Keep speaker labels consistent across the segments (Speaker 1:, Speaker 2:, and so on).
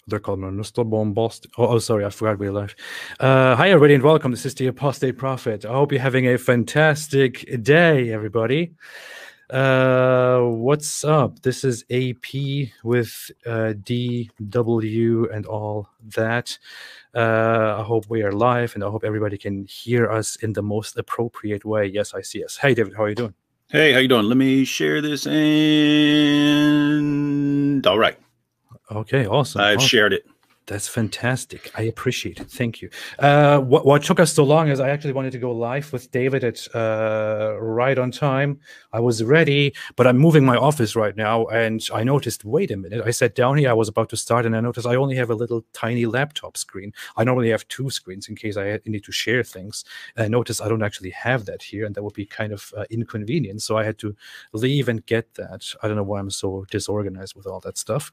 Speaker 1: They're called Mr. Bombast. Oh, sorry, I forgot we're live. Hi, everybody, and welcome. This is the Apostate Prophet. I hope you're having a fantastic day, everybody. What's up? This is AP with DW and all that. I hope we are live, and I hope everybody can hear us in the most appropriate way. Yes, I see us. Hey, David, how are you doing?
Speaker 2: Hey, how you doing? Let me share this, and all right.
Speaker 1: Okay, awesome.
Speaker 2: I've shared it.
Speaker 1: That's fantastic. I appreciate it. Thank you. What took us so long is I actually wanted to go live with David at right on time. I was ready, but I'm moving my office right now, and I noticed, wait a minute. I sat down here, I was about to start, and I noticed I only have a little tiny laptop screen. I normally have two screens in case I need to share things. And I noticed I don't actually have that here, and that would be kind of inconvenient. So I had to leave and get that. I don't know why I'm so disorganized with all that stuff,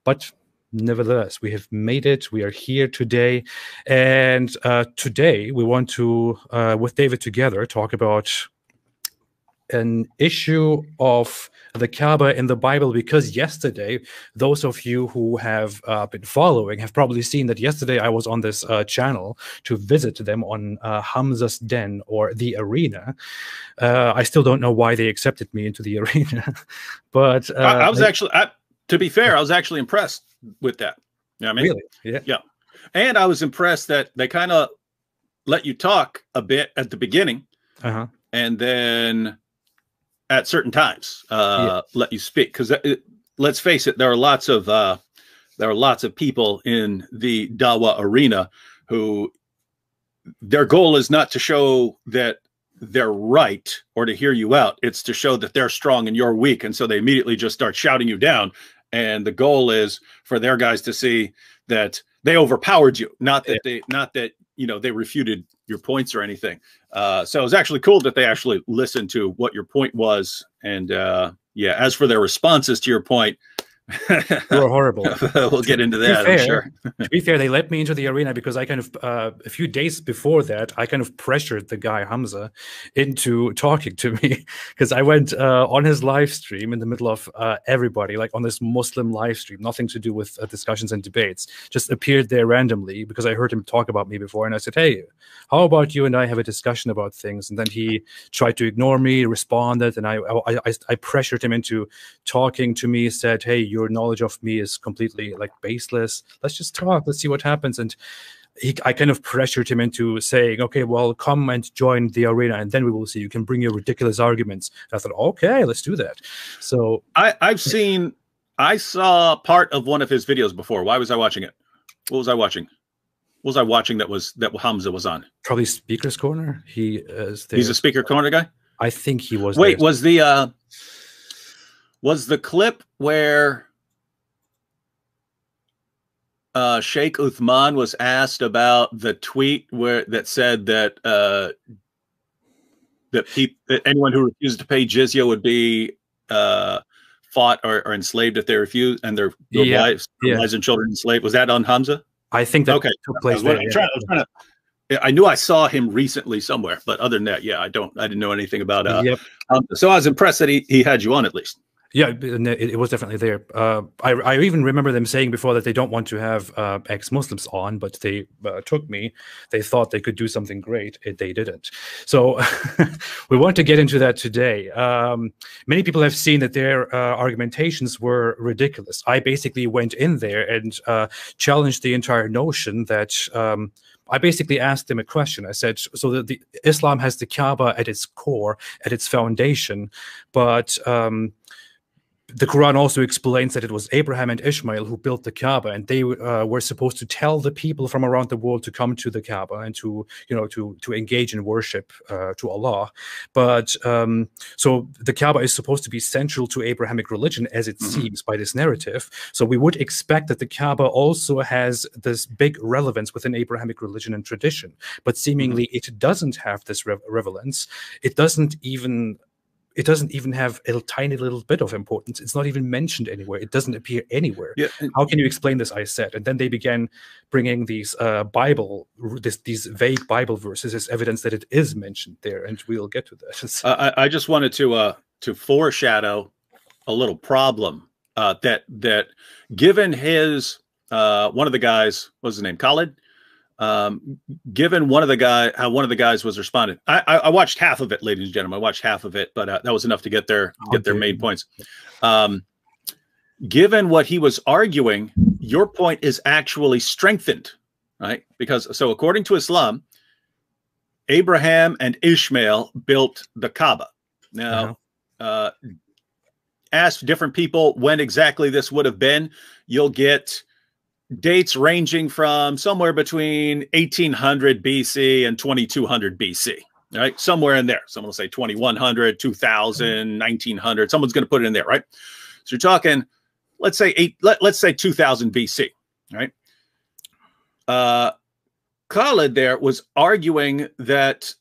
Speaker 1: but nevertheless, we have made it. We are here today. And today we want to, with David together, talk about an issue of the Kaaba in the Bible, because yesterday, those of you who have been following have probably seen that yesterday I was on this channel to visit them on Hamza's Den, or the arena. I still don't know why they accepted me into the arena, but
Speaker 2: I was actually, to be fair, I was actually impressed with that. You know what I mean?
Speaker 1: Really?
Speaker 2: Yeah. And I was impressed that they kind of let you talk a bit at the beginning, and then at certain times let you speak. Because let's face it, there are lots of people in the Dawa arena who their goal is not to show that they're right or to hear you out. It's to show that they're strong and you're weak, and so they immediately just start shouting you down. And the goal is for their guys to see that they overpowered you, not that they refuted your points or anything. So it was actually cool that they actually listened to what your point was. And yeah, as for their responses to your point,
Speaker 1: they were horrible.
Speaker 2: We'll get into that, I'm sure.
Speaker 1: To be fair, they let me into the arena because I kind of, a few days before that, I kind of pressured the guy Hamza into talking to me, because I went on his live stream in the middle of everybody, like on this Muslim live stream, nothing to do with discussions and debates, just appeared there randomly because I heard him talk about me before. And I said, hey, how about you and I have a discussion about things? And then he tried to ignore me, responded, and I pressured him into talking to me, said, hey, your knowledge of me is completely like baseless. Let's just talk. Let's see what happens. And I kind of pressured him into saying, okay, well, come and join the arena, and then we will see. You can bring your ridiculous arguments. And I thought, okay, let's do that. So
Speaker 2: I saw part of one of his videos before. Why was I watching it? What was I watching? What was I watching that Hamza was on?
Speaker 1: Probably Speaker's Corner. He's
Speaker 2: a Speaker Corner guy?
Speaker 1: I think he was.
Speaker 2: Wait, was the clip where Sheikh Uthman was asked about the tweet that said that that anyone who refused to pay jizya would be fought or enslaved if they refuse, and their wives and children enslaved? Was that on Hamza?
Speaker 1: I think that took place there.
Speaker 2: I knew I saw him recently somewhere, but other than that, yeah, I didn't know anything about so I was impressed that he had you on at least.
Speaker 1: Yeah, it was definitely there. I even remember them saying before that they don't want to have ex-Muslims on, but they took me. They thought they could do something great. They didn't. So we want to get into that today. Many people have seen that their argumentations were ridiculous. I basically went in there and challenged the entire notion that I basically asked them a question. I said, so that Islam has the Kaaba at its core, at its foundation, but the Quran also explains that it was Abraham and Ishmael who built the Kaaba, and they were supposed to tell the people from around the world to come to the Kaaba and to engage in worship to Allah. But so the Kaaba is supposed to be central to Abrahamic religion, as it seems by this narrative. So we would expect that the Kaaba also has this big relevance within Abrahamic religion and tradition, but seemingly it doesn't have this relevance. It doesn't even have a tiny little bit of importance. It's not even mentioned anywhere. It doesn't appear anywhere. Yeah. How can you explain this? I said. And then they began bringing these these vague Bible verses as evidence that it is mentioned there. And we'll get to that.
Speaker 2: I just wanted to foreshadow a little problem that given his one of the guys, what was his name, Khalid, given one of the guys was responding. I watched half of it, ladies and gentlemen. I watched half of it, but that was enough to get their main points. Given what he was arguing, your point is actually strengthened, right? Because so according to Islam, Abraham and Ishmael built the Kaaba. Now, ask different people when exactly this would have been. You'll get dates ranging from somewhere between 1800 BC and 2200 BC, right? Somewhere in there. Someone will say 2100, 2000, 1900. Someone's going to put it in there, right? So you're talking, let's say let's say 2000 BC, right? Khalid there was arguing that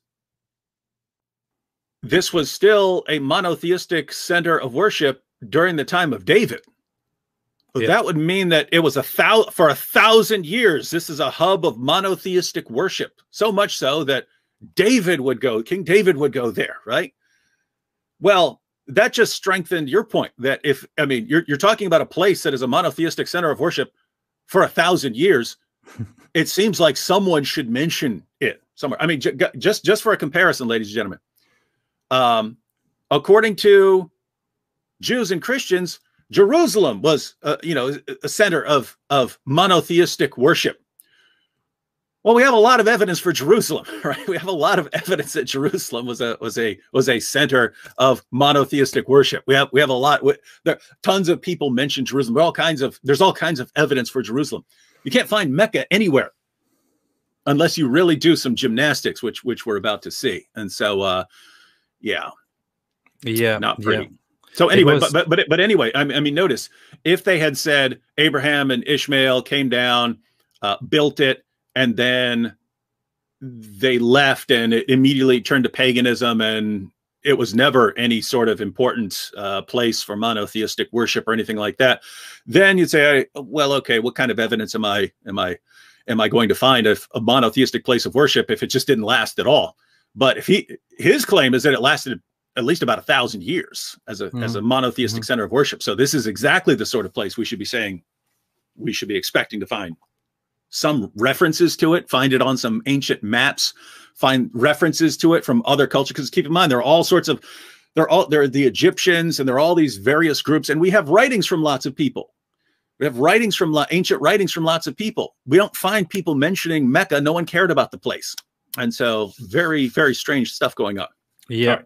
Speaker 2: this was still a monotheistic center of worship during the time of David. But that would mean that it was for 1,000 years, this is a hub of monotheistic worship. So much so that King David would go there, right? Well, that just strengthened your point that you're talking about a place that is a monotheistic center of worship for 1,000 years. It seems like someone should mention it somewhere. I mean, just for a comparison, ladies and gentlemen, according to Jews and Christians, Jerusalem was, a center of monotheistic worship. Well, we have a lot of evidence for Jerusalem, right? We have a lot of evidence that Jerusalem was a center of monotheistic worship. We have a lot. There tons of people mention Jerusalem. There's all kinds of evidence for Jerusalem. You can't find Mecca anywhere unless you really do some gymnastics, which we're about to see. And so, not pretty. Yeah. So anyway, but anyway, I mean, notice if they had said Abraham and Ishmael came down, built it, and then they left, and it immediately turned to paganism, and it was never any sort of important place for monotheistic worship or anything like that, then you'd say, well, okay, what kind of evidence am I going to find of a monotheistic place of worship if it just didn't last at all? But if his claim is that it lasted at least about 1,000 years as a monotheistic center of worship. So this is exactly the sort of place we should be expecting to find some references to it, find it on some ancient maps, find references to it from other cultures. Because keep in mind, there are all sorts of, there are the Egyptians, and there are all these various groups, and we have writings from lots of people. We have writings from ancient writings from lots of people. We don't find people mentioning Mecca. No one cared about the place. And so very, very strange stuff going on.
Speaker 1: Yeah.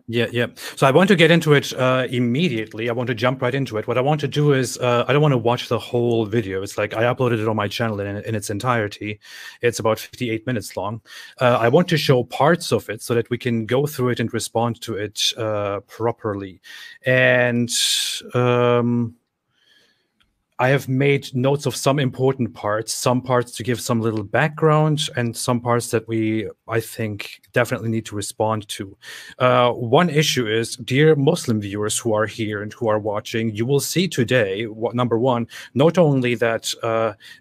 Speaker 1: So I want to get into it immediately. I want to jump right into it. What I want to do is, I don't want to watch the whole video. It's like I uploaded it on my channel in its entirety. It's about 58 minutes long. I want to show parts of it so that we can go through it and respond to it properly. And I have made notes of some important parts, some parts to give some little background, and some parts that I think, definitely need to respond to. One issue is, dear Muslim viewers who are here and who are watching, you will see today, number one, not only that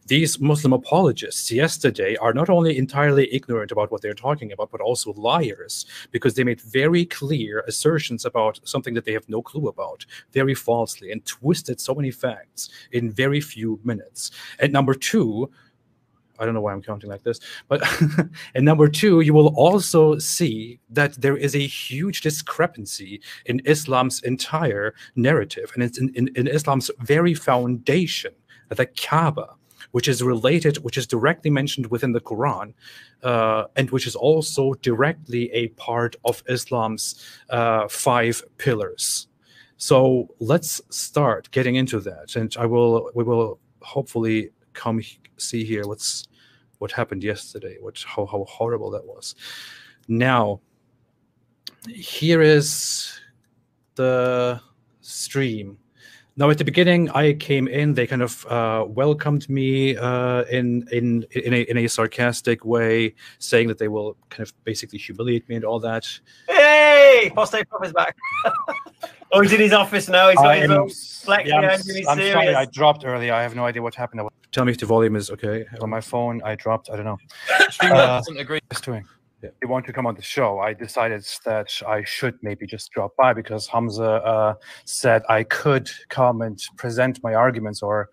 Speaker 1: these Muslim apologists yesterday are not only entirely ignorant about what they're talking about, but also liars, because they made very clear assertions about something that they have no clue about, very falsely, and twisted so many facts in very few minutes. And number two, I don't know why I'm counting like this, but and number two, you will also see that there is a huge discrepancy in Islam's entire narrative, and it's in Islam's very foundation, the Kaaba, which is directly mentioned within the Quran, and which is also directly a part of Islam's 5 pillars. So let's start getting into that, and we will hopefully come see here what happened yesterday, how horrible that was. Now, here is the stream. Now, at the beginning, I came in. They kind of welcomed me in a sarcastic way, saying that they will kind of basically humiliate me and all that.
Speaker 3: Hey, Apostate Prof is back. Oh, he's in his office now. He's got his black behind him. He's serious.
Speaker 1: Sorry, I dropped earlier. I have no idea what happened. Tell me if the volume is okay on my phone. I dropped. I don't know.
Speaker 3: Doesn't agree.
Speaker 1: Doing. Yeah. They want to come on the show. I decided that I should maybe just drop by because Hamza said I could come and present my arguments or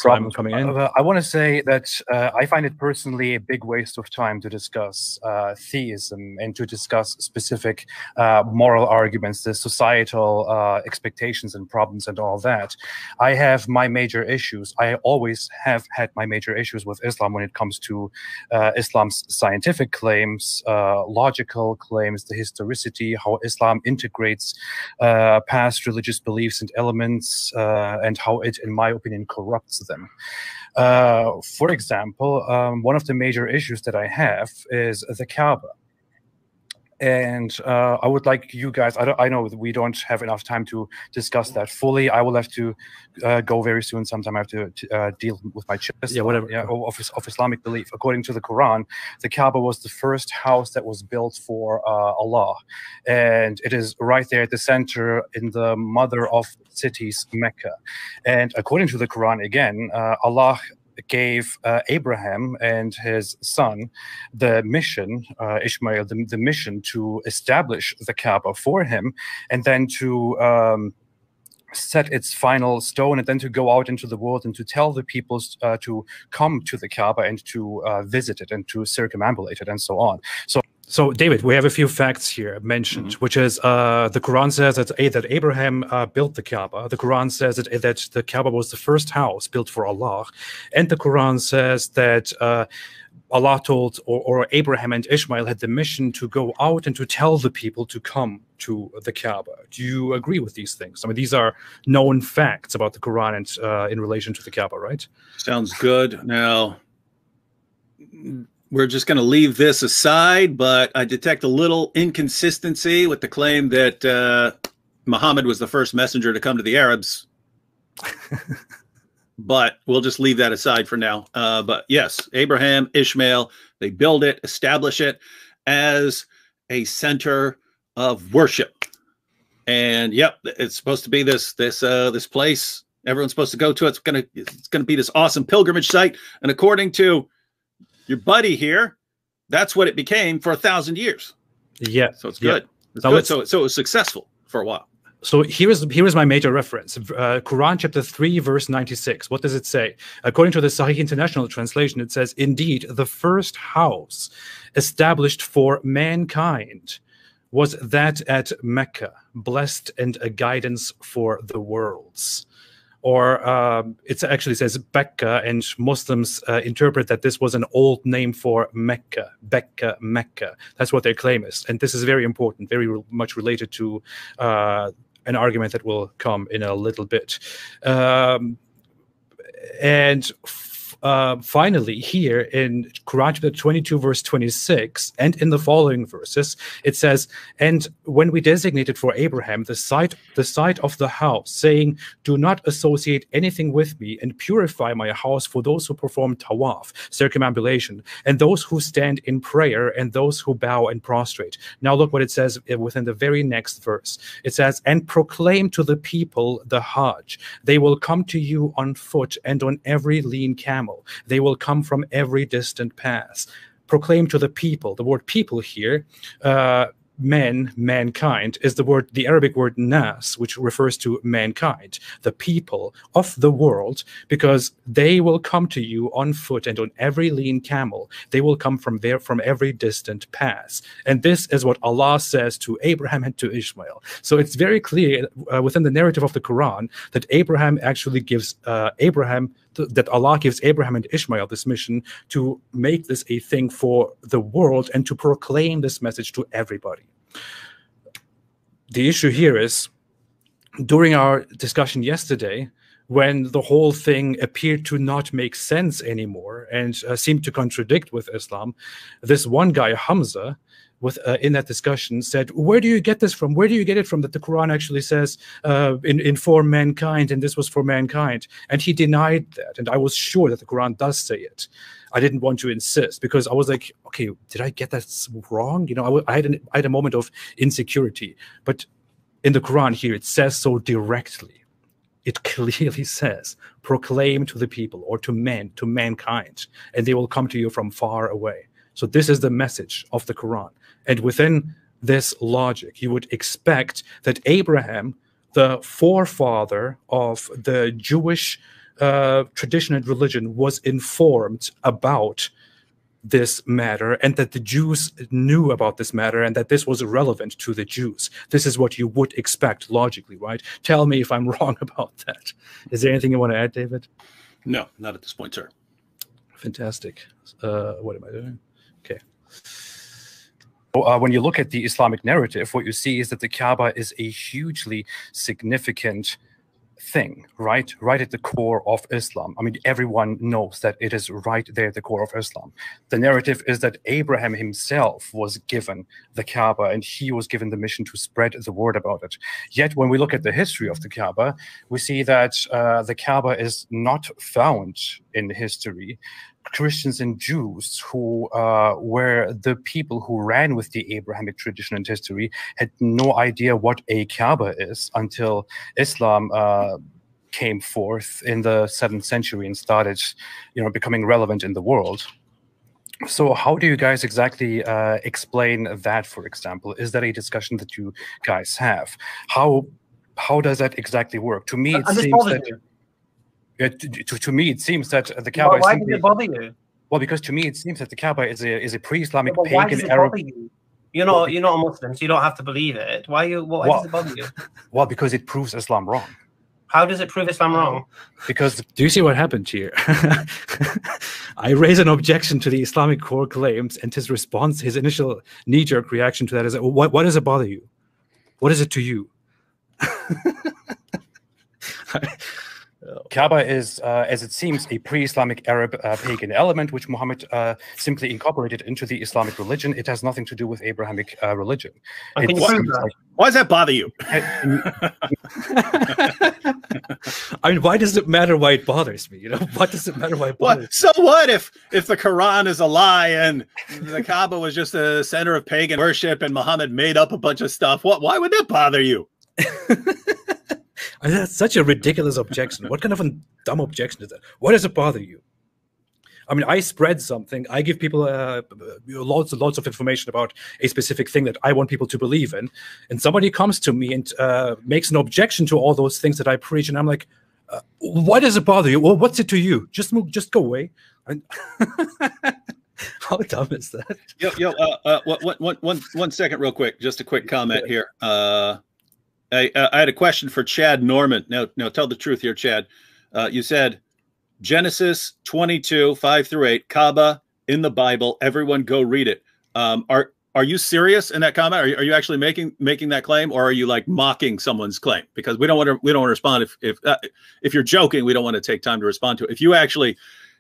Speaker 1: Problem coming in.
Speaker 4: I want to say that I find it personally a big waste of time to discuss theism and to discuss specific moral arguments, the societal expectations and problems and all that. I have my major issues. I always have had my major issues with Islam when it comes to Islam's scientific claims, logical claims, the historicity, how Islam integrates past religious beliefs and elements, and how it, in my opinion, corrupts them. For example, one of the major issues that I have is the Kaaba. And I would like you guys, I know that we don't have enough time to discuss that fully. I will have to go very soon. Sometime I have to deal with my chest.
Speaker 1: Yeah, whatever.
Speaker 4: Yeah, of Islamic belief. According to the Quran, the Kaaba was the first house that was built for Allah. And it is right there at the center in the mother of cities, Mecca. And according to the Quran, again, Allah gave Abraham and his son the mission, Ishmael, the mission to establish the Kaaba for him, and then to set its final stone, and then to go out into the world and to tell the people to come to the Kaaba and to visit it and to circumambulate it and so on.
Speaker 1: So, David, we have a few facts here mentioned, which is the Quran says that Abraham built the Kaaba. The Quran says that the Kaaba was the first house built for Allah. And the Quran says that Allah told, or Abraham and Ishmael had the mission to go out and to tell the people to come to the Kaaba. Do you agree with these things? I mean, these are known facts about the Quran and in relation to the Kaaba, right?
Speaker 2: Sounds good. Now, we're just going to leave this aside, but I detect a little inconsistency with the claim that Muhammad was the first messenger to come to the Arabs. But we'll just leave that aside for now. But yes, Abraham, Ishmael, they build it, establish it as a center of worship. And yep, it's supposed to be this place everyone's supposed to go to. It's gonna be this awesome pilgrimage site. And according to your buddy here, that's what it became for 1,000 years.
Speaker 1: Yeah.
Speaker 2: So it's good. Yeah. It's good. So it was successful for a while.
Speaker 1: So here is my major reference. Quran chapter 3, verse 96. What does it say? According to the Sahih International Translation, it says, "Indeed, the first house established for mankind was that at Mecca, blessed and a guidance for the worlds." Or it actually says Becca, and Muslims interpret that this was an old name for Mecca, Becca, Mecca. That's what their claim is. And this is very important, very much related to an argument that will come in a little bit. Finally, here in Quran chapter 22, verse 26, and in the following verses, it says, "And when we designated for Abraham the site of the house, saying, 'Do not associate anything with me, and purify my house for those who perform tawaf,' circumambulation, and those who stand in prayer, and those who bow and prostrate." Now look what it says within the very next verse. It says, "And proclaim to the people the Hajj. They will come to you on foot and on every lean camel. They will come from every distant pass." Proclaim to the people. The word people here, mankind, is the Arabic word nas, which refers to mankind, the people of the world, because they will come to you on foot and on every lean camel. They will come from every distant pass. And this is what Allah says to Abraham and to Ishmael. So it's very clear within the narrative of the Quran that Abraham actually gives that Allah gives Abraham and Ishmael this mission to make this a thing for the world and to proclaim this message to everybody. The issue here is, during our discussion yesterday, when the whole thing appeared to not make sense anymore and seemed to contradict with Islam, this one guy, Hamza, in that discussion said, "Where do you get this from? Where do you get it from that the Quran actually says for mankind, and this was for mankind?" And he denied that. And I was sure that the Quran does say it. I didn't want to insist because I was like, okay, did I get that wrong? You know, I had a moment of insecurity. But in the Quran here, it says so directly. It clearly says, "Proclaim to the people," or to mankind, and they will come to you from far away. So this is the message of the Quran. And within this logic, you would expect that Abraham, the forefather of the Jewish tradition and religion was informed about this matter, and that the Jews knew about this matter, and that this was relevant to the Jews. This is what you would expect logically, right? Tell me if I'm wrong about that. Is there anything you want to add, David?
Speaker 2: No, not at this point, sir.
Speaker 1: Fantastic. What am I doing? Okay.
Speaker 4: When you look at the Islamic narrative, what you see is that the Kaaba is a hugely significant thing, right at the core of Islam. I mean, everyone knows that it is right there at the core of Islam. The narrative is that Abraham himself was given the Kaaba, and he was given the mission to spread the word about it. Yet when we look at the history of the Kaaba, we see that the Kaaba is not found in history. Christians and Jews, who were the people who ran with the Abrahamic tradition and history, had no idea what a Kaaba is until Islam came forth in the 7th century and started, becoming relevant in the world. So how do you guys exactly explain that, for example? Is that a discussion that you guys have? How does that exactly work? To me, it seems that... To me, it seems that the Kaaba.
Speaker 3: Why does it bother you?
Speaker 4: Well, because to me, it seems that the Kaaba is a pre-Islamic
Speaker 3: pagan
Speaker 4: Arab.
Speaker 3: Why does it bother you? You're not a Muslim, so you don't have to believe it. Why does it bother you?
Speaker 4: Well, because it proves Islam wrong.
Speaker 3: How does it prove Islam wrong?
Speaker 1: Because do you see what happened here? I raise an objection to the Islamic core claims, and his response, his initial knee-jerk reaction to that is, "What does it bother you? What is it to you?"
Speaker 4: Kaaba is, as it seems, a pre-Islamic Arab pagan element, which Muhammad simply incorporated into the Islamic religion. It has nothing to do with Abrahamic religion.
Speaker 2: Why does that bother you?
Speaker 1: I mean, why does it matter why it bothers me? What does it matter why it bothers me?
Speaker 2: So what if the Quran is a lie and the Kaaba was just a center of pagan worship and Muhammad made up a bunch of stuff? Why would that bother you?
Speaker 1: That's such a ridiculous objection. What kind of a dumb objection is that? Why does it bother you? I mean, I spread something. I give people lots and lots of information about a specific thing that I want people to believe in. And somebody comes to me and makes an objection to all those things that I preach. And I'm like, why does it bother you? Well, what's it to you? Just go away. How dumb is that?
Speaker 2: One second real quick. Just a quick comment here. I had a question for Chad Norman. Now tell the truth here, Chad. You said Genesis 22, 5-8, Kaaba in the Bible. Everyone go read it. Are you serious in that comment? Are you actually making that claim, or are you like mocking someone's claim? Because we don't want to respond if you're joking. We don't want to take time to respond to it. If you actually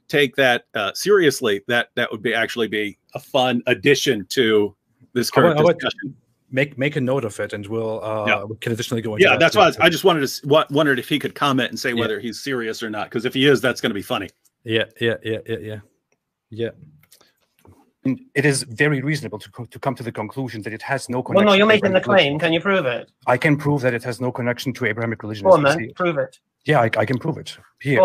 Speaker 2: take that seriously, that would actually be a fun addition to this current discussion.
Speaker 1: Make a note of it, and we'll we can additionally go into
Speaker 2: that. That's why I just wondered if he could comment and say whether he's serious or not, because if he is, that's going to be funny.
Speaker 1: Yeah.
Speaker 4: And it is very reasonable to come to the conclusion that it has no connection.
Speaker 3: Well, no, you're making the claim. Can you prove it?
Speaker 4: I can prove that it has no connection to Abrahamic religion.
Speaker 3: Go on, then. Prove it.
Speaker 4: Yeah, I can prove it. Here,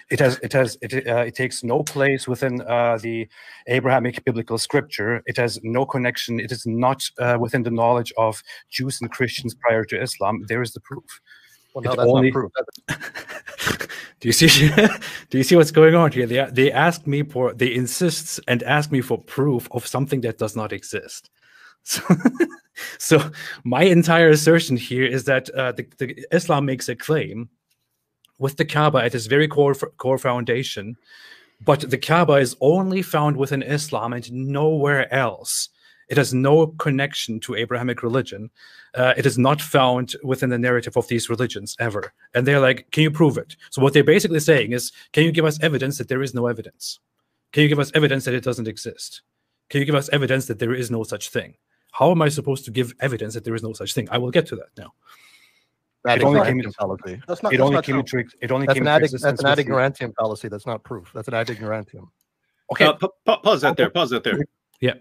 Speaker 4: it takes no place within the Abrahamic biblical scripture. It has no connection. It is not within the knowledge of Jews and Christians prior to Islam. There is the proof.
Speaker 5: Well, no, that's not proof.
Speaker 1: Do you see what's going on here? They insist and ask me for proof of something that does not exist. So my entire assertion here is that the Islam makes a claim with the Kaaba at its very core foundation, but the Kaaba is only found within Islam and nowhere else. It has no connection to Abrahamic religion. It is not found within the narrative of these religions ever. And they're like, can you prove it? So what they're basically saying is, can you give us evidence that there is no evidence? Can you give us evidence that it doesn't exist? Can you give us evidence that there is no such thing? How am I supposed to give evidence that there is no such thing? I will get to that now.
Speaker 5: It only came into fallacy. That's an ad ignorantium fallacy. That's not proof. That's an ad ignorantium.
Speaker 2: Okay, pause that there. Pause that there.
Speaker 1: Yeah,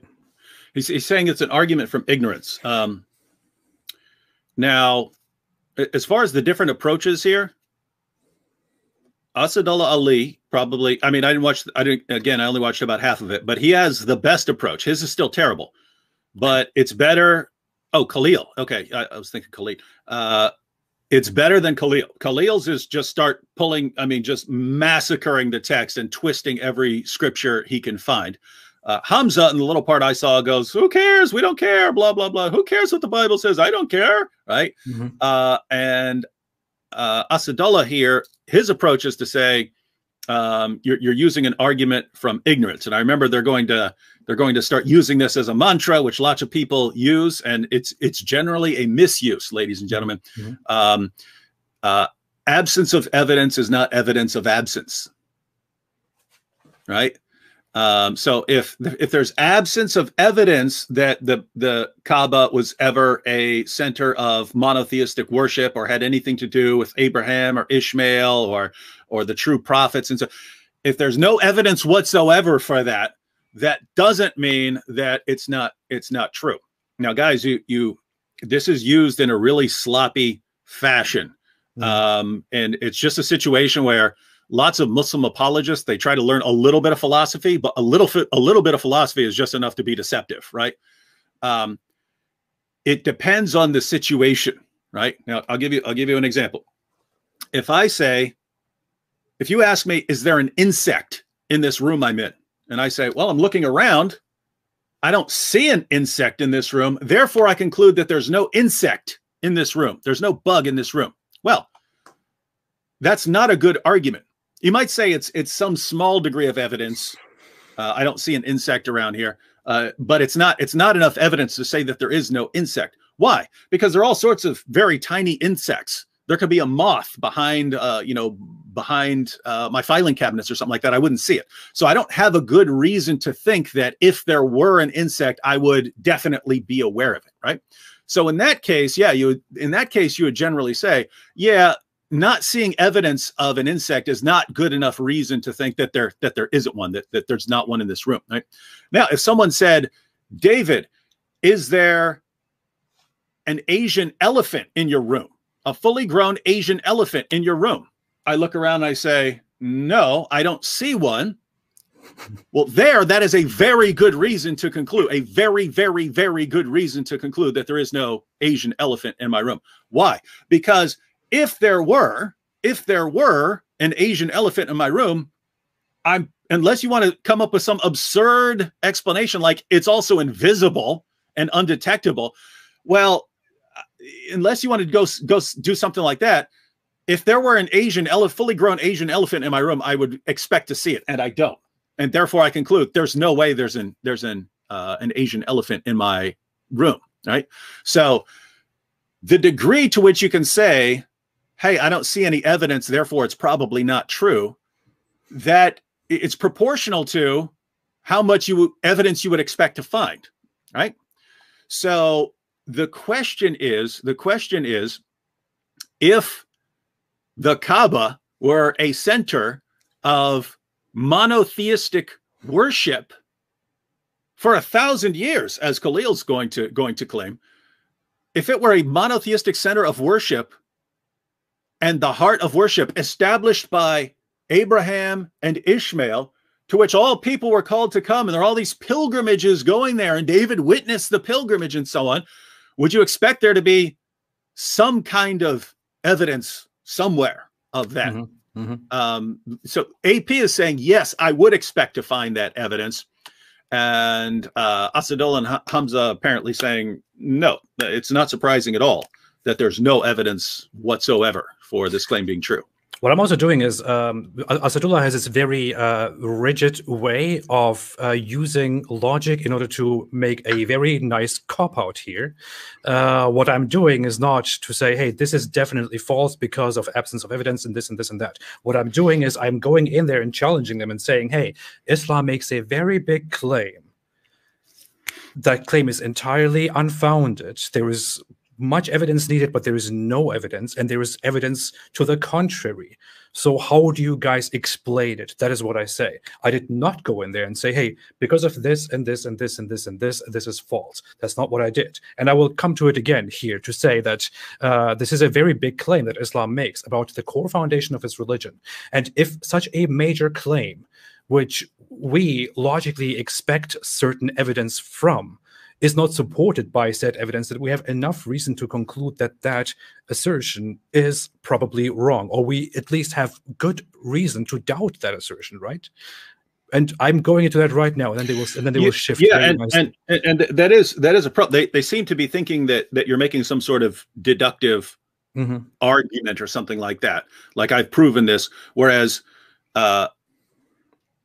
Speaker 2: he's saying it's an argument from ignorance. Now, as far as the different approaches here, Asadullah Ali probably. I mean, I only watched about half of it, but he has the best approach. His is still terrible, but it's better. Oh, Khalil. Okay, I was thinking Khalid. it's better than Khalil. Khalil's is just start pulling, just massacring the text and twisting every scripture he can find. Hamza, in the little part I saw, goes, who cares? We don't care, blah, blah, blah. Who cares what the Bible says? I don't care, right? And Asadullah here, his approach is to say, you're using an argument from ignorance. And I remember they're going to start using this as a mantra, which lots of people use, and it's generally a misuse, ladies and gentlemen. Absence of evidence is not evidence of absence, right? So if there's absence of evidence that the Kaaba was ever a center of monotheistic worship or had anything to do with Abraham or Ishmael or the true prophets, and so if there's no evidence whatsoever for that, that doesn't mean that it's not true. Now, guys, this is used in a really sloppy fashion, and it's just a situation where lots of Muslim apologists, they try to learn a little bit of philosophy, but a little bit of philosophy is just enough to be deceptive, right? It depends on the situation, right? Now, I'll give you an example. If you ask me, is there an insect in this room I'm in? And I say, well, I'm looking around. I don't see an insect in this room. Therefore, I conclude that there's no insect in this room. There's no bug in this room. Well, that's not a good argument. You might say it's some small degree of evidence. I don't see an insect around here, but it's not enough evidence to say that there is no insect. Why? Because there are all sorts of very tiny insects. There could be a moth behind my filing cabinets or something like that. I wouldn't see it. So I don't have a good reason to think that if there were an insect, I would definitely be aware of it, right? So in that case, you would generally say, yeah, not seeing evidence of an insect is not good enough reason to think that there isn't one, that there's not one in this room, right? Now, if someone said, David, is there an Asian elephant in your room? A fully grown Asian elephant in your room? I look around and I say, no, I don't see one. Well, that is a very good reason to conclude, a very, very, very good reason to conclude that there is no Asian elephant in my room. Why? Because if there were an Asian elephant in my room, unless you want to come up with some absurd explanation like it's also invisible and undetectable, well, unless you want to go do something like that, if there were an fully grown Asian elephant in my room, I would expect to see it, and I don't, and therefore I conclude there's no way there's an Asian elephant in my room, right? So the degree to which you can say, hey, I don't see any evidence, therefore it's probably not true, that it's proportional to how much evidence you would expect to find, right? So the question is, if the Kaaba were a center of monotheistic worship for 1,000 years, as Khalil's going to claim, if it were a monotheistic center of worship and the heart of worship established by Abraham and Ishmael, to which all people were called to come, and there are all these pilgrimages going there, and David witnessed the pilgrimage and so on, would you expect there to be some kind of evidence somewhere of that? So AP is saying, yes, I would expect to find that evidence. And Asadullah and Hamza apparently saying, no, it's not surprising at all that there's no evidence whatsoever for this claim being true.
Speaker 1: What I'm also doing is, Asadullah has this very rigid way of using logic in order to make a very nice cop-out here. What I'm doing is not to say, hey, this is definitely false because of absence of evidence and this and this and that. What I'm doing is I'm going in there and challenging them and saying, hey, Islam makes a very big claim. That claim is entirely unfounded. There is much evidence needed, but there is no evidence, and there is evidence to the contrary. So how do you guys explain it? That is what I say. I did not go in there and say, hey, because of this and this and this and this and this is false. That's not what I did. And I will come to it again here to say that this is a very big claim that Islam makes about the core foundation of its religion. And if such a major claim, which we logically expect certain evidence from, is not supported by said evidence, that we have enough reason to conclude that that assertion is probably wrong, or we at least have good reason to doubt that assertion, right? And I'm going into that right now, and then they will shift.
Speaker 2: Yeah, and that is a problem. They seem to be thinking that you're making some sort of deductive argument or something like that. Like, I've proven this, whereas,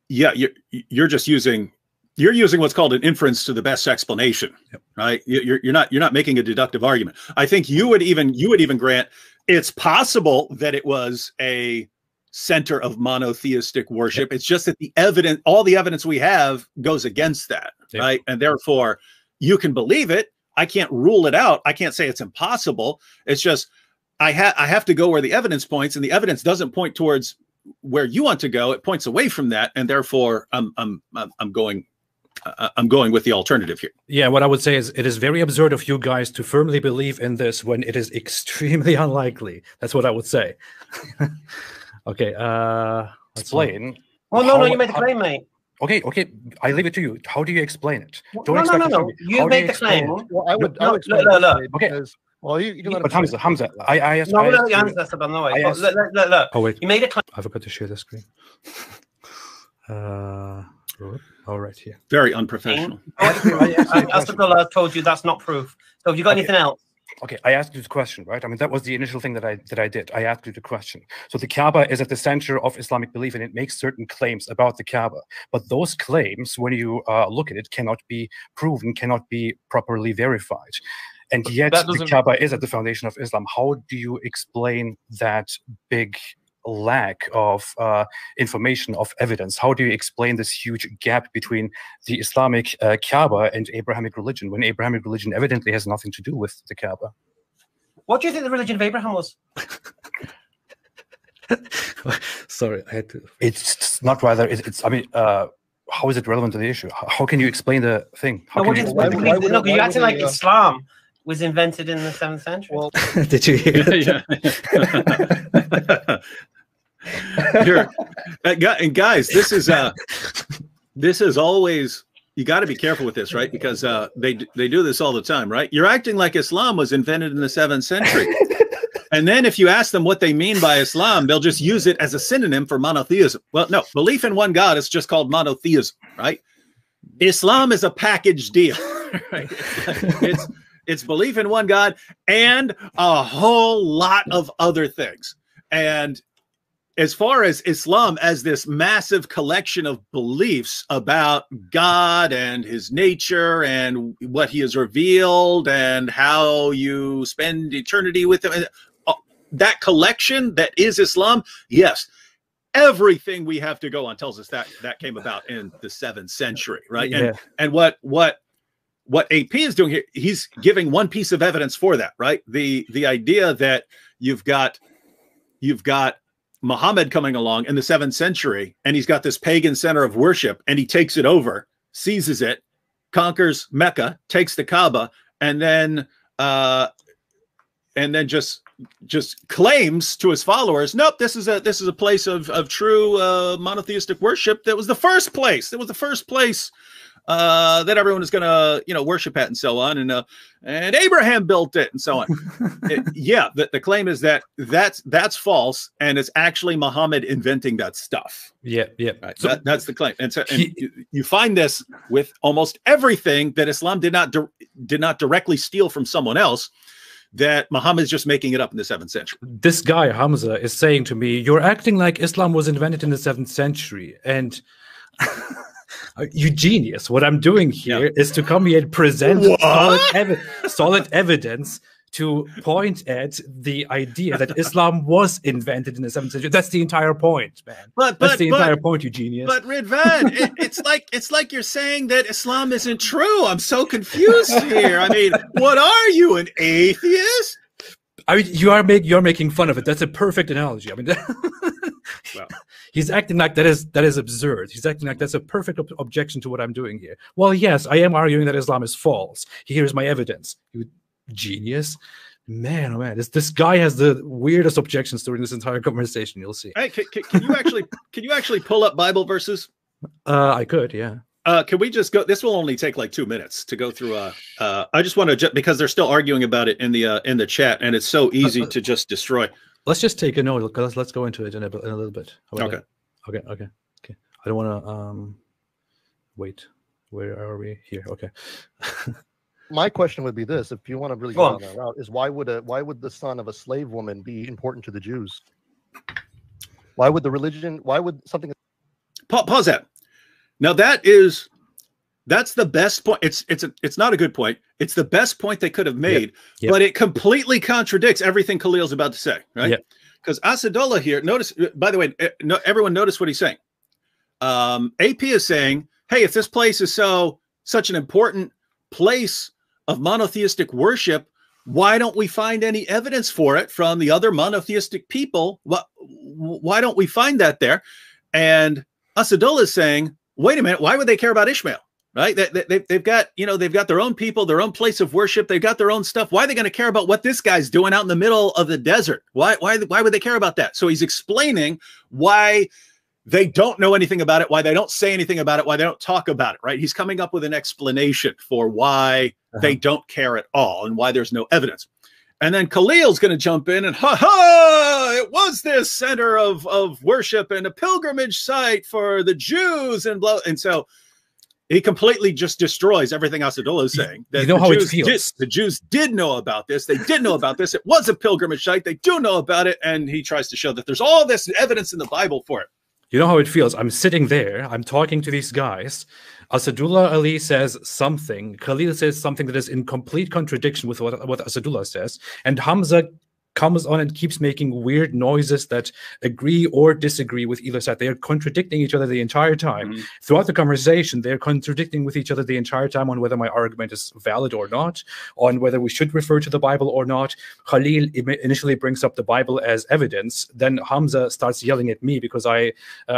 Speaker 2: you're just using what's called an inference to the best explanation, right? You're not making a deductive argument. I think you would even grant it's possible that it was a center of monotheistic worship. It's just that all the evidence we have goes against that, right? And therefore, you can believe it. I can't rule it out. I can't say it's impossible. It's just I have to go where the evidence points, and the evidence doesn't point towards where you want to go. It points away from that, and therefore, I'm going with the alternative here.
Speaker 1: Yeah, what I would say is it is very absurd of you guys to firmly believe in this when it is extremely unlikely. That's what I would say. Okay,
Speaker 4: explain.
Speaker 3: Well, no, you made the claim, mate.
Speaker 1: Okay, I leave it to you. How do you explain it?
Speaker 3: No. You made the claim.
Speaker 5: Well, I would explain
Speaker 3: it.
Speaker 5: Okay. Well, you let
Speaker 1: but Hamza, I asked.
Speaker 3: No, the answer that's about no way. Look.
Speaker 1: Oh wait,
Speaker 3: you made a claim.
Speaker 1: I forgot to share the screen. All right, here.
Speaker 2: Very unprofessional.
Speaker 3: Asdrullah told you that's not proof. So have you got anything else?
Speaker 1: Okay, I asked you the question, right? I mean, that was the initial thing that I did. I asked you the question. So the Kaaba is at the center of Islamic belief, and it makes certain claims about the Kaaba. But those claims, when you look at it, cannot be proven, cannot be properly verified. And yet the Kaaba is at the foundation of Islam. How do you explain that big lack of information, of evidence? How do you explain this huge gap between the Islamic Kaaba and Abrahamic religion, when Abrahamic religion evidently has nothing to do with the Kaaba?
Speaker 3: What do you think the religion of Abraham was?
Speaker 1: Sorry, I had to.
Speaker 4: It's not rather. I mean, how is it relevant to the issue? How can you explain the thing?
Speaker 3: You're acting like Islam was invented in the 7th century.
Speaker 1: Well, did you hear
Speaker 2: that? And guys, this is always, you got to be careful with this, right? Because they do this all the time, right? You're acting like Islam was invented in the 7th century. And then if you ask them what they mean by Islam, they'll just use it as a synonym for monotheism. Well, no, belief in one God is just called monotheism, right? Islam is a package deal, right? It's belief in one God and a whole lot of other things. And as far as Islam as this massive collection of beliefs about God and his nature and what he has revealed and how you spend eternity with him, that collection that is Islam, yes, everything we have to go on tells us that came about in the 7th century, right? Yeah. And what AP is doing here, he's giving one piece of evidence for that, right? The idea that you've got Muhammad coming along in the 7th century, and he's got this pagan center of worship, and he takes it over, seizes it, conquers Mecca, takes the Kaaba, and then just claims to his followers, nope, this is a place of true monotheistic worship. That was the first place. It was the first place that everyone is going to, worship at and so on. And Abraham built it and so on. The claim is that's false. And it's actually Muhammad inventing that stuff.
Speaker 1: Yeah.
Speaker 2: Right? So that's the claim. And so you find this with almost everything that Islam did not directly steal from someone else, that Muhammad is just making it up in the 7th century.
Speaker 1: This guy, Hamza, is saying to me, you're acting like Islam was invented in the 7th century. And you genius. What I'm doing here is to come here and present solid evidence to point at the idea that Islam was invented in the 7th century. That's the entire point, man. That's the entire point, you genius.
Speaker 2: But Ridvan, it's like you're saying that Islam isn't true. I'm so confused here. I mean, what are you, an atheist?
Speaker 1: I mean, you're making fun of it. That's a perfect analogy. I mean,
Speaker 2: well,
Speaker 1: he's acting like that is absurd. He's acting like that's a perfect objection to what I'm doing here. Well, yes, I am arguing that Islam is false. Here's my evidence. You genius, man! Oh man, this guy has the weirdest objections during this entire conversation. You'll see.
Speaker 2: Hey, can you actually pull up Bible verses?
Speaker 1: I could, yeah.
Speaker 2: Can we just go? This will only take like 2 minutes to go through. I just want to because they're still arguing about it in the chat, and it's so easy to just destroy.
Speaker 1: Let's just take a note. Let's go into it in a little bit.
Speaker 2: Okay.
Speaker 1: Okay. I don't want to wait. Where are we here? Okay.
Speaker 5: My question would be this: if you want to really go on that route, is why would the son of a slave woman be important to the Jews? Why would the religion? Why would something?
Speaker 2: Pause that. Now that's the best point. It's not a good point. It's the best point they could have made, but it completely contradicts everything Khalil's about to say, right? Because Asadullah here, notice, by the way, everyone notice what he's saying. AP is saying, hey, if this place is such an important place of monotheistic worship, why don't we find any evidence for it from the other monotheistic people? Why don't we find that there? And Asadullah is saying, wait a minute, why would they care about Ishmael? Right? They've got their own people, their own place of worship. They've got their own stuff. Why are they going to care about what this guy's doing out in the middle of the desert? Why would they care about that? So he's explaining why they don't know anything about it, why they don't say anything about it, why they don't talk about it, right? He's coming up with an explanation for why they don't care at all and why there's no evidence. And then Khalil's going to jump in and, it was this center of worship and a pilgrimage site for the Jews and blah. And so he completely just destroys everything Asadullah is saying.
Speaker 1: That how it feels.
Speaker 2: The Jews did know about this. They did know about this. It was a pilgrimage site. They do know about it. And he tries to show that there's all this evidence in the Bible for it.
Speaker 1: You know how it feels. I'm sitting there. I'm talking to these guys. Asadullah Ali says something. Khalil says something that is in complete contradiction with what Asadullah says. And Hamza comes on and keeps making weird noises that agree or disagree with either side. They are contradicting each other the entire time. Throughout the conversation, they're contradicting with each other the entire time on whether my argument is valid or not, on whether we should refer to the Bible or not. Khalil initially brings up the Bible as evidence. Then Hamza starts yelling at me because I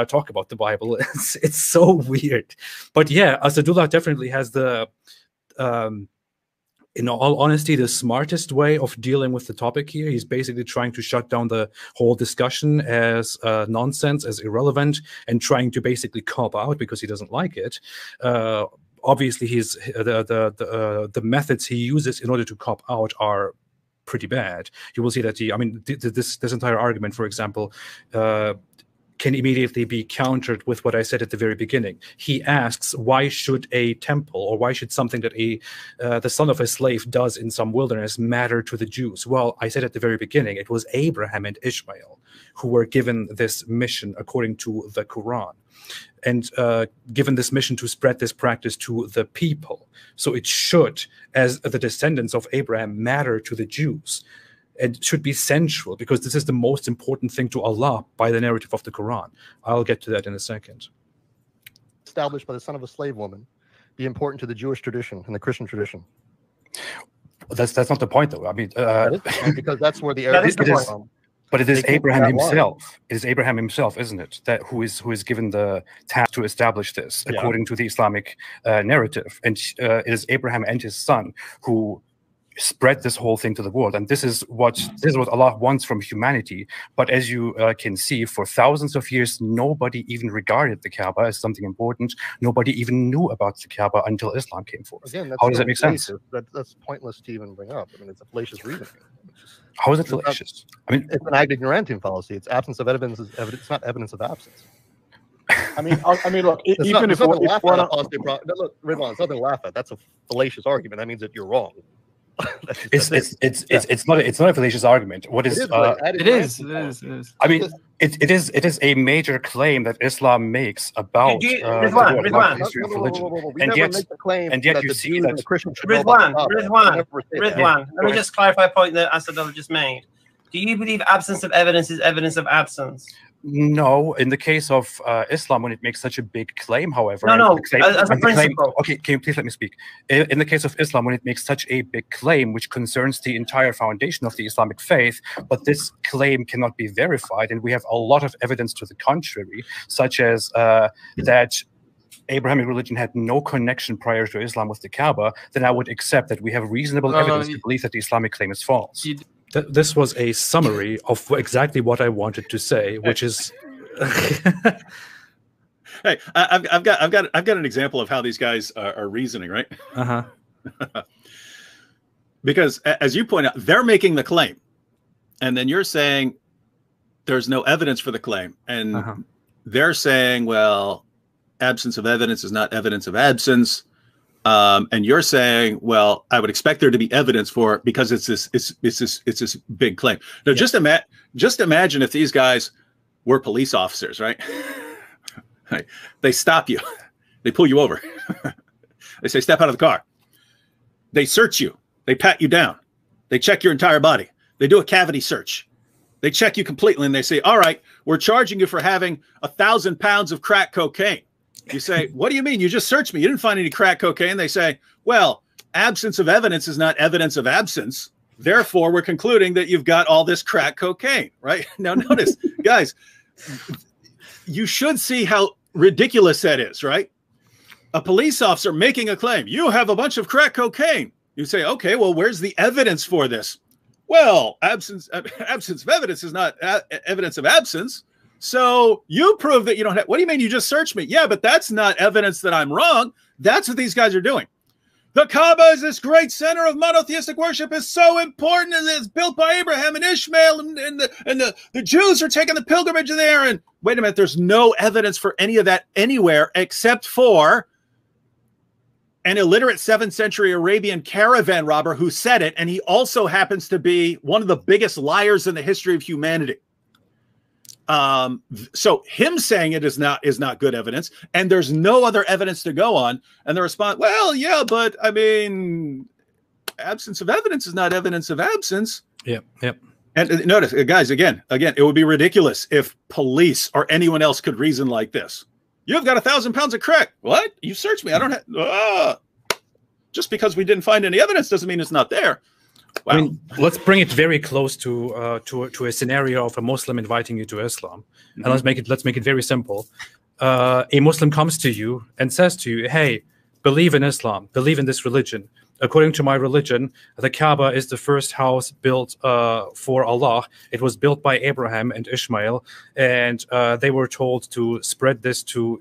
Speaker 1: talk about the Bible. It's so weird. But yeah, Asadullah definitely has the... in all honesty, the smartest way of dealing with the topic here. He's basically trying to shut down the whole discussion as nonsense, as irrelevant, and trying to basically cop out because he doesn't like it. Obviously, the methods he uses in order to cop out are pretty bad. You will see that this entire argument, for example, can immediately be countered with what I said at the very beginning. He asks, why should a temple, or why should something that the son of a slave does in some wilderness matter to the Jews? Well, I said at the very beginning, it was Abraham and Ishmael who were given this mission according to the Quran, and given this mission to spread this practice to the people. So it should, as the descendants of Abraham, matter to the Jews. It should be central because this is the most important thing to Allah by the narrative of the Quran. I'll get to that in a second.
Speaker 5: Established by the son of a slave woman, be important to the Jewish tradition and the Christian tradition.
Speaker 1: That's not the point, though. I mean,
Speaker 5: because that's where the Arabs
Speaker 1: is. But it is Abraham himself. It is Abraham himself, isn't it? That who is given the task to establish this according to the Islamic narrative, and it is Abraham and his son who spread this whole thing to the world, and this is what Allah wants from humanity. But as you can see, for thousands of years, nobody even regarded the Kaaba as something important. Nobody even knew about the Kaaba until Islam came forth.
Speaker 5: Again,
Speaker 1: how does that make sense?
Speaker 5: That's pointless to even bring up. I mean, it's a fallacious reason.
Speaker 1: How is it fallacious? I mean,
Speaker 5: it's an ad ignorantium fallacy. It's absence of evidence. It's not evidence of absence.
Speaker 6: I mean, look. Even if
Speaker 5: look, Ridwan, it's nothing to laugh at. That's a fallacious argument. That means that you're wrong.
Speaker 1: It's not a fallacious argument. What is
Speaker 6: it is.
Speaker 1: I mean, it is a major claim that Islam makes about
Speaker 3: Ridwan,
Speaker 1: history of religion,
Speaker 5: and yet you see that
Speaker 3: Ridwan. Let me just clarify a point that Asadullah just made. Do you believe absence of evidence is evidence of absence?
Speaker 1: No, in the case of Islam, when it makes such a big claim, however,
Speaker 3: as a principle.
Speaker 1: Okay, can you please let me speak? In the case of Islam, when it makes such a big claim, which concerns the entire foundation of the Islamic faith, but this claim cannot be verified, and we have a lot of evidence to the contrary, such as that Abrahamic religion had no connection prior to Islam with the Kaaba, then I would accept that we have reasonable evidence to believe that the Islamic claim is false. This was a summary of exactly what I wanted to say, which is...
Speaker 2: Hey, I've got an example of how these guys are reasoning, right? Because as you point out, they're making the claim, and then you're saying there's no evidence for the claim, and they're saying, well, absence of evidence is not evidence of absence. And you're saying, well, I would expect there to be evidence for it because it's this big claim. Now, just imagine if these guys were police officers, right? They stop you, they pull you over, they say, step out of the car, they search you, they pat you down, they check your entire body, they do a cavity search, they check you completely, and they say, all right, we're charging you for having 1,000 pounds of crack cocaine. You say, what do you mean? You just searched me. You didn't find any crack cocaine. They say, well, absence of evidence is not evidence of absence. Therefore, we're concluding that you've got all this crack cocaine, right? Now, notice, guys, you should see how ridiculous that is, right? A police officer making a claim, you have a bunch of crack cocaine. You say, okay, well, where's the evidence for this? Well, absence of evidence is not evidence of absence. So you prove that you don't have, what do you mean you just searched me? Yeah, but that's not evidence that I'm wrong. That's what these guys are doing. The Kaaba is this great center of monotheistic worship, is so important, and it's built by Abraham and Ishmael, and the Jews are taking the pilgrimage there. And wait a minute, there's no evidence for any of that anywhere except for an illiterate 7th century Arabian caravan robber who said it, and he also happens to be one of the biggest liars in the history of humanity. So him saying it is not good evidence, and there's no other evidence to go on. And the response, well, yeah, but I mean, absence of evidence is not evidence of absence.
Speaker 1: Yep.
Speaker 2: And notice, guys, again, it would be ridiculous if police or anyone else could reason like this. You've got 1,000 pounds of crack. What? You searched me. I don't have. Just because we didn't find any evidence doesn't mean it's not there. Wow.
Speaker 1: I mean, let's bring it very close to a scenario of a Muslim inviting you to Islam, and let's make it very simple. A Muslim comes to you and says to you, "Hey, believe in Islam, believe in this religion. According to my religion, the Kaaba is the first house built for Allah. It was built by Abraham and Ishmael, and they were told to spread this to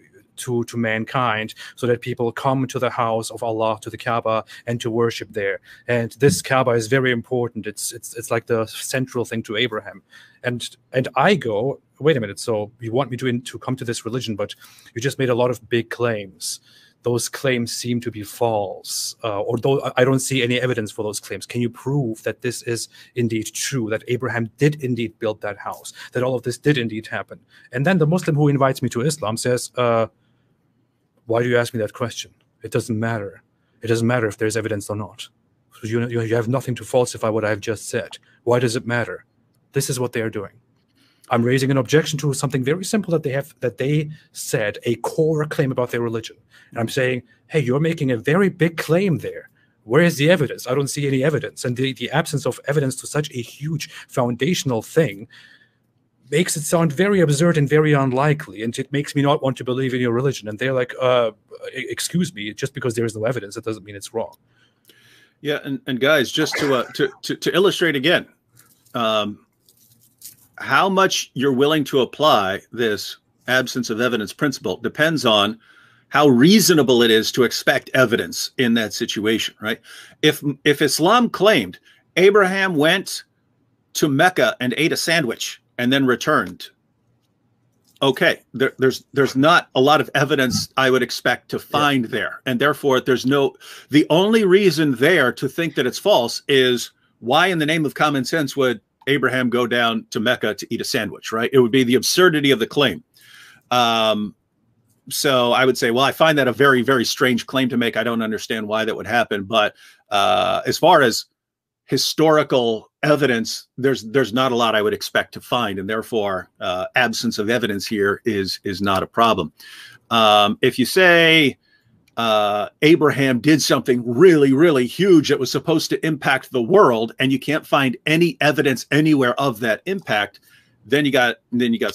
Speaker 1: mankind so that people come to the house of Allah, to the Kaaba, and to worship there. And this Kaaba is very important. It's like the central thing to Abraham." And I go, wait a minute, so you want me to come to this religion, but you just made a lot of big claims. Those claims seem to be false, although I don't see any evidence for those claims. Can you prove that this is indeed true, that Abraham did indeed build that house, that all of this did indeed happen? And then the Muslim who invites me to Islam says, why do you ask me that question? It doesn't matter. It doesn't matter if there's evidence or not. So you have nothing to falsify what I've just said. Why does it matter? This is what they are doing. I'm raising an objection to something very simple that they said, a core claim about their religion. And I'm saying, hey, you're making a very big claim there. Where is the evidence? I don't see any evidence. And the absence of evidence to such a huge foundational thing makes it sound very absurd and very unlikely, and it makes me not want to believe in your religion. And they're like, excuse me, just because there is no evidence, it doesn't mean it's wrong.
Speaker 2: Yeah, and guys, just to illustrate again, how much you're willing to apply this absence of evidence principle depends on how reasonable it is to expect evidence in that situation, right? If Islam claimed Abraham went to Mecca and ate a sandwich and then returned, okay, there's not a lot of evidence I would expect to find there. And therefore, the only reason there to think that it's false is, why in the name of common sense would Abraham go down to Mecca to eat a sandwich, right? It would be the absurdity of the claim. So I would say, well, I find that a very, very strange claim to make. I don't understand why that would happen. But as far as historical evidence, there's not a lot I would expect to find, and therefore absence of evidence here is not a problem. If you say Abraham did something really, really huge that was supposed to impact the world, and you can't find any evidence anywhere of that impact, then you got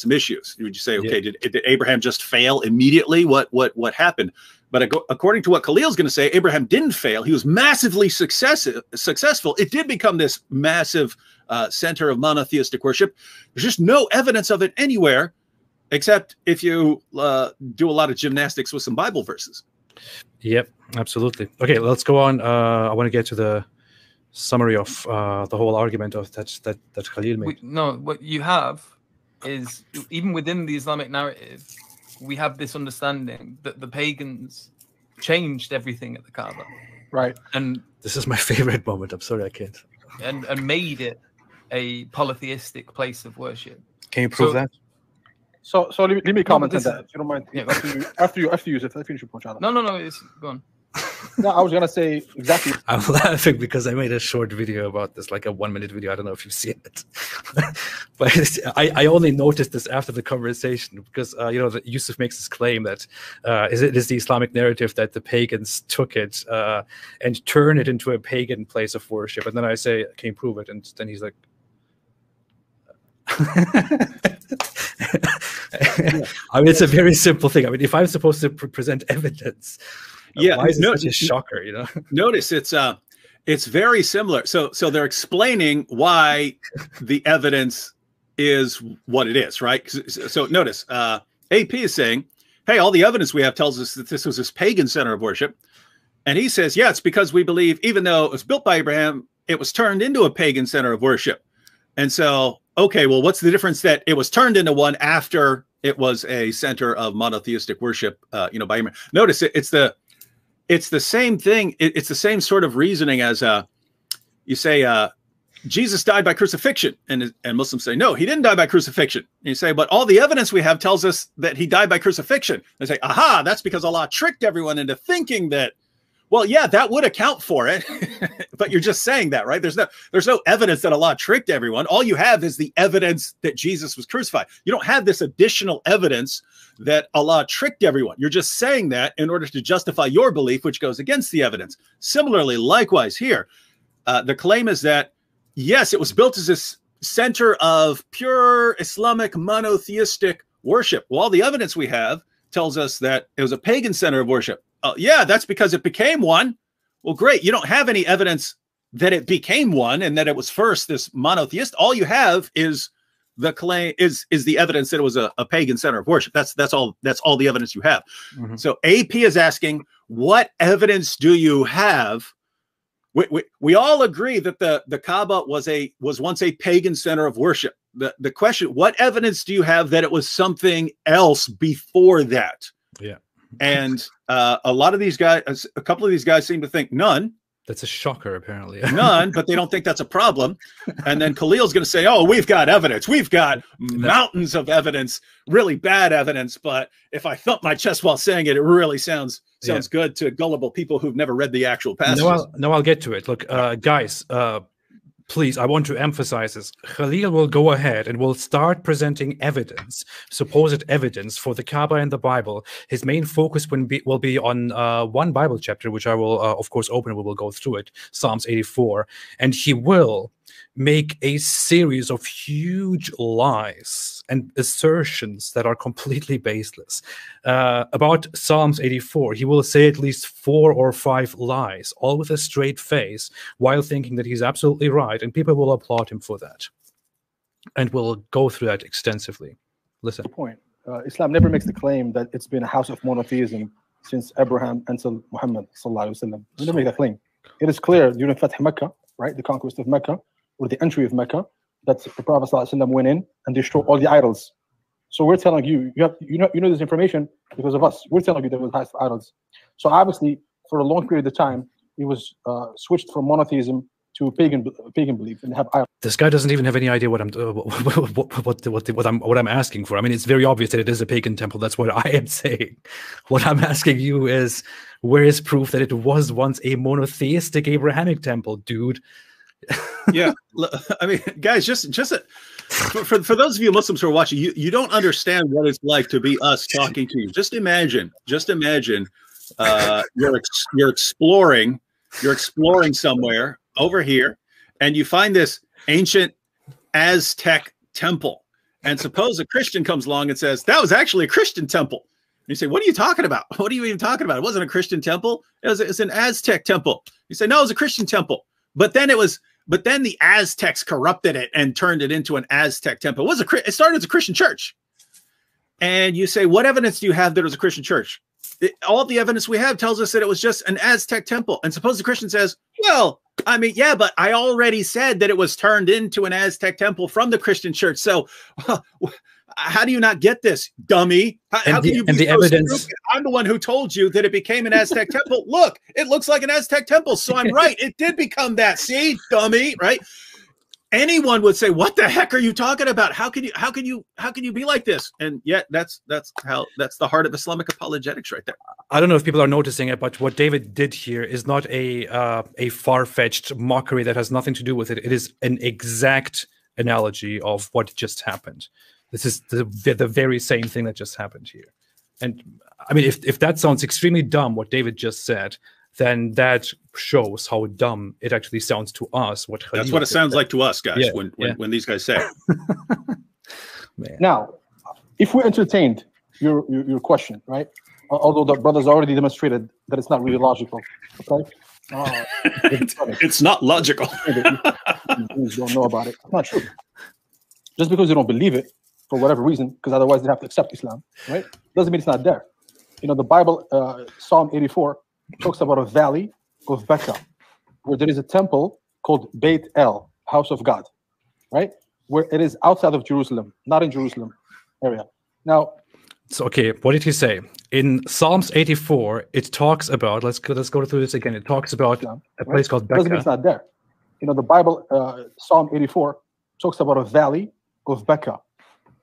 Speaker 2: some issues. Would you say, okay, did Abraham just fail immediately? What happened? But according to what Khalil's going to say, Abraham didn't fail. He was massively successful. It did become this massive center of monotheistic worship. There's just no evidence of it anywhere. except if you do a lot of gymnastics with some Bible verses.
Speaker 1: Yep, absolutely. Okay, let's go on. I want to get to the summary of the whole argument of that Khalil made.
Speaker 7: No, what you have is, even within the Islamic narrative, we have this understanding that the pagans changed everything at the Kaaba.
Speaker 6: Right.
Speaker 7: And
Speaker 1: this is my favorite moment. I'm sorry, I can't.
Speaker 7: And made it a polytheistic place of worship.
Speaker 1: Can you prove that?
Speaker 6: So let me comment on that, if you don't mind.
Speaker 7: Yeah.
Speaker 6: After you use it, finish your point.
Speaker 7: No, it's gone.
Speaker 6: No, I was gonna say exactly.
Speaker 1: I'm laughing because I made a short video about this, like a 1-minute video. I don't know if you've seen it, but I only noticed this after the conversation because that Yusuf makes this claim that it is the Islamic narrative that the pagans took it and turned it into a pagan place of worship, and then I say, "Can you prove it?" And then he's like. I mean, it's a very simple thing. I mean, if I'm supposed to present evidence, why is it such a shocker?
Speaker 2: Notice it's very similar. So they're explaining why the evidence is what it is, right? So notice AP is saying, "Hey, all the evidence we have tells us that this was this pagan center of worship," and he says, "Yeah, it's because we believe even though it was built by Abraham, it was turned into a pagan center of worship." And so, okay, well, what's the difference that it was turned into one after it was a center of monotheistic worship, by Abraham? Notice it's the same thing. It's the same sort of reasoning as you say, Jesus died by crucifixion. And Muslims say, no, he didn't die by crucifixion. And you say, but all the evidence we have tells us that he died by crucifixion. They say, aha, that's because Allah tricked everyone into thinking that. Well, yeah, that would account for it, but you're just saying that, right? There's no evidence that Allah tricked everyone. All you have is the evidence that Jesus was crucified. You don't have this additional evidence that Allah tricked everyone. You're just saying that in order to justify your belief, which goes against the evidence. Similarly, likewise here, the claim is that, yes, it was built as this center of pure Islamic monotheistic worship. Well, all the evidence we have tells us that it was a pagan center of worship. Yeah, that's because it became one. Well, great. You don't have any evidence that it became one and that it was first this monotheist. All you have is the claim is the evidence that it was a pagan center of worship. That's all the evidence you have. Mm-hmm. So AP is asking, what evidence do you have? We all agree that the Kaaba was once a pagan center of worship. The question, what evidence do you have that it was something else before that?
Speaker 1: Yeah.
Speaker 2: And a lot of these guys, a couple of these guys seem to think none.
Speaker 1: That's a shocker, apparently.
Speaker 2: None, but they don't think that's a problem. And then Khalil's going to say, oh, we've got evidence. We've got mountains of evidence, really bad evidence. But if I thump my chest while saying it, it really sounds good to gullible people who've never read the actual passages.
Speaker 1: No, I'll get to it. Look, guys, please, I want to emphasize this. Khalil will go ahead and will start presenting evidence, supposed evidence for the Kaaba and the Bible. His main focus will be on one Bible chapter, which I will, of course, open. We will go through it, Psalms 84. And he will make a series of huge lies and assertions that are completely baseless. About Psalms 84, he will say at least 4 or 5 lies, all with a straight face, while thinking that he's absolutely right, and people will applaud him for that. And we'll go through that extensively. Listen.
Speaker 6: The point. Islam never makes the claim that it's been a house of monotheism since Abraham until Muhammad sallallahu alaihi wasallam. We never make that claim. It is clear during Fath Mecca, right, the conquest of Mecca, or the entry of Mecca, that the Prophet ﷺ went in and destroyed all the idols. So we're telling you, you know this information because of us. We're telling you there was lots of idols. So obviously, for a long period of time, it was switched from monotheism to pagan belief and have idols.
Speaker 1: This guy doesn't even have any idea what I'm asking for. I mean, it's very obvious that it is a pagan temple. That's what I am saying. What I'm asking you is, where is proof that it was once a monotheistic Abrahamic temple, dude?
Speaker 2: Yeah, I mean, guys, just for those of you Muslims who are watching, you don't understand what it's like to be us talking to you. Just imagine, you're exploring somewhere over here, and you find this ancient Aztec temple, and suppose a Christian comes along and says that was actually a Christian temple. And you say, what are you talking about? What are you even talking about? It wasn't a Christian temple. It's an Aztec temple. You say, no, it was a Christian temple. But then the Aztecs corrupted it and turned it into an Aztec temple. It started as a Christian church. and you say, what evidence do you have that it was a Christian church? All the evidence we have tells us that it was just an Aztec temple. And suppose the Christian says, well, I mean, yeah, but I already said that it was turned into an Aztec temple from the Christian church. So how do you not get this, dummy? How can you be so evidence stupid? I'm the one who told you that it became an Aztec temple. Look, it looks like an Aztec temple. So I'm right. It did become that. See, dummy, right? Anyone would say, what the heck are you talking about? How can you be like this? And yet that's the heart of Islamic apologetics right there.
Speaker 1: I don't know if people are noticing it, but what David did here is not a far-fetched mockery that has nothing to do with it. It is an exact analogy of what just happened. This is the very same thing that just happened here. And I mean, if that sounds extremely dumb, what David just said, then that shows how dumb it actually sounds to us.
Speaker 2: That's what it sounds like to us, guys, when these guys say it.
Speaker 6: Now, if we entertained your question, right? Although the brothers already demonstrated that it's not really logical, okay?
Speaker 2: It's not logical.
Speaker 6: You don't know about it. It's not true. Just because you don't believe it, for whatever reason, because otherwise they have to accept Islam, right? Doesn't mean it's not there. You know, the Bible, Psalm 84, talks about a valley of Becca, where there is a temple called Beit El, house of God, right? Where it is outside of Jerusalem, not in Jerusalem area. Now,
Speaker 1: so okay, what did he say? In Psalms 84, it talks about, let's go through this again. It talks about a place called Becca.
Speaker 6: Doesn't mean it's not there. You know, the Bible, Psalm 84, talks about a valley of Becca,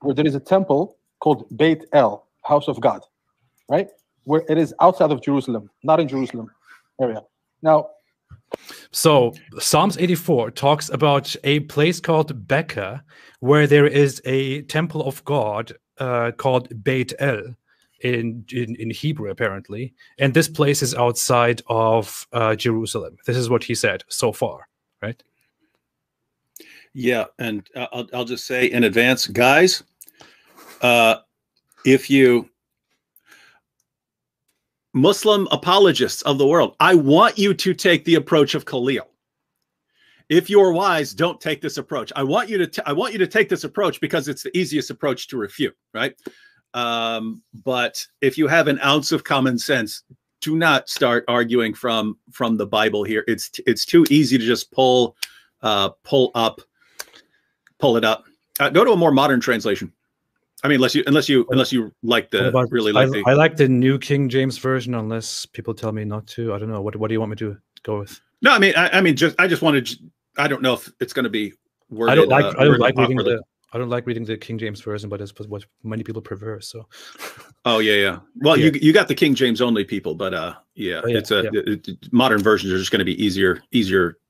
Speaker 6: where there is a temple called Beit El, house of God, right? Where it is outside of Jerusalem, not in Jerusalem area. Now,
Speaker 1: so Psalms 84 talks about a place called Becca, where there is a temple of God called Beit El in Hebrew, apparently, and this place is outside of Jerusalem. This is what he said so far, right?
Speaker 2: Yeah, and I'll just say in advance, guys, if you Muslim apologists of the world, I want you to take the approach of Khalil. If you're wise, don't take this approach. I want you to take this approach because it's the easiest approach to refute, right? But if you have an ounce of common sense, do not start arguing from the Bible here. It's too easy to just pull it up. Go to a more modern translation. I mean, unless you like
Speaker 1: I like the New King James Version, unless people tell me not to. I don't know. What do you want me to go with?
Speaker 2: No, I just wanted. I don't know if it's going to be worded.
Speaker 1: I don't like reading the King James Version, but it's what many people prefer. So.
Speaker 2: Oh yeah. Well, yeah. You got the King James only people, but modern versions are just going to be easier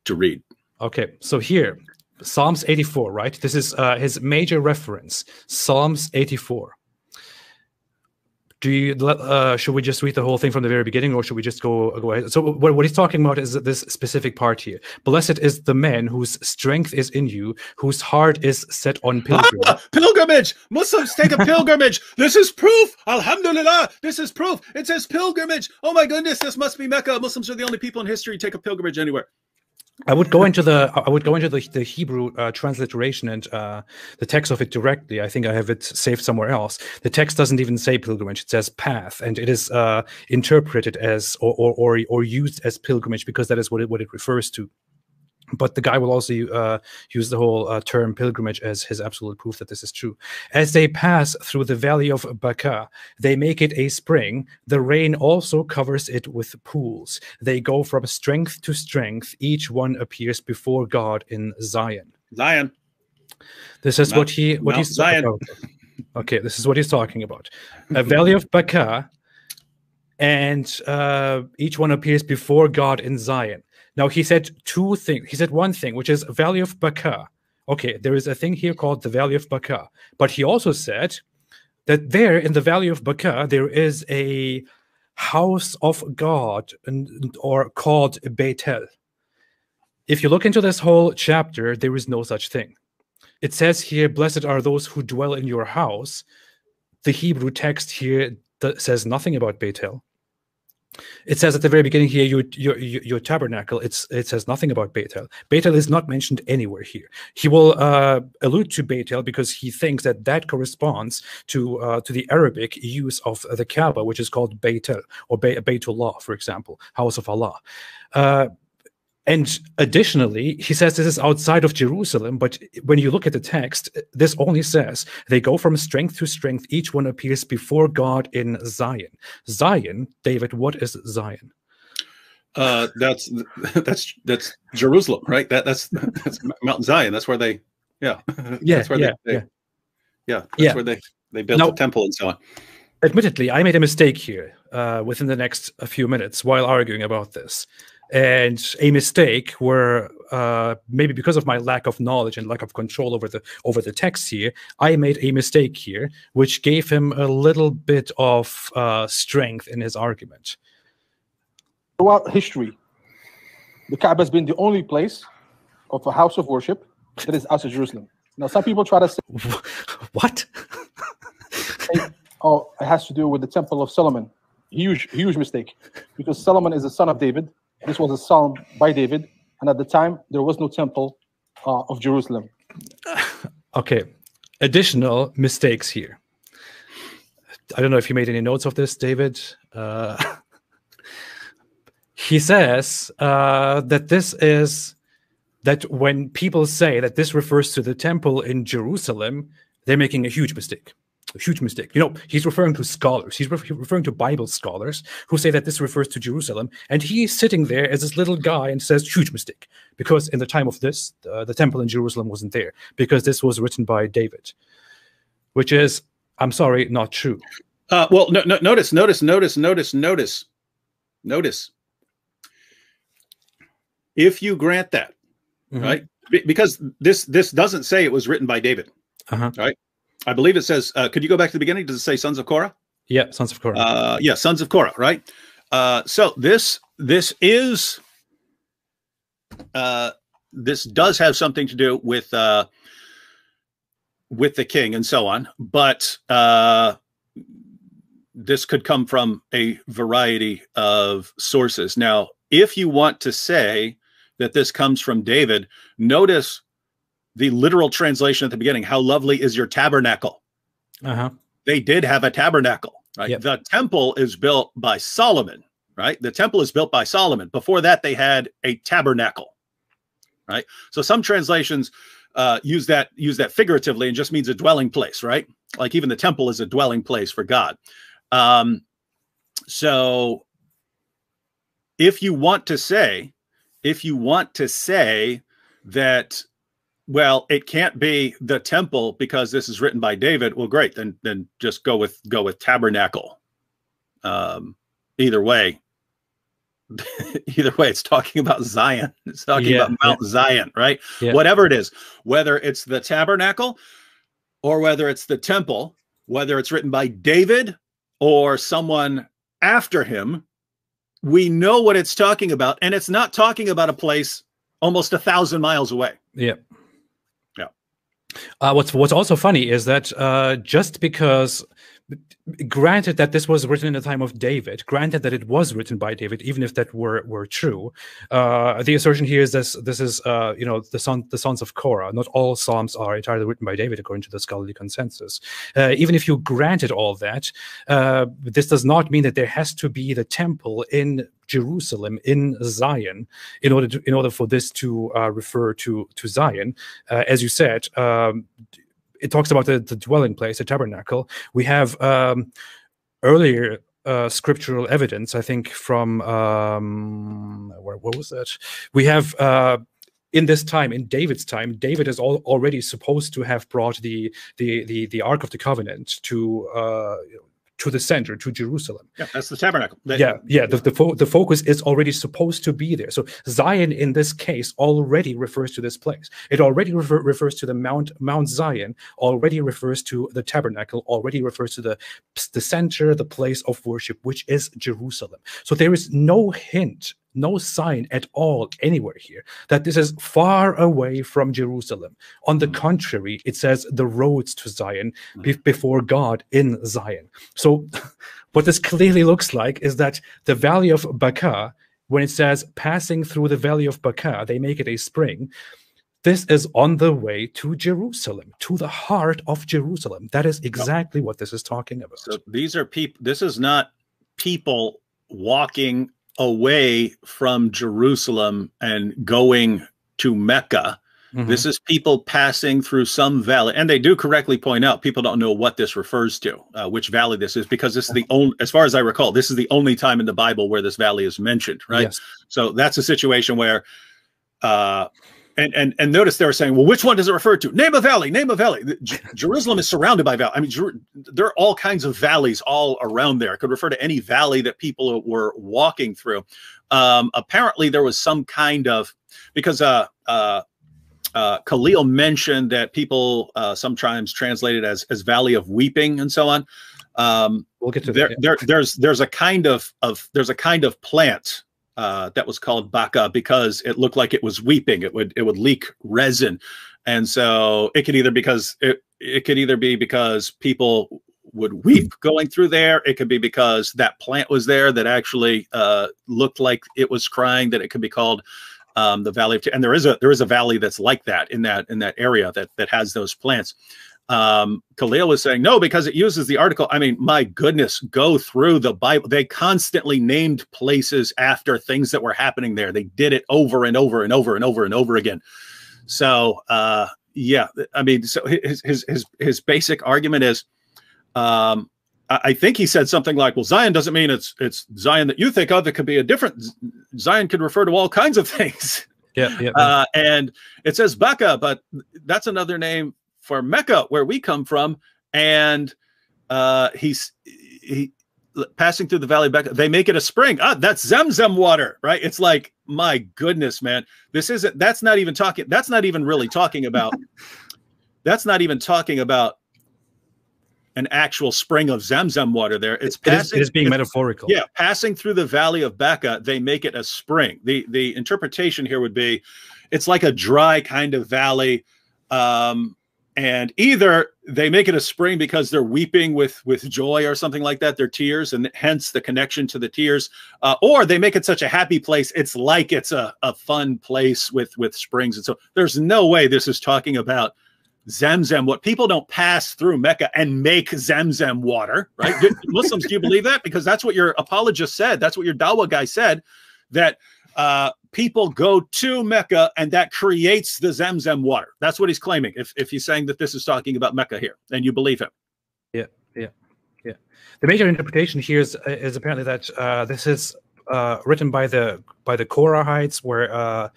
Speaker 2: to read.
Speaker 1: Okay, so here. Psalms 84, right? This is his major reference. Psalms 84. Should we just read the whole thing from the very beginning, or should we just go ahead? So what he's talking about is this specific part here. Blessed is the man whose strength is in you, whose heart is set on pilgrimage.
Speaker 2: Pilgrimage! Muslims take a pilgrimage. This is proof. Alhamdulillah. This is proof. It says pilgrimage. Oh my goodness, this must be Mecca. Muslims are the only people in history who take a pilgrimage anywhere.
Speaker 1: I would go into the Hebrew transliteration and the text of it directly. I think I have it saved somewhere else. The text doesn't even say pilgrimage; it says path, and it is interpreted as or used as pilgrimage because that is what it refers to. But the guy will also use the whole term pilgrimage as his absolute proof that this is true. As they pass through the valley of Baca, they make it a spring. The rain also covers it with pools. They go from strength to strength. Each one appears before God in Zion.
Speaker 2: Zion.
Speaker 1: This is what he's Zion. Talking about. Okay, this is what he's talking about. A valley of Baca, and each one appears before God in Zion. Now, he said two things. He said one thing, which is Valley of Baca. Okay, there is a thing here called the Valley of Baca. But he also said that there in the Valley of Baca, there is a house of God, or called Beit-El. If you look into this whole chapter, there is no such thing. It says here, blessed are those who dwell in your house. The Hebrew text here says nothing about Beit-El. It says at the very beginning here, your tabernacle. It says nothing about Bethel. Bethel is not mentioned anywhere here. He will allude to Bethel because he thinks that corresponds to the Arabic use of the Kaaba, which is called Bethel or Baytullah, for example, House of Allah. And additionally, he says this is outside of Jerusalem, but when you look at the text, this only says they go from strength to strength. Each one appears before God in Zion. Zion, David, what is Zion?
Speaker 2: That's Jerusalem, right? That's Mount Zion. That's where they, that's where that's where they built the temple and so on.
Speaker 1: Admittedly, I made a mistake here within the next few minutes while arguing about this. And a mistake where maybe because of my lack of knowledge and lack of control over the text here, I made a mistake here, which gave him a little bit of strength in his argument.
Speaker 6: Throughout history, the Kaaba has been the only place of a house of worship that is outside Jerusalem. Now, some people try to say,
Speaker 1: "What?
Speaker 6: Oh, it has to do with the Temple of Solomon." Huge mistake, because Solomon is the son of David. This was a psalm by David, and at the time, there was no temple of Jerusalem.
Speaker 1: Okay, additional mistakes here. I don't know if you made any notes of this, David. He says that when people say that this refers to the temple in Jerusalem, they're making a huge mistake. A huge mistake. You know, he's referring to scholars. He's referring to Bible scholars who say that this refers to Jerusalem. And he's sitting there as this little guy and says, huge mistake. Because in the time of this, the temple in Jerusalem wasn't there. Because this was written by David. Which is, I'm sorry, not true.
Speaker 2: Well, notice. If you grant that, right? Because this doesn't say it was written by David, right? I believe it says, could you go back to the beginning? Does it say sons of Korah?
Speaker 1: Yeah, sons of Korah.
Speaker 2: Yeah, sons of Korah, right? So this does have something to do with the king and so on, but this could come from a variety of sources. Now, if you want to say that this comes from David, notice the literal translation at the beginning. How lovely is your tabernacle? They did have a tabernacle, right? Yep. The temple is built by Solomon, right? The temple is built by Solomon. Before that, they had a tabernacle, right? So some translations use that figuratively and just means a dwelling place, right? Like even the temple is a dwelling place for God. So if you want to say that, well, it can't be the temple because this is written by David, well, great, then just go with tabernacle. Either way, it's talking about Zion. It's talking about Mount Zion, right? Yeah. Whatever it is, whether it's the tabernacle or whether it's the temple, whether it's written by David or someone after him, we know what it's talking about, and it's not talking about a place almost 1,000 miles away.
Speaker 1: Yeah. What's also funny is that just because, granted that this was written in the time of David, granted that it was written by David, even if that were true, the assertion here is this is the sons of Korah. Not all Psalms are entirely written by David, according to the scholarly consensus. Even if you granted all that, this does not mean that there has to be the temple in Jerusalem, in Zion, in order for this to refer to Zion. As you said, it talks about the dwelling place, the tabernacle. We have earlier scriptural evidence, I think, from what was that? We have in this time, in David's time, David is already supposed to have brought the Ark of the Covenant to the center, to Jerusalem.
Speaker 2: Yeah, that's the tabernacle.
Speaker 1: The focus is already supposed to be there. So Zion, in this case, already refers to this place. It already refers to the Mount Zion, already refers to the tabernacle, already refers to the center, the place of worship, which is Jerusalem. So there is no hint, no sign at all anywhere here that this is far away from Jerusalem. On the contrary, it says the roads to Zion before God in Zion. So what this clearly looks like is that the Valley of Baqa, when it says passing through the Valley of Baqa, they make it a spring. This is on the way to Jerusalem, to the heart of Jerusalem. That is exactly what this is talking about.
Speaker 2: So these are people. This is not people walking away from Jerusalem and going to Mecca. Mm-hmm. This is people passing through some valley. And they do correctly point out, people don't know what this refers to, which valley this is, because this is the only, as far as I recall, this is the only time in the Bible where this valley is mentioned, right? Yes. So that's a situation where, and notice they were saying, well, which one does it refer to? Name a valley, name a valley. Jerusalem is surrounded by valley. I mean, there are all kinds of valleys all around there. It could refer to any valley that people were walking through. Apparently there was some kind of, because Khalil mentioned that people sometimes translate it as Valley of Weeping and so on.
Speaker 1: We'll get to
Speaker 2: that. There's a kind of plant that was called Baqa because it looked like it was weeping. It would leak resin, and so it could either be because people would weep going through there. It could be because that plant was there that actually looked like it was crying. That it could be called the Valley of Tears. And there is a valley that's like that in that area that has those plants. Khalil was saying no, because it uses the article. I mean, my goodness, go through the Bible. They constantly named places after things that were happening there. They did it over and over and over and over and over again. So yeah, I mean, so his basic argument is, I think he said something like, well, Zion doesn't mean it's Zion that you think of. It could be a different Zion, could refer to all kinds of things.
Speaker 1: Yeah.
Speaker 2: And it says Baqa, but that's another name for Mecca, where we come from. And he's passing through the Valley of Baqa. They make it a spring. That's Zamzam water, right? It's like, my goodness, man, that's not even really talking about an actual spring of Zamzam water there. It
Speaker 1: is being metaphorical.
Speaker 2: Yeah, passing through the Valley of Baqa, they make it a spring. The interpretation here would be, it's like a dry kind of valley, and either they make it a spring because they're weeping with joy or something like that, their tears, and hence the connection to the tears, or they make it such a happy place, it's like it's a fun place with springs. And so there's no way this is talking about Zamzam. What people don't pass through Mecca and make Zamzam water, right? Muslims, do you believe that? Because that's what your apologist said. That's what your Dawah guy said, that people go to Mecca and that creates the Zamzam water. That's what he's claiming. If he's saying that this is talking about Mecca here, and you believe him.
Speaker 1: Yeah. The major interpretation here is apparently that this is written by the Korahites, where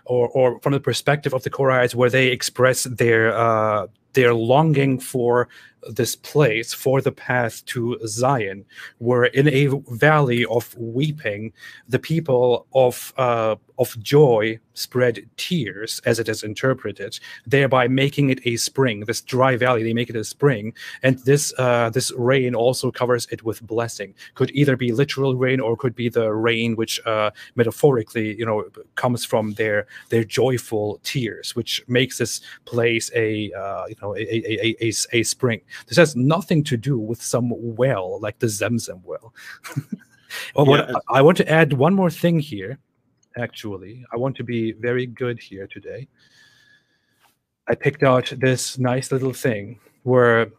Speaker 1: or from the perspective of the Korahites, where they express their longing for this place, for the path to Zion, where in a valley of weeping, the people of joy spread tears, as it is interpreted, thereby making it a spring. This dry valley, they make it a spring, and this rain also covers it with blessing. Could either be literal rain, or could be the rain which metaphorically, comes from their joyful tears, which makes this place a spring. This has nothing to do with some well like the Zamzam well. I want to add one more thing here. Actually, I want to be very good here today. I picked out this nice little thing where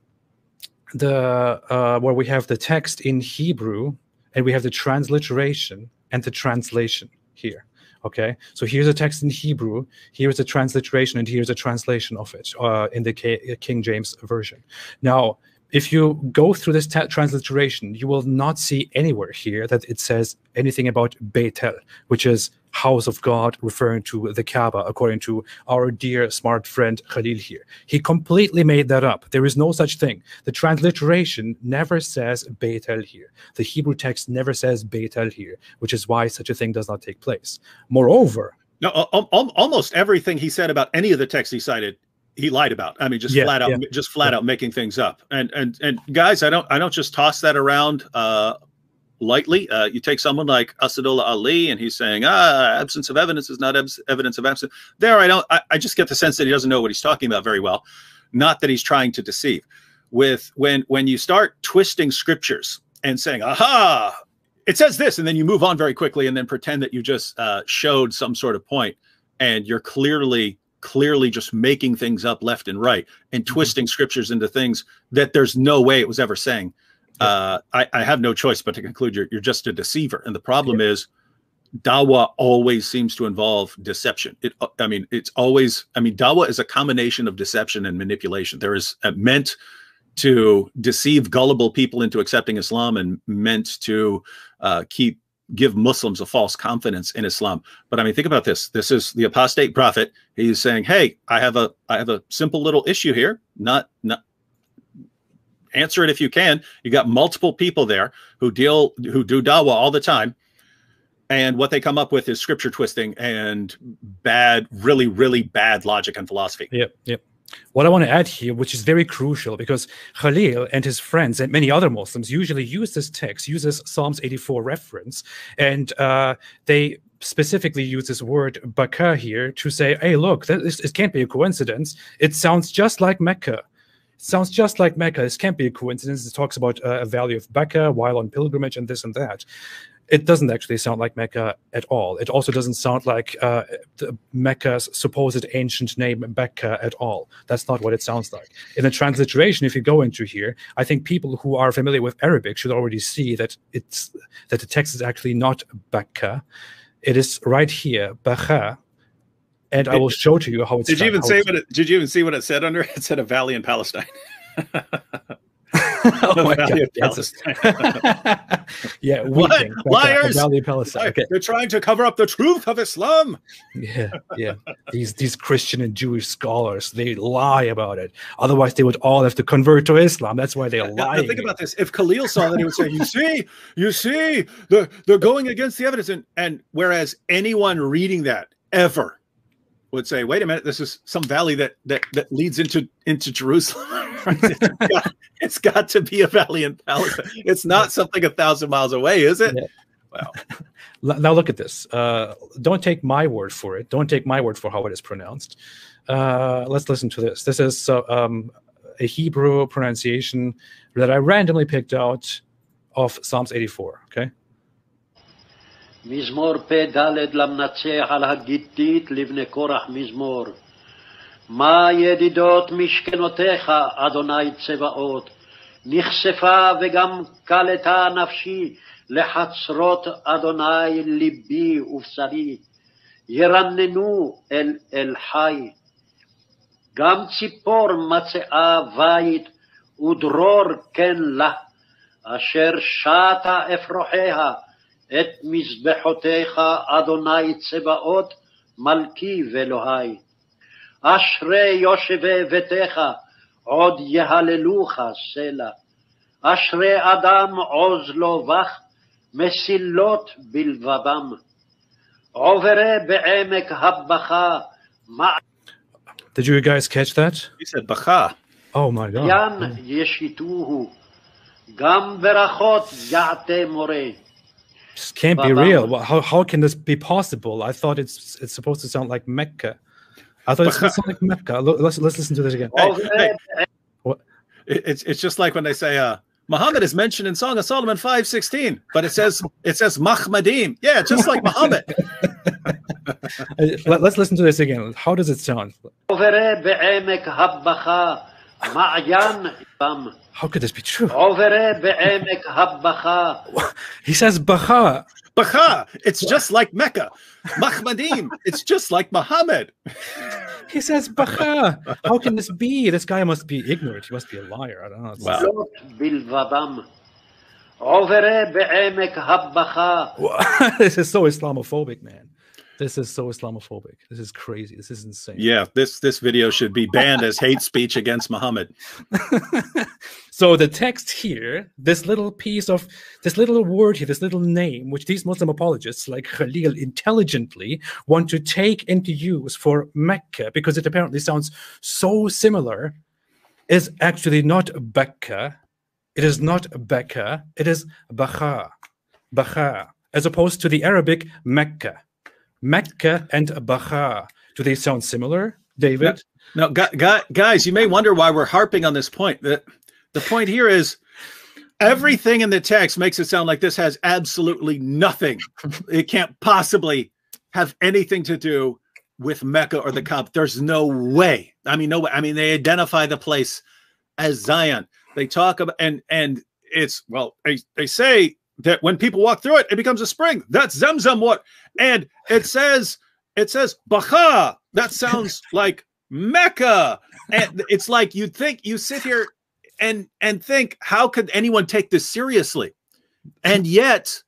Speaker 1: where we have the text in Hebrew and we have the transliteration and the translation here. Okay, so here's a text in Hebrew, here's a transliteration, and here's a translation of it in the King James Version. Now, if you go through this transliteration, you will not see anywhere here that it says anything about Beit-El, which is house of God, referring to the Kaaba, according to our dear smart friend Khalil here. He completely made that up. There is no such thing. The transliteration never says Beit-El here. The Hebrew text never says Beit-El here, which is why such a thing does not take place. Moreover,
Speaker 2: no, almost everything he said about any of the texts he cited, he lied about. I mean, just flat out making things up. And guys, I don't just toss that around lightly. You take someone like Asadullah Ali, and he's saying, absence of evidence is not evidence of absence. There, I just get the sense that he doesn't know what he's talking about very well. Not that he's trying to deceive. When you start twisting scriptures and saying, aha, it says this, and then you move on very quickly and then pretend that you just showed some sort of point, and you're clearly just making things up left and right and twisting scriptures into things that there's no way it was ever saying. I have no choice but to conclude you're just a deceiver. And the problem is dawah always seems to involve deception. Dawah is a combination of deception and manipulation. There is meant to deceive gullible people into accepting Islam and meant to give Muslims a false confidence in Islam. But I mean, think about this. This is the apostate prophet. He's saying, hey, I have a simple little issue here. Not answer it if you can. You got multiple people there who do dawah all the time. And what they come up with is scripture twisting and bad, really, really bad logic and philosophy.
Speaker 1: Yep. What I want to add here, which is very crucial, because Khalil and his friends and many other Muslims usually use this text, uses Psalms 84 reference, and they specifically use this word Baka here to say, hey, look, it can't be a coincidence. It sounds just like Mecca. It sounds just like Mecca. This can't be a coincidence. It talks about a valley of Baka while on pilgrimage and this and that. It doesn't actually sound like Mecca at all. It also doesn't sound like Mecca's supposed ancient name, Becca, at all. That's not what it sounds like. In the transliteration, if you go into here, I think people who are familiar with Arabic should already see that the text is actually not Becca. It is right here, Bacha, and I will show to you how it's.
Speaker 2: Did you even see what it said under? It said a valley in Palestine.
Speaker 1: Oh my God. Yeah,
Speaker 2: liars.
Speaker 1: Okay.
Speaker 2: They're trying to cover up the truth of Islam.
Speaker 1: Yeah. These Christian and Jewish scholars, they lie about it. Otherwise, they would all have to convert to Islam. That's why they're lying.
Speaker 2: Think about this. If Khalil saw that, he would say, "You see, they're going against the evidence." And whereas anyone reading that ever would say, "Wait a minute, this is some valley that leads into Jerusalem." It's got to be a valley in Palestine. It's not something 1,000 miles away, is it?
Speaker 1: Yeah. Wow. Now look at this. Don't take my word for it. Don't take my word for how it is pronounced. Let's listen to this. This is a Hebrew pronunciation that I randomly picked out of Psalms 84. Okay.
Speaker 8: מזמור פ-ד' למנצח על הגיתית לבני קורח מזמור. מה ידידות משכנותיך, אדוני צבאות, נחשפה וגם קלטה נפשי לחצרות אדוני ליבי ובשרי, ירננו אל חי. גם ציפור מצאה בית ודרור כן לה, אשר שתה אפרוחיה, את מזבחותיך אדוני צבאות, מלכי ואלוהי. אשרי יושבי ביתך, עוד יהללוך סלע. אשרי אדם עוז לו בך, מסילות בלבבם. עוברי בעמק הבכה.
Speaker 1: Did you guys catch that?
Speaker 2: He said Bacha.
Speaker 1: Oh my God.
Speaker 8: ין ישיתוהו, גם ברכות יעטה מורה.
Speaker 1: This can't be real. Well, how can this be possible? I thought it's supposed to sound like Mecca. I thought it's supposed to sound like Mecca. Let's listen to this again.
Speaker 2: Hey. It's just like when they say Muhammad is mentioned in Song of Solomon 5:16, but it says Mahmadim. Yeah, just like Muhammad.
Speaker 1: Let's listen to this again. How does it sound? How could this be true? He says Bacha.
Speaker 2: Bacha. It's just like Mecca. Mahmadim. It's just like Muhammad.
Speaker 1: He says Bacha. How can this be? This guy must be ignorant. He must be a liar. I don't know. Wow. This is so Islamophobic, man. This is so Islamophobic. This is crazy. This is insane.
Speaker 2: Yeah, this video should be banned as hate speech against Muhammad.
Speaker 1: So the text here, this little word here, this little name, which these Muslim apologists like Khalil intelligently want to take into use for Mecca, because it apparently sounds so similar, is actually not Becca. It is not Becca. It is Bacha. Bacha. As opposed to the Arabic Mecca. Mecca and Bacha. Do they sound similar, David?
Speaker 2: No, guys, you may wonder why we're harping on this point. The point here is Everything in the text makes it sound like this has absolutely nothing. It can't possibly have anything to do with Mecca or the Kaaba. There's no way. I mean, no way. I mean, they identify the place as Zion. They talk about, and it's, well, they say that when people walk through it, it becomes a spring. That's Zamzam water. And it says Bacha. That sounds like Mecca. And it's like, you sit here and think, how could anyone take this seriously? And yet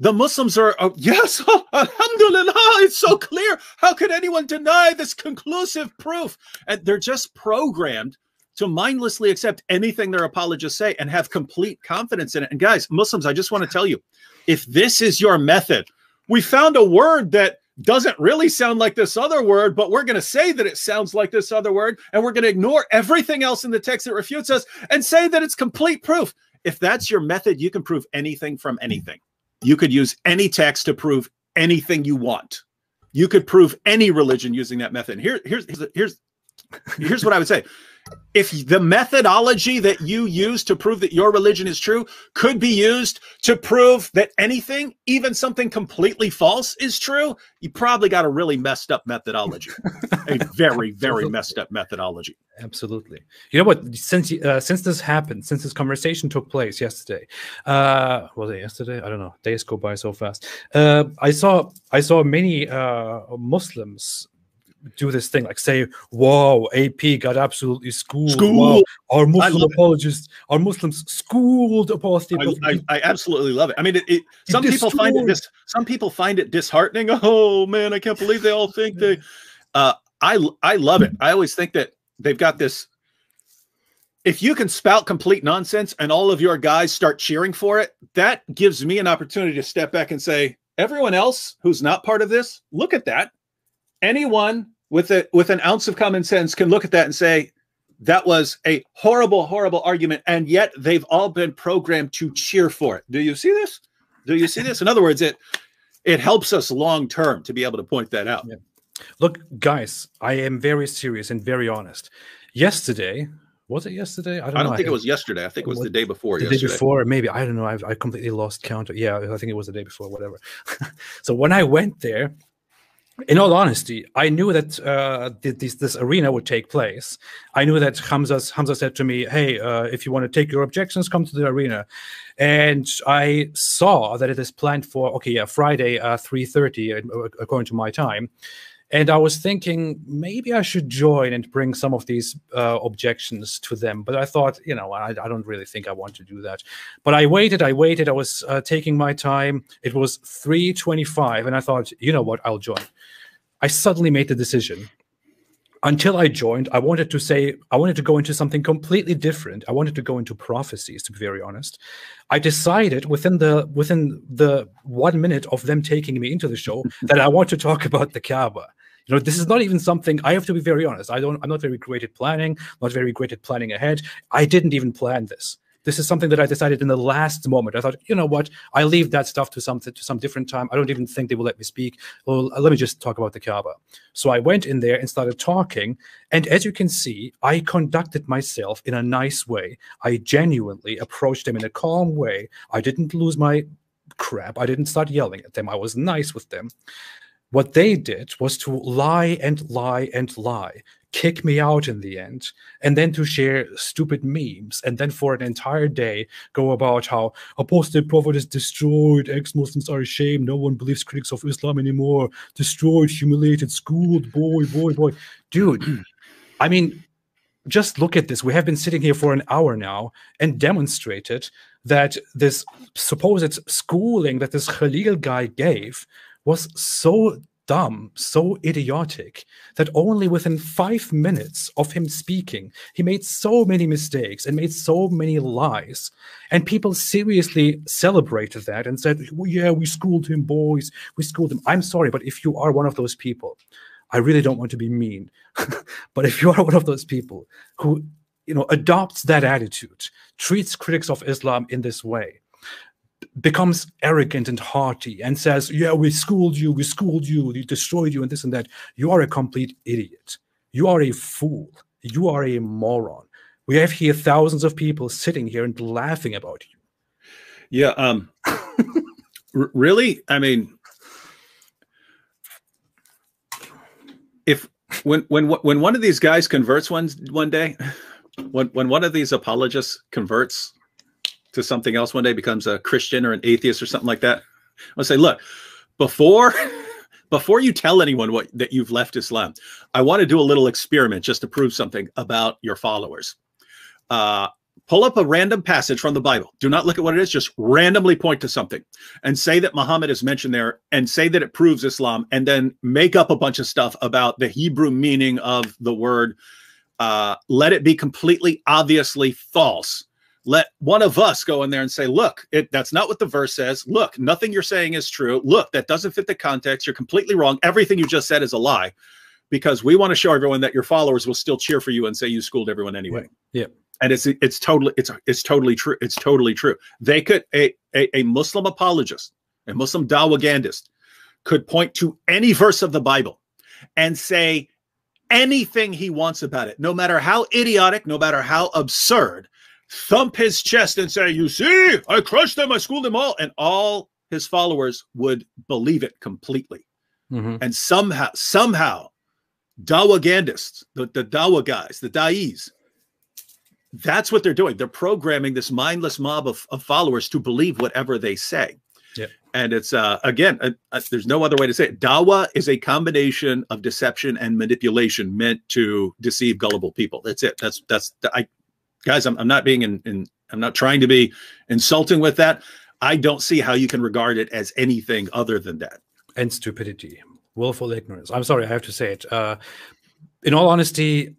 Speaker 2: the Muslims are, yes, alhamdulillah, it's so clear. How could anyone deny this conclusive proof? And they're just programmed to mindlessly accept anything their apologists say and have complete confidence in it. And guys, Muslims, I just want to tell you, if this is your method, we found a word that doesn't really sound like this other word, but we're going to say that it sounds like this other word, and we're going to ignore everything else in the text that refutes us and say that it's complete proof. If that's your method, you can prove anything from anything. You could use any text to prove anything you want. You could prove any religion using that method. Here's what I would say. If the methodology that you use to prove that your religion is true could be used to prove that anything, even something completely false, is true, you probably got a really messed up methodology. A very, very messed up methodology.
Speaker 1: Absolutely. You know what? Since this happened, since this conversation took place yesterday, was it yesterday? I don't know. Days go by so fast. I saw many Muslims do this thing, like say, "Wow, AP got absolutely schooled. Wow, our Muslim apologists, our Muslims schooled apostate."
Speaker 2: I absolutely love it. I mean, some people find it disheartening. Oh man, I can't believe they all think they. I love it. I always think that they've got this. If you can spout complete nonsense and all of your guys start cheering for it, that gives me an opportunity to step back and say, everyone else who's not part of this, look at that. Anyone with an ounce of common sense can look at that and say, that was a horrible, horrible argument, and yet they've all been programmed to cheer for it. Do you see this? Do you see this? In other words, it helps us long term to be able to point that out.
Speaker 1: Yeah. Look, guys, I am very serious and very honest. Yesterday, was it yesterday? I don't
Speaker 2: think it was yesterday. I think it was the day before.
Speaker 1: The day before, maybe. I don't know. I completely lost count. Yeah, I think it was the day before, whatever. So when I went there, in all honesty, I knew that this arena would take place. I knew that Hamza said to me, "Hey, if you want to take your objections, come to the arena." And I saw that it is planned for Friday 3:30 according to my time. And I was thinking maybe I should join and bring some of these objections to them. But I thought, I don't really think I want to do that. But I waited. I was taking my time. It was 3:25. And I thought, you know what, I'll join. I suddenly made the decision. Until I joined, I wanted to go into something completely different. I wanted to go into prophecies, to be very honest. I decided within the 1 minute of them taking me into the show that I want to talk about the Kaaba. This is not even something, I have to be very honest. I'm not very great at planning, not very great at planning ahead. I didn't even plan this. This is something that I decided in the last moment. I thought, you know what? I leave that stuff to some different time. I don't even think they will let me speak. Well, let me just talk about the Kaaba. So I went in there and started talking. And as you can see, I conducted myself in a nice way. I genuinely approached them in a calm way. I didn't lose my crap. I didn't start yelling at them. I was nice with them. What they did was to lie and lie and lie, kick me out in the end, and then to share stupid memes, and then for an entire day go about how apostate prophet is destroyed, ex-Muslims are ashamed, no one believes critics of Islam anymore, destroyed, humiliated, schooled, boy. Dude, I mean, just look at this. We have been sitting here for an hour now and demonstrated that this supposed schooling that this Khalil guy gave was so dumb, so idiotic, that only within 5 minutes of him speaking, he made so many mistakes and made so many lies. And people seriously celebrated that and said, well, yeah, we schooled him, boys. We schooled him. I'm sorry, but if you are one of those people, I really don't want to be mean, but if you are one of those people who, adopts that attitude, treats critics of Islam in this way, becomes arrogant and haughty and says, yeah, we schooled you, we destroyed you and this and that, you are a complete idiot. You are a fool. You are a moron. We have here thousands of people sitting here and laughing about you.
Speaker 2: Yeah. Really? I mean, when one of these guys converts one day, when one of these apologists converts to something else one day, becomes a Christian or an atheist or something like that, I'll say, look, before you tell anyone that you've left Islam, I want to do a little experiment just to prove something about your followers. Pull up a random passage from the Bible. Do not look at what it is. Just randomly point to something and say that Muhammad is mentioned there and say that it proves Islam, and then make up a bunch of stuff about the Hebrew meaning of the word. Let it be completely obviously false. Let one of us go in there and say, look, that's not what the verse says. Look, nothing you're saying is true. Look, that doesn't fit the context. You're completely wrong. Everything you just said is a lie, because we want to show everyone that your followers will still cheer for you and say you schooled everyone anyway.
Speaker 1: Yeah.
Speaker 2: And it's totally true. It's totally true. They could, a Muslim apologist, a Muslim dawah-gandist could point to any verse of the Bible and say anything he wants about it, no matter how idiotic, no matter how absurd, thump his chest and say, you see, I crushed them, I schooled them all. And all his followers would believe it completely. Mm-hmm. And somehow, dawah-gandists, the dawah guys, the da'is, that's what they're doing. They're programming this mindless mob of followers to believe whatever they say.
Speaker 1: Yeah.
Speaker 2: And it's, again, there's no other way to say it. Dawah is a combination of deception and manipulation meant to deceive gullible people. That's it. Guys, I'm not being I'm not trying to be insulting with that. I don't see how you can regard it as anything other than that.
Speaker 1: And stupidity, willful ignorance. I'm sorry, I have to say it. In all honesty,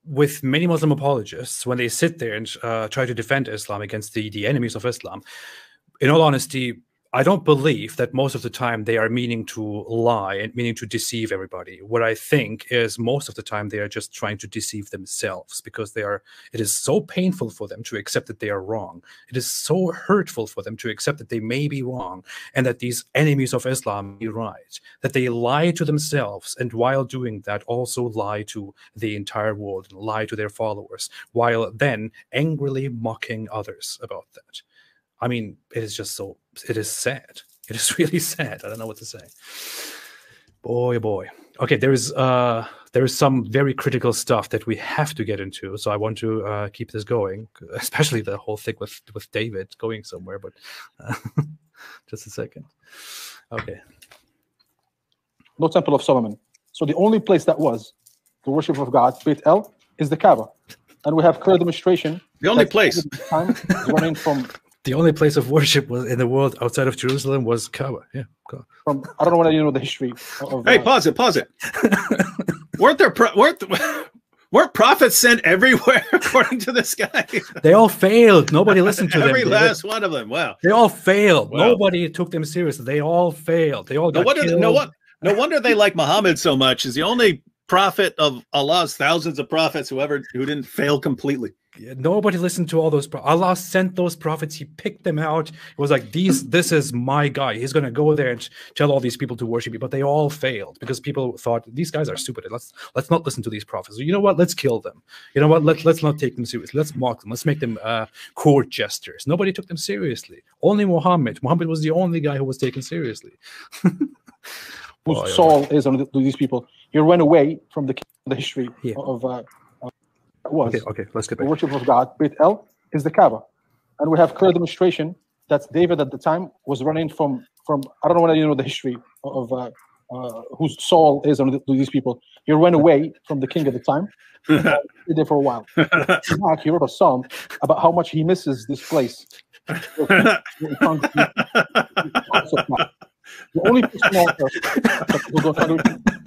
Speaker 1: with many Muslim apologists, when they sit there and try to defend Islam against the enemies of Islam, in all honesty, I don't believe that most of the time they are meaning to lie and meaning to deceive everybody. What I think is most of the time they are just trying to deceive themselves, because it is so painful for them to accept that they are wrong. It is so hurtful for them to accept that they may be wrong and that these enemies of Islam be right, that they lie to themselves, and while doing that also lie to the entire world and lie to their followers, while then angrily mocking others about that. I mean, it is sad. It is really sad. I don't know what to say. Boy, oh boy. Okay, there is some very critical stuff that we have to get into. So I want to keep this going, especially the whole thing with David going somewhere. But just a second. Okay.
Speaker 6: No Temple of Solomon. So the only place that was the worship of God, Beit El, is the Kaaba, and we have clear demonstration.
Speaker 2: The only place.
Speaker 6: Time running from.
Speaker 1: The only place of worship in the world outside of Jerusalem was Kaaba. Yeah.
Speaker 6: From, I don't know whether you know the history of.
Speaker 2: Hey, pause it. Weren't prophets sent everywhere according to this guy?
Speaker 1: They all failed. Nobody listened to them.
Speaker 2: Every last one of them. Wow.
Speaker 1: They all failed. Wow. Nobody took them seriously. They all failed. They all got killed.
Speaker 2: No wonder they like Muhammad so much. Is the only prophet of Allah's thousands of prophets who didn't fail completely.
Speaker 1: Nobody listened to all those. Allah sent those prophets. He picked them out. It was like, this is my guy. He's going to go there and tell all these people to worship me. But they all failed because people thought these guys are stupid. Let's not listen to these prophets. You know what? Let's kill them. You know what? Let's not take them seriously. Let's mock them. Let's make them court jesters. Nobody took them seriously. Only Muhammad. Muhammad was the only guy who was taken seriously.
Speaker 6: Whose soul is on these people. He ran away from the history of was.
Speaker 1: Okay, let's get back.
Speaker 6: The worship of God, Beit El, is the Kaaba. And we have clear demonstration that David at the time was running from I don't know whether you know the history of whose soul is on these people. He ran away from the king at the time. He stayed there for a while. He wrote a song about how much he misses this place. The only person on earth,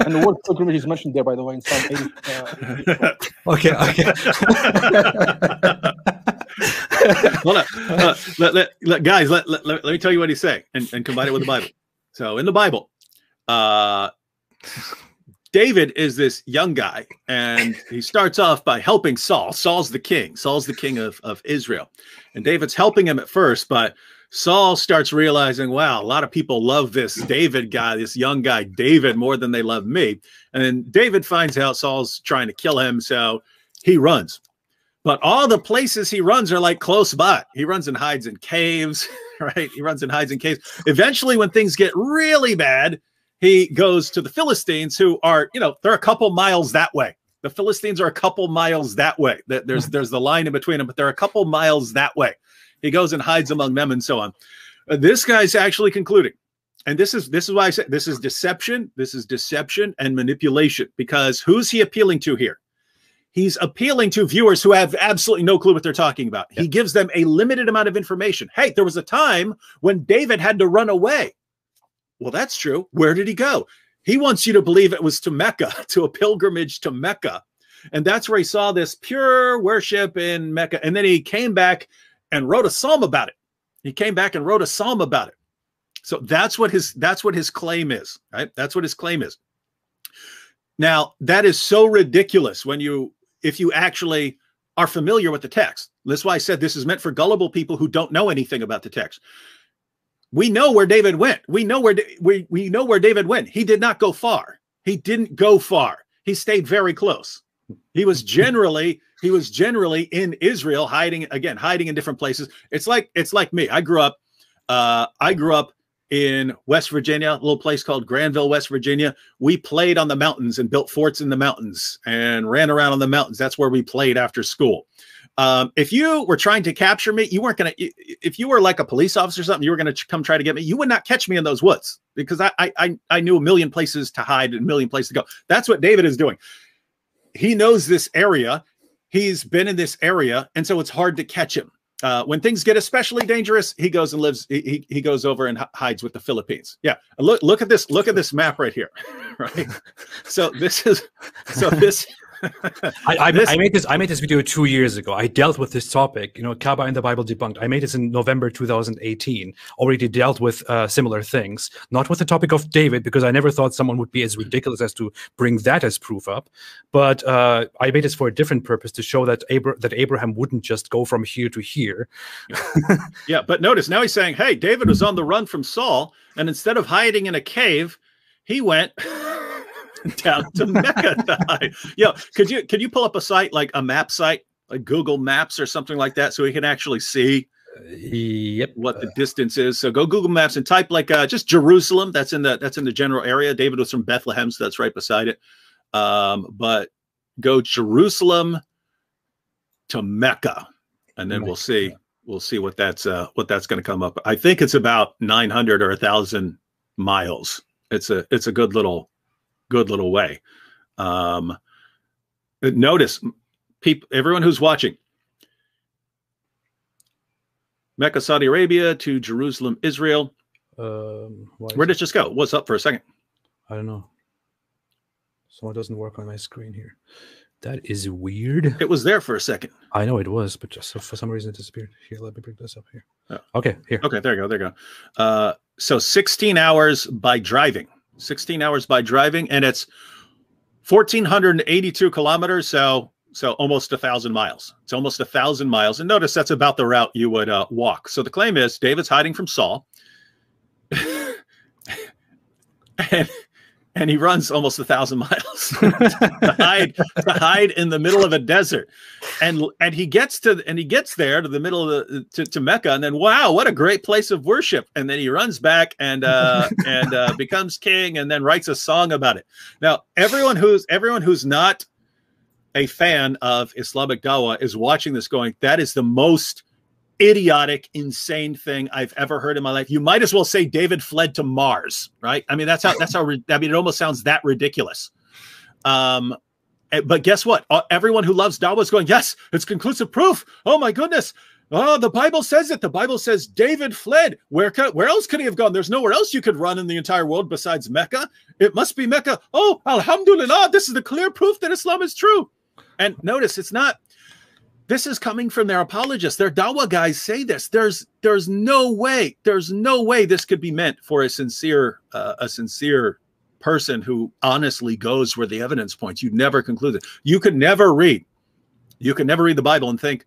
Speaker 6: and the word pilgrimage is mentioned there, by the way, in Psalm 80.
Speaker 1: Okay.
Speaker 2: Hold on. Guys, let me tell you what he's saying and combine it with the Bible. So in the Bible, David is this young guy, and he starts off by helping Saul. Saul's the king. Saul's the king of Israel. And David's helping him at first, but Saul starts realizing, wow, a lot of people love this David guy, this young guy, David, more than they love me. And then David finds out Saul's trying to kill him, so he runs. But all the places he runs are like close by. He runs and hides in caves, right? He runs and hides in caves. Eventually, when things get really bad, he goes to the Philistines, who are, they're a couple miles that way. The Philistines are a couple miles that way. There's the line in between them, but they're a couple miles that way. He goes and hides among them and so on. This guy's actually concluding, and this is why I said this is deception. This is deception and manipulation, because who's he appealing to here? He's appealing to viewers who have absolutely no clue what they're talking about. He gives them a limited amount of information. Hey, there was a time when David had to run away. Well, that's true. Where did he go? He wants you to believe it was to Mecca, to a pilgrimage to Mecca. And that's where he saw this pure worship in Mecca. And then he came back and wrote a psalm about it. He came back and wrote a psalm about it. So that's what his claim is, right? That's what his claim is. Now, that is so ridiculous if you actually are familiar with the text. That's why I said this is meant for gullible people who don't know anything about the text. We know where David went. We know where David went. He did not go far. He didn't go far. He stayed very close. He was generally in Israel, hiding in different places. It's like me. I grew up in West Virginia, a little place called Granville, West Virginia. We played on the mountains and built forts in the mountains and ran around on the mountains. That's where we played after school. If you were trying to capture me, you weren't going to, if you were like a police officer or something, you were going to come try to get me. You would not catch me in those woods, because I knew a million places to hide and a million places to go. That's what David is doing. He knows this area. He's been in this area. And so it's hard to catch him. When things get especially dangerous, he goes and lives. He goes over and hides with the Philippines. Yeah, look at this. Look at this map right here. Right.
Speaker 1: I made this video 2 years ago. I dealt with this topic, Kaaba in the Bible debunked. I made this in November 2018. Already dealt with similar things, not with the topic of David, because I never thought someone would be as ridiculous as to bring that as proof up. But I made this for a different purpose, to show that Abraham wouldn't just go from here to here.
Speaker 2: Yeah, but notice now he's saying, hey, David was on the run from Saul, and instead of hiding in a cave, he went down to Mecca to hide. Could you pull up a site, like a map site, like Google Maps or something like that, so we can actually see what the distance is? So go Google Maps and type just Jerusalem. That's in the general area. David was from Bethlehem, so that's right beside it. But go Jerusalem to Mecca, and then we'll see what that's going to come up. I think it's about 900 or 1,000 miles. It's a good little way. Notice, everyone who's watching, Mecca, Saudi Arabia to Jerusalem, Israel. Where did it just go? What's up for a second?
Speaker 1: I don't know. So it doesn't work on my screen here. That is weird.
Speaker 2: It was there for a second.
Speaker 1: I know it was, but just for some reason it disappeared. Here, let me bring this up here. Oh. Okay, here.
Speaker 2: Okay, there you go. So 16 hours by driving. 16 hours by driving, and it's 1,482 kilometers. So almost 1,000 miles. It's almost 1,000 miles. And notice that's about the route you would walk. So the claim is David's hiding from Saul, and he runs almost 1,000 miles to hide in the middle of a desert, and he gets there to the middle of to Mecca, and then wow, what a great place of worship, and then he runs back and becomes king, and then writes a song about it. Now everyone who's not a fan of Islamic Dawah is watching this going, that is the most idiotic, insane thing I've ever heard in my life. You might as well say David fled to Mars, right? I mean, that's how it almost sounds that ridiculous. But guess what? Everyone who loves Dawah is going, yes, it's conclusive proof. Oh my goodness. Oh, the Bible says it. The Bible says David fled. Where else could he have gone? There's nowhere else you could run in the entire world besides Mecca. It must be Mecca. Oh, alhamdulillah. This is the clear proof that Islam is true. And notice, this is coming from their apologists. Their Dawah guys say this. There's no way this could be meant for a sincere person who honestly goes where the evidence points. You'd never conclude it. You could never read the Bible and think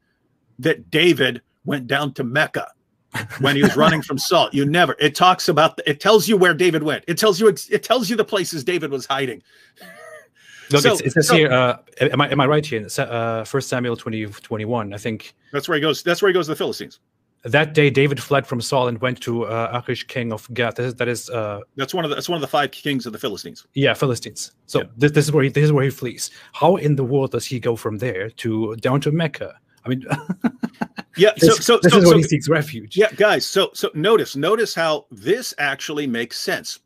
Speaker 2: that David went down to Mecca when he was running from Saul. You never. It tells you where David went. It tells you the places David was hiding.
Speaker 1: Look, it says here. Am I right here? 1 Samuel 20:21. I think
Speaker 2: that's where he goes. That's where he goes to the Philistines.
Speaker 1: That day, David fled from Saul and went to Achish, king of Gath. That's
Speaker 2: one of the 5 kings of the Philistines.
Speaker 1: Yeah, Philistines. So this is where he flees. How in the world does he go from there down to Mecca? I mean,
Speaker 2: yeah. This is
Speaker 1: where he seeks refuge.
Speaker 2: Yeah, guys. So notice how this actually makes sense.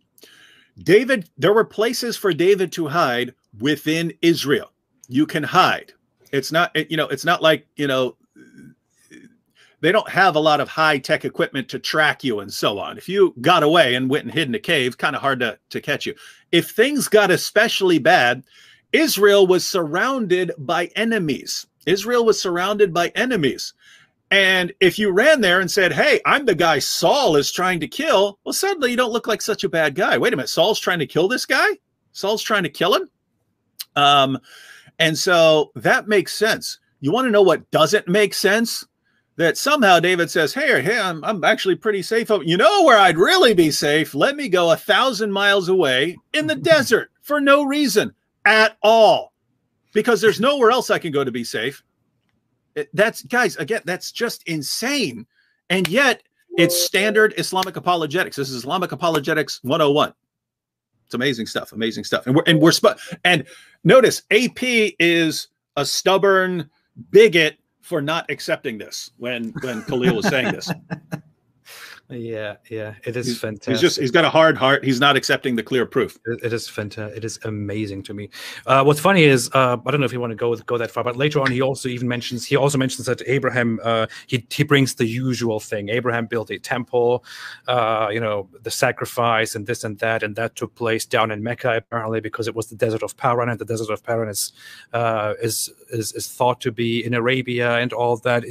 Speaker 2: There were places for David to hide within Israel. You can hide. It's not like, they don't have a lot of high-tech equipment to track you and so on. If you got away and went and hid in a cave, kind of hard to catch you. If things got especially bad, Israel was surrounded by enemies. And if you ran there and said, hey, I'm the guy Saul is trying to kill, well, suddenly you don't look like such a bad guy. Wait a minute, Saul's trying to kill this guy? Saul's trying to kill him? And so that makes sense. You want to know what doesn't make sense? That somehow David says, hey, I'm actually pretty safe. You know where I'd really be safe? Let me go 1,000 miles away in the desert for no reason at all. Because there's nowhere else I can go to be safe. That's just insane. And yet it's standard Islamic apologetics. This is Islamic apologetics 101. It's amazing stuff. And notice AP is a stubborn bigot for not accepting this when Khalil was saying this.
Speaker 1: Yeah, it is fantastic.
Speaker 2: He's got a hard heart. He's not accepting the clear proof.
Speaker 1: It is fantastic. It is amazing to me. What's funny is I don't know if you want to go that far, but later on he also mentions that Abraham he brings the usual thing. Abraham built a temple, the sacrifice and this and that took place down in Mecca apparently because it was the desert of Paran, and the desert of Paran is thought to be in Arabia and all that.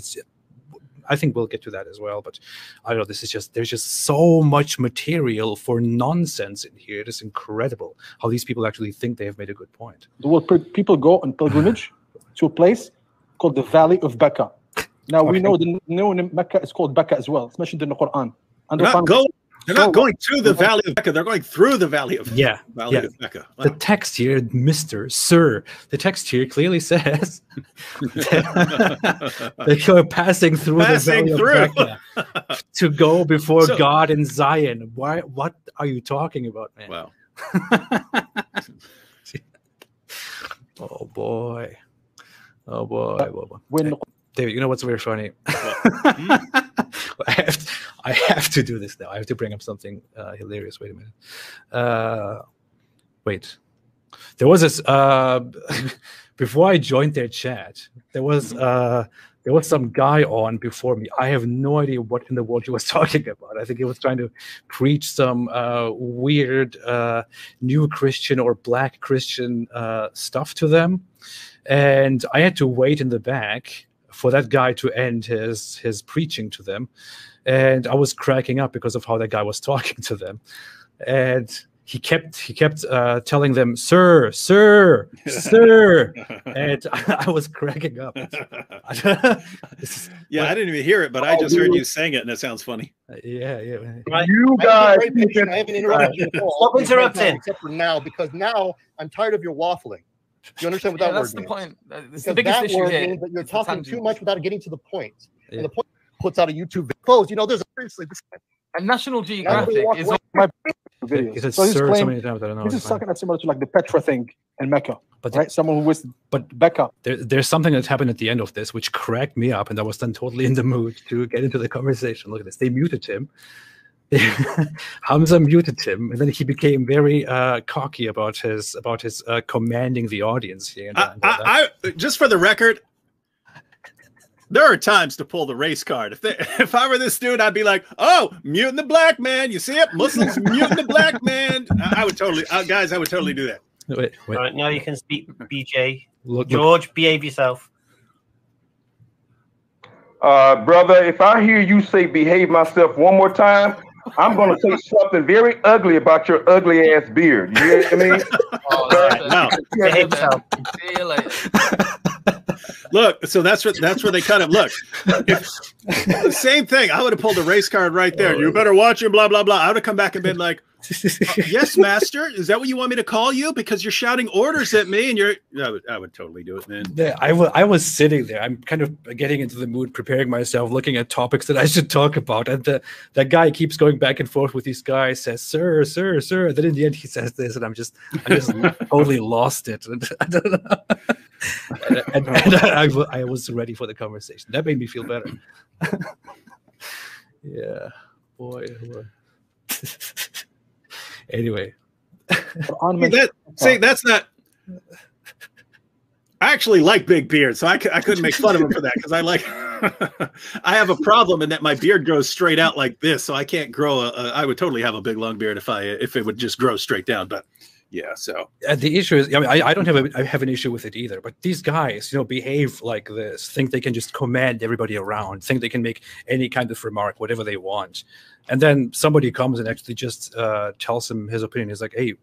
Speaker 1: I think we'll get to that as well, but I don't know. There's just so much material for nonsense in here. It is incredible how these people actually think they have made a good point.
Speaker 6: People go on pilgrimage to a place called the Valley of Becca. Now we know the name Mecca is called Becca as well. It's mentioned in the Quran.
Speaker 2: They're not going to the Valley of Becca. They're going through the Valley of Becca. Wow.
Speaker 1: The text here, Mr. Sir, the text here clearly says that you're passing through the Valley of Becca to go before God in Zion. Why? What are you talking about, man?
Speaker 2: Wow.
Speaker 1: Oh boy. David, you know what's very funny? I have to do this now. I have to bring up something hilarious. Wait a minute. Wait. There was this before I joined their chat. There was some guy on before me. I have no idea what in the world he was talking about. I think he was trying to preach some weird new Christian or black Christian stuff to them, and I had to wait in the back for that guy to end his preaching to them. And I was cracking up because of how that guy was talking to them. And he kept telling them, sir. And I was cracking up.
Speaker 2: I didn't even hear it, but I just heard you saying it, and it sounds funny.
Speaker 1: Yeah.
Speaker 5: Right. You guys, I haven't interrupted you.
Speaker 3: Stop interrupting.
Speaker 5: Except for now, because now I'm tired of your waffling. You understand what that word means?
Speaker 7: That's the point. It's
Speaker 5: the biggest issue here. Means that you're talking too much without getting to the point. Yeah. And the point puts out a YouTube video. There's
Speaker 7: a National Geographic is
Speaker 6: my videos. So he's just talking similar to like the Petra thing in Mecca. But right, someone who was Becca.
Speaker 1: There's something that happened at the end of this which cracked me up, and I was then totally in the mood to get into the conversation. Look at this. They muted him. Hamza muted him, and then he became very cocky about his commanding the audience here.
Speaker 2: I just for the record, there are times to pull the race card. If I were this dude, I'd be like, "Oh, muting the black man. You see it? Muslims muting the black man." I would totally, guys. I would totally do that.
Speaker 1: Wait.
Speaker 3: All right, now you can speak, BJ. George, behave yourself.
Speaker 9: Brother, if I hear you say "behave myself" one more time, I'm going to say something very ugly about your ugly ass beard. You hear me?
Speaker 3: No. Behave yourself.
Speaker 7: See you later.
Speaker 2: Look, so that's where they cut him. Look, same thing. I would have pulled a race card right there. You better watch him, blah, blah, blah. I would have come back and been like, Yes, master. Is that what you want me to call you? Because you're shouting orders at me, and you're. I would totally do it, man.
Speaker 1: Yeah, I was sitting there. I'm kind of getting into the mood, preparing myself, looking at topics that I should talk about, and that guy keeps going back and forth with these guys. Says, "Sir, sir, sir." And then in the end, he says this, and I'm just totally lost it. And I don't know. and I was ready for the conversation. That made me feel better. Yeah, boy. Anyway,
Speaker 2: that's not. I actually like big beards, so I couldn't make fun of him for that because I like. I have a problem in that my beard grows straight out like this, so I can't grow I would totally have a big long beard if it would just grow straight down, but. Yeah. So
Speaker 1: the issue is, I mean, I don't have an issue with it either. But these guys, behave like this, think they can just command everybody around, think they can make any kind of remark, whatever they want, and then somebody comes and actually just tells him his opinion. He's like, "Hey,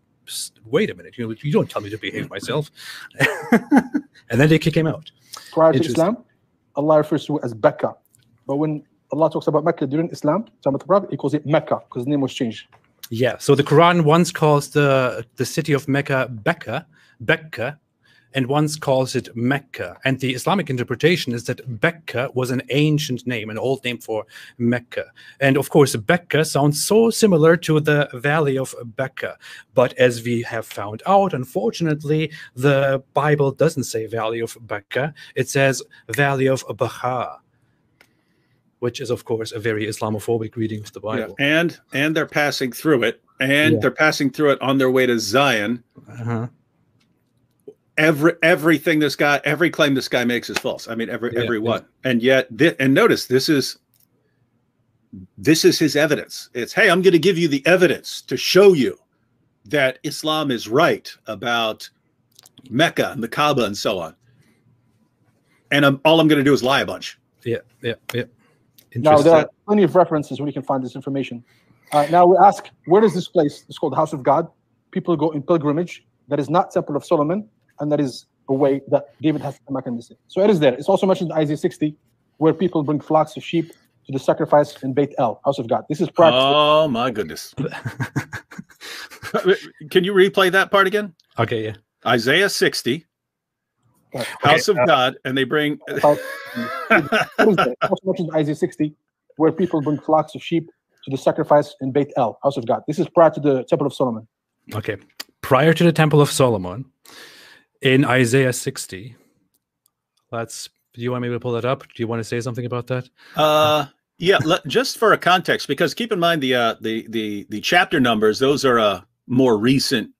Speaker 1: wait a minute, you don't tell me to behave myself," and then they kick him out.
Speaker 6: Prior to Islam, Allah refers to it as Becca, but when Allah talks about Mecca during Islam, he calls it Mecca because the name was changed.
Speaker 1: Yeah, so the Quran once calls the city of Mecca Becca, and once calls it Mecca. And the Islamic interpretation is that Becca was an ancient name, an old name for Mecca. And of course, Becca sounds so similar to the Valley of Becca. But as we have found out, unfortunately, the Bible doesn't say Valley of Becca. It says Valley of Baha, which is, of course, a very Islamophobic reading of the Bible.
Speaker 2: Yeah, and they're passing through it, and they're passing through it on their way to Zion.
Speaker 1: Uh-huh.
Speaker 2: Everything every claim this guy makes is false. I mean, every one. And yet, and notice this is his evidence. It's, hey, I'm going to give you the evidence to show you that Islam is right about Mecca and the Kaaba and so on. And all I'm going to do is lie a bunch.
Speaker 1: Yeah.
Speaker 6: Now, there are plenty of references where you can find this information. Now we ask, where is this place? It's called the House of God. People go in pilgrimage. That is not Temple of Solomon, and that is a way that David has to come back in this. So it is there. It's also mentioned in Isaiah 60, where people bring flocks of sheep to the sacrifice in Beit El, House of God. This is practice.
Speaker 2: Oh, my goodness. Can you replay that part again?
Speaker 1: Okay, yeah.
Speaker 2: Isaiah 60. House of God, and they bring.
Speaker 6: Also mentioned Isaiah 60, where people bring flocks of sheep to the sacrifice in Beit El, House of God. This is prior to the Temple of Solomon.
Speaker 1: Okay, prior to the Temple of Solomon, in Isaiah 60. Do you want me to pull that up? Do you want to say something about that?
Speaker 2: Yeah, just for a context, because keep in mind the chapter numbers; those are a more recent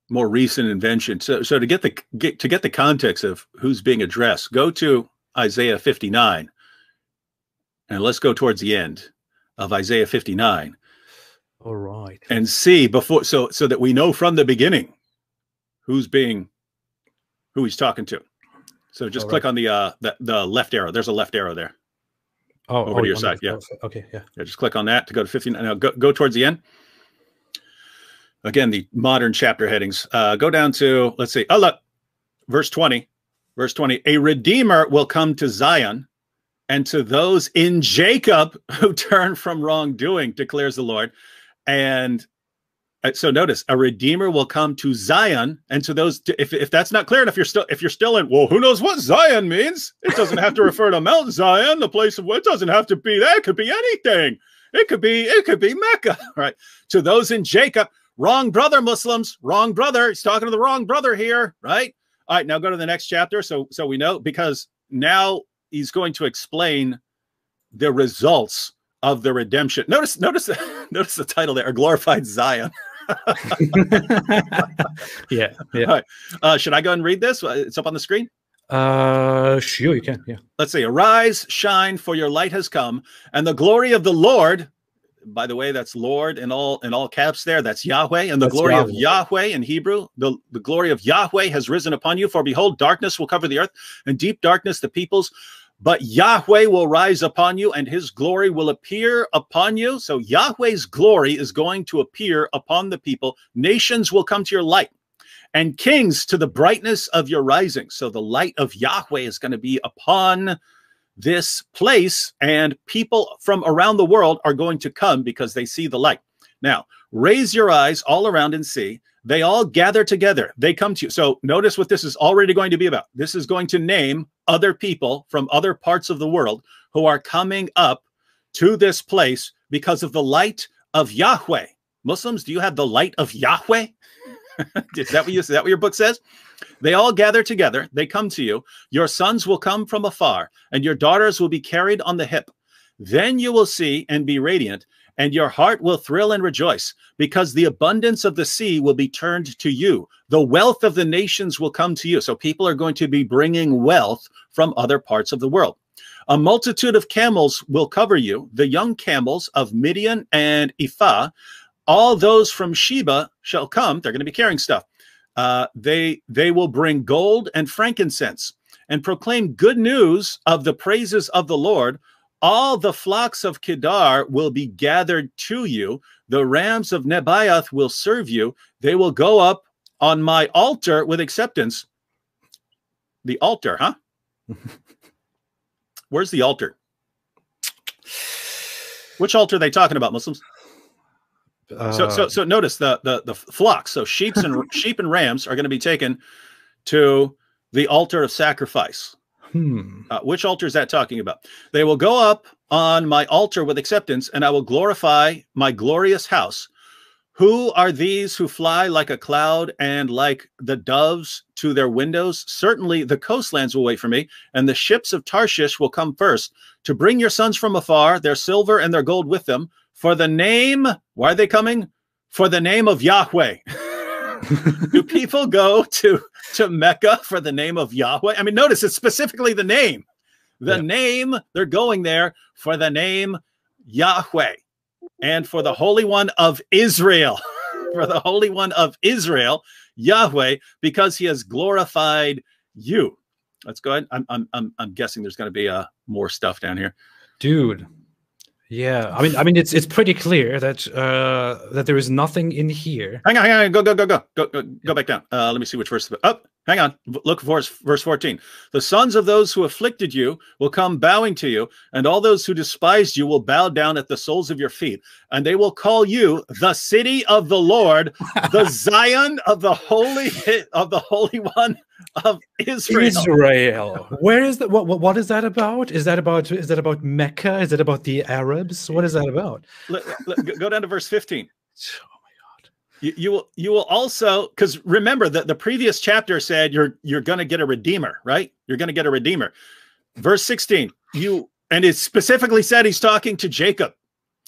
Speaker 2: invention. So to get the context of who's being addressed, go to Isaiah 59, and let's go towards the end of Isaiah 59.
Speaker 1: All right,
Speaker 2: and see before so that we know from the beginning who he's talking to. So just click on the left arrow. There's a left arrow there. Over to your side. Yeah.
Speaker 1: Okay. Yeah.
Speaker 2: Just click on that to go to 59. Now go towards the end. Again, the modern chapter headings. Go down to, let's see. Oh, look, verse 20. Verse 20. A redeemer will come to Zion, and to those in Jacob who turn from wrongdoing, declares the Lord. And so notice, a redeemer will come to Zion, and to those. If that's not clear enough, if you're still in, well, who knows what Zion means? It doesn't have to refer to Mount Zion, the place of what. It doesn't have to be that. It could be anything. It could be Mecca. Right. To those in Jacob. Wrong brother, Muslims. Wrong brother. He's talking to the wrong brother here, right? All right, now go to the next chapter. So we know, because now he's going to explain the results of the redemption. Notice the title there, A Glorified Zion.
Speaker 1: Yeah.
Speaker 2: All right. Should I go and read this? It's up on the screen.
Speaker 1: Sure, you can. Yeah.
Speaker 2: Let's see. Arise, shine, for your light has come, and the glory of the Lord. By the way, that's Lord in all caps there. That's Yahweh. And the glory of Yahweh in Hebrew, the glory of Yahweh has risen upon you. For behold, darkness will cover the earth, and deep darkness the peoples. But Yahweh will rise upon you, and his glory will appear upon you. So Yahweh's glory is going to appear upon the people. Nations will come to your light, and kings to the brightness of your rising. So the light of Yahweh is going to be upon this place, and people from around the world are going to come because they see the light. Now, Raise your eyes all around and see. They all gather together. They come to you. So notice what this is already going to be about. This is going to name other people from other parts of the world who are coming up to this place because of the light of Yahweh. Muslims, do you have the light of Yahweh? Is that what your book says? They all gather together. They come to you. Your sons will come from afar, and your daughters will be carried on the hip. Then you will see and be radiant, and your heart will thrill and rejoice, because the abundance of the sea will be turned to you. The wealth of the nations will come to you. So people are going to be bringing wealth from other parts of the world. A multitude of camels will cover you, the young camels of Midian and Ephah. All those from Sheba shall come. They're going to be carrying stuff. They will bring gold and frankincense and proclaim good news of the praises of the Lord. All the flocks of Kedar will be gathered to you. The rams of Nebaioth will serve you. They will go up on my altar with acceptance. The altar, huh? Where's the altar? Which altar are they talking about, Muslims? So notice the flocks. So sheep and rams are going to be taken to the altar of sacrifice. Which altar is that talking about? They will go up on my altar with acceptance, and I will glorify my glorious house. Who are these who fly like a cloud and like the doves to their windows? Certainly the coastlands will wait for me, and the ships of Tarshish will come first to bring your sons from afar, their silver and their gold with them. For the name, why are they coming? For the name of Yahweh. Do people go to Mecca for the name of Yahweh? I mean, notice it's specifically the name. The name, they're going there for the name Yahweh and for the Holy One of Israel. For the Holy One of Israel, Yahweh, because he has glorified you. Let's go ahead. I'm guessing there's going to be more stuff down here.
Speaker 1: Dude. Yeah, I mean, it's pretty clear that that there is nothing in here.
Speaker 2: Hang on, go back down. Let me see which verse. Hang on. Look for verse 14. The sons of those who afflicted you will come bowing to you, and all those who despised you will bow down at the soles of your feet, and they will call you the city of the Lord, the Zion of the Holy One of Israel.
Speaker 1: Where is that? What is that about? Is that about Mecca? Is it about the Arabs? What is that about?
Speaker 2: Go down to verse 15. Oh my God! You will also, because remember that the previous chapter said you're going to get a redeemer, right? You're going to get a redeemer. Verse 16. And it specifically said he's talking to Jacob.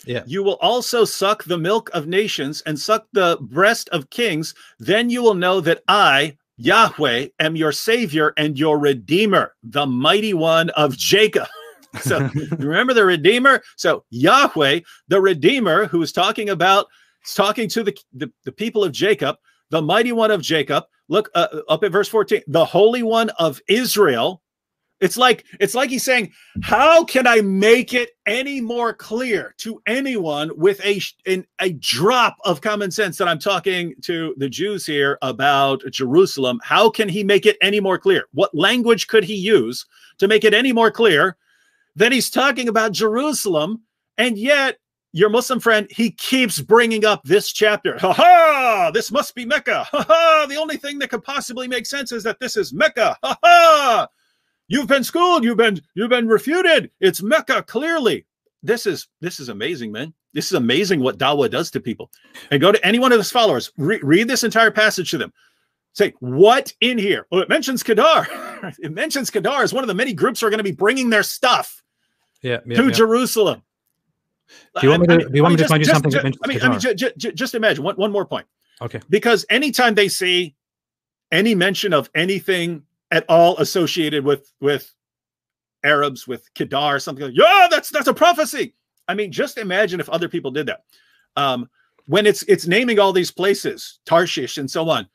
Speaker 1: Yeah.
Speaker 2: You will also suck the milk of nations and suck the breast of kings. Then you will know that I, Yahweh, am your savior and your redeemer, the mighty one of Jacob. So remember the redeemer? So Yahweh, the redeemer, who is talking to the people of Jacob, the mighty one of Jacob. Look up at verse 14, the Holy One of Israel. It's like he's saying, how can I make it any more clear to anyone with a drop of common sense that I'm talking to the Jews here about Jerusalem? How can he make it any more clear? What language could he use to make it any more clear that he's talking about Jerusalem? And yet your Muslim friend, he keeps bringing up this chapter. Ha ha! This must be Mecca. Ha ha! The only thing that could possibly make sense is that this is Mecca. Ha ha! You've been schooled. You've been refuted. It's Mecca, clearly. This is amazing, man. This is amazing what Dawah does to people. And go to any one of his followers. Read this entire passage to them. Say, what in here? Well, it mentions Kedar. It mentions Kedar as one of the many groups who are going to be bringing their stuff to Jerusalem.
Speaker 1: Do you want me to find you something that mentions Kedar?
Speaker 2: Just imagine one more point.
Speaker 1: Okay.
Speaker 2: Because anytime they see any mention of anything at all associated with Arabs, with Kedar, something like, yeah, that's a prophecy. I mean, just imagine if other people did that. When it's naming all these places, Tarshish and so on.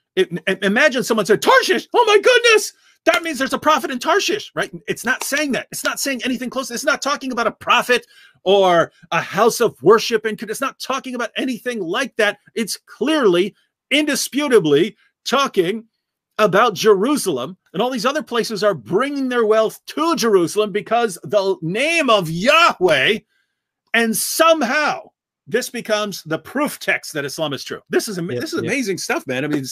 Speaker 2: Imagine someone said, Tarshish, oh my goodness, that means there's a prophet in Tarshish, right? It's not saying that. It's not saying anything close. It's not talking about a prophet or a house of worship. And it's not talking about anything like that. It's clearly, indisputably talking about Jerusalem, and all these other places are bringing their wealth to Jerusalem because the name of Yahweh, and somehow this becomes the proof text that Islam is true. This is amazing stuff, man. I mean,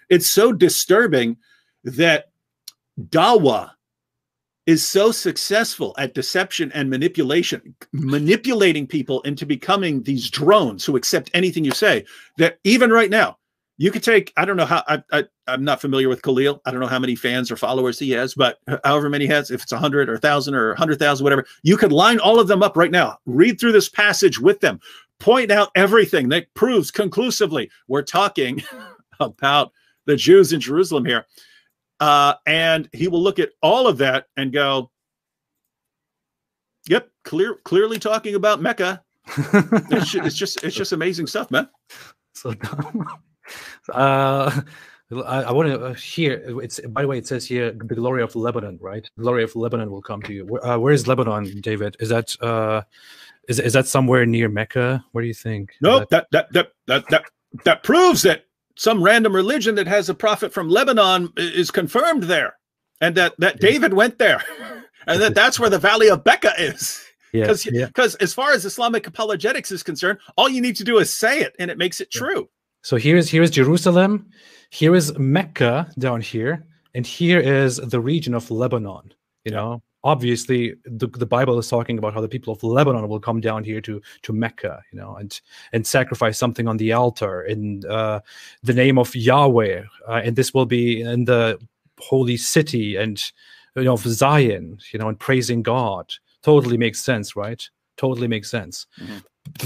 Speaker 2: it's so disturbing that Dawah is so successful at deception and manipulation, manipulating people into becoming these drones who accept anything you say, that even right now, you could take, I don't know how, I'm not familiar with Khalil. I don't know how many fans or followers he has, but however many he has, if it's 100 or 1,000 or 100,000, whatever, you could line all of them up right now, read through this passage with them, point out everything that proves conclusively we're talking about the Jews in Jerusalem here. And he will look at all of that and go, yep, clearly talking about Mecca. It's just amazing stuff, man.
Speaker 1: So I want to hear, it's, by the way, it says here, the glory of Lebanon, right? The glory of Lebanon will come to you. Where is Lebanon, David? Is that is that somewhere near Mecca? Where do you think?
Speaker 2: No, that proves that some random religion that has a prophet from Lebanon is confirmed there, and that David went there, and that's where the Valley of Becca is. Because as far as Islamic apologetics is concerned, all you need to do is say it, and it makes it true.
Speaker 1: So here is Jerusalem, here is Mecca down here, and here is the region of Lebanon. You know, obviously the Bible is talking about how the people of Lebanon will come down here to Mecca, you know, and sacrifice something on the altar in the name of Yahweh, and this will be in the holy city, and of Zion, you know, and praising God. Totally makes sense, right? Totally makes sense. Mm-hmm.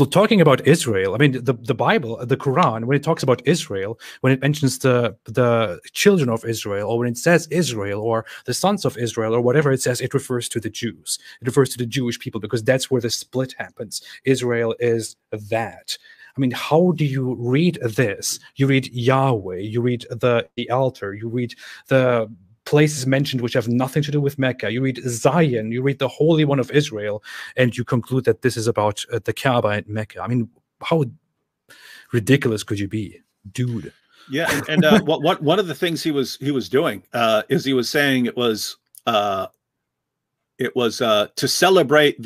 Speaker 1: Talking about Israel, I mean, the Bible, the Quran, when it talks about Israel, when it mentions the children of Israel, or when it says Israel or the sons of Israel or whatever it says, it refers to the Jews. It refers to the Jewish people, because that's where the split happens. Israel is that. I mean, how do you read this? You read Yahweh, you read the altar, you read the places mentioned which have nothing to do with Mecca. You read Zion, you read the Holy One of Israel, and you conclude that this is about the Kaaba and Mecca. I mean, how ridiculous could you be, dude?
Speaker 2: Yeah, and one of the things he was doing is he was saying it was to celebrate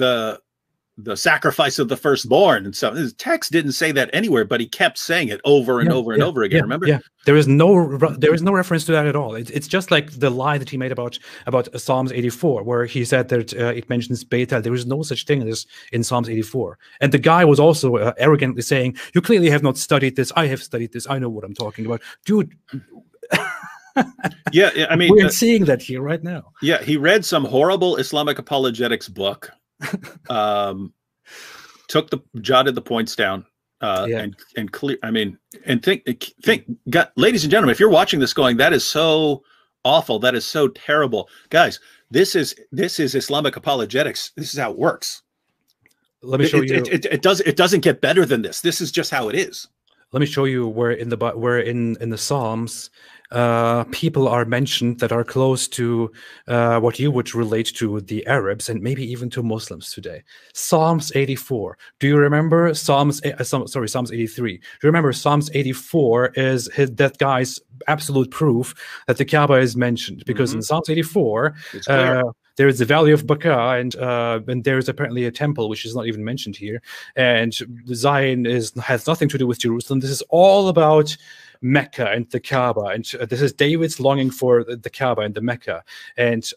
Speaker 2: the sacrifice of the firstborn and stuff. His text didn't say that anywhere, but he kept saying it over and over and over again. Remember?
Speaker 1: Yeah, there is no reference to that at all. It's just like the lie that he made about Psalms 84, where he said that it mentions Bethel. There is no such thing as in Psalms 84. And the guy was also arrogantly saying, "You clearly have not studied this. I have studied this. I know what I'm talking about, dude."
Speaker 2: Yeah, I mean,
Speaker 1: we're seeing that here right now.
Speaker 2: Yeah, he read some horrible Islamic apologetics book. Jotted the points down and clear. I mean, and think, ladies and gentlemen, if you're watching this going, that is so awful, that is so terrible, guys, this is Islamic apologetics. This is how it works.
Speaker 1: Let me show you.
Speaker 2: It doesn't get better than this. This is just how it is.
Speaker 1: Let me show you where in the Psalms people are mentioned that are close to what you would relate to the Arabs and maybe even to Muslims today. Psalms 84. Do you remember Psalms 83? Do you remember Psalms 84 is that guy's absolute proof that the Kaaba is mentioned, because in Psalms 84 there is the Valley of Becca, and there is apparently a temple which is not even mentioned here. And Zion has nothing to do with Jerusalem. This is all about Mecca and the Kaaba, and this is David's longing for the Kaaba and the Mecca. And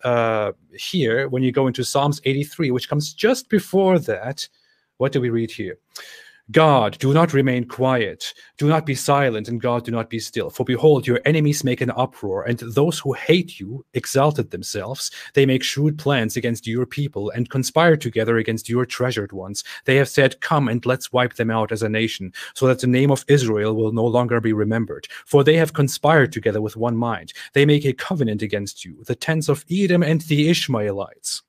Speaker 1: here, when you go into Psalms 83, which comes just before that, what do we read here? God, do not remain quiet. Do not be silent, and God, do not be still. For behold, your enemies make an uproar, and those who hate you exalted themselves. They make shrewd plans against your people and conspire together against your treasured ones. They have said, come and let's wipe them out as a nation, so that the name of Israel will no longer be remembered. For they have conspired together with one mind. They make a covenant against you, the tents of Edom and the Ishmaelites.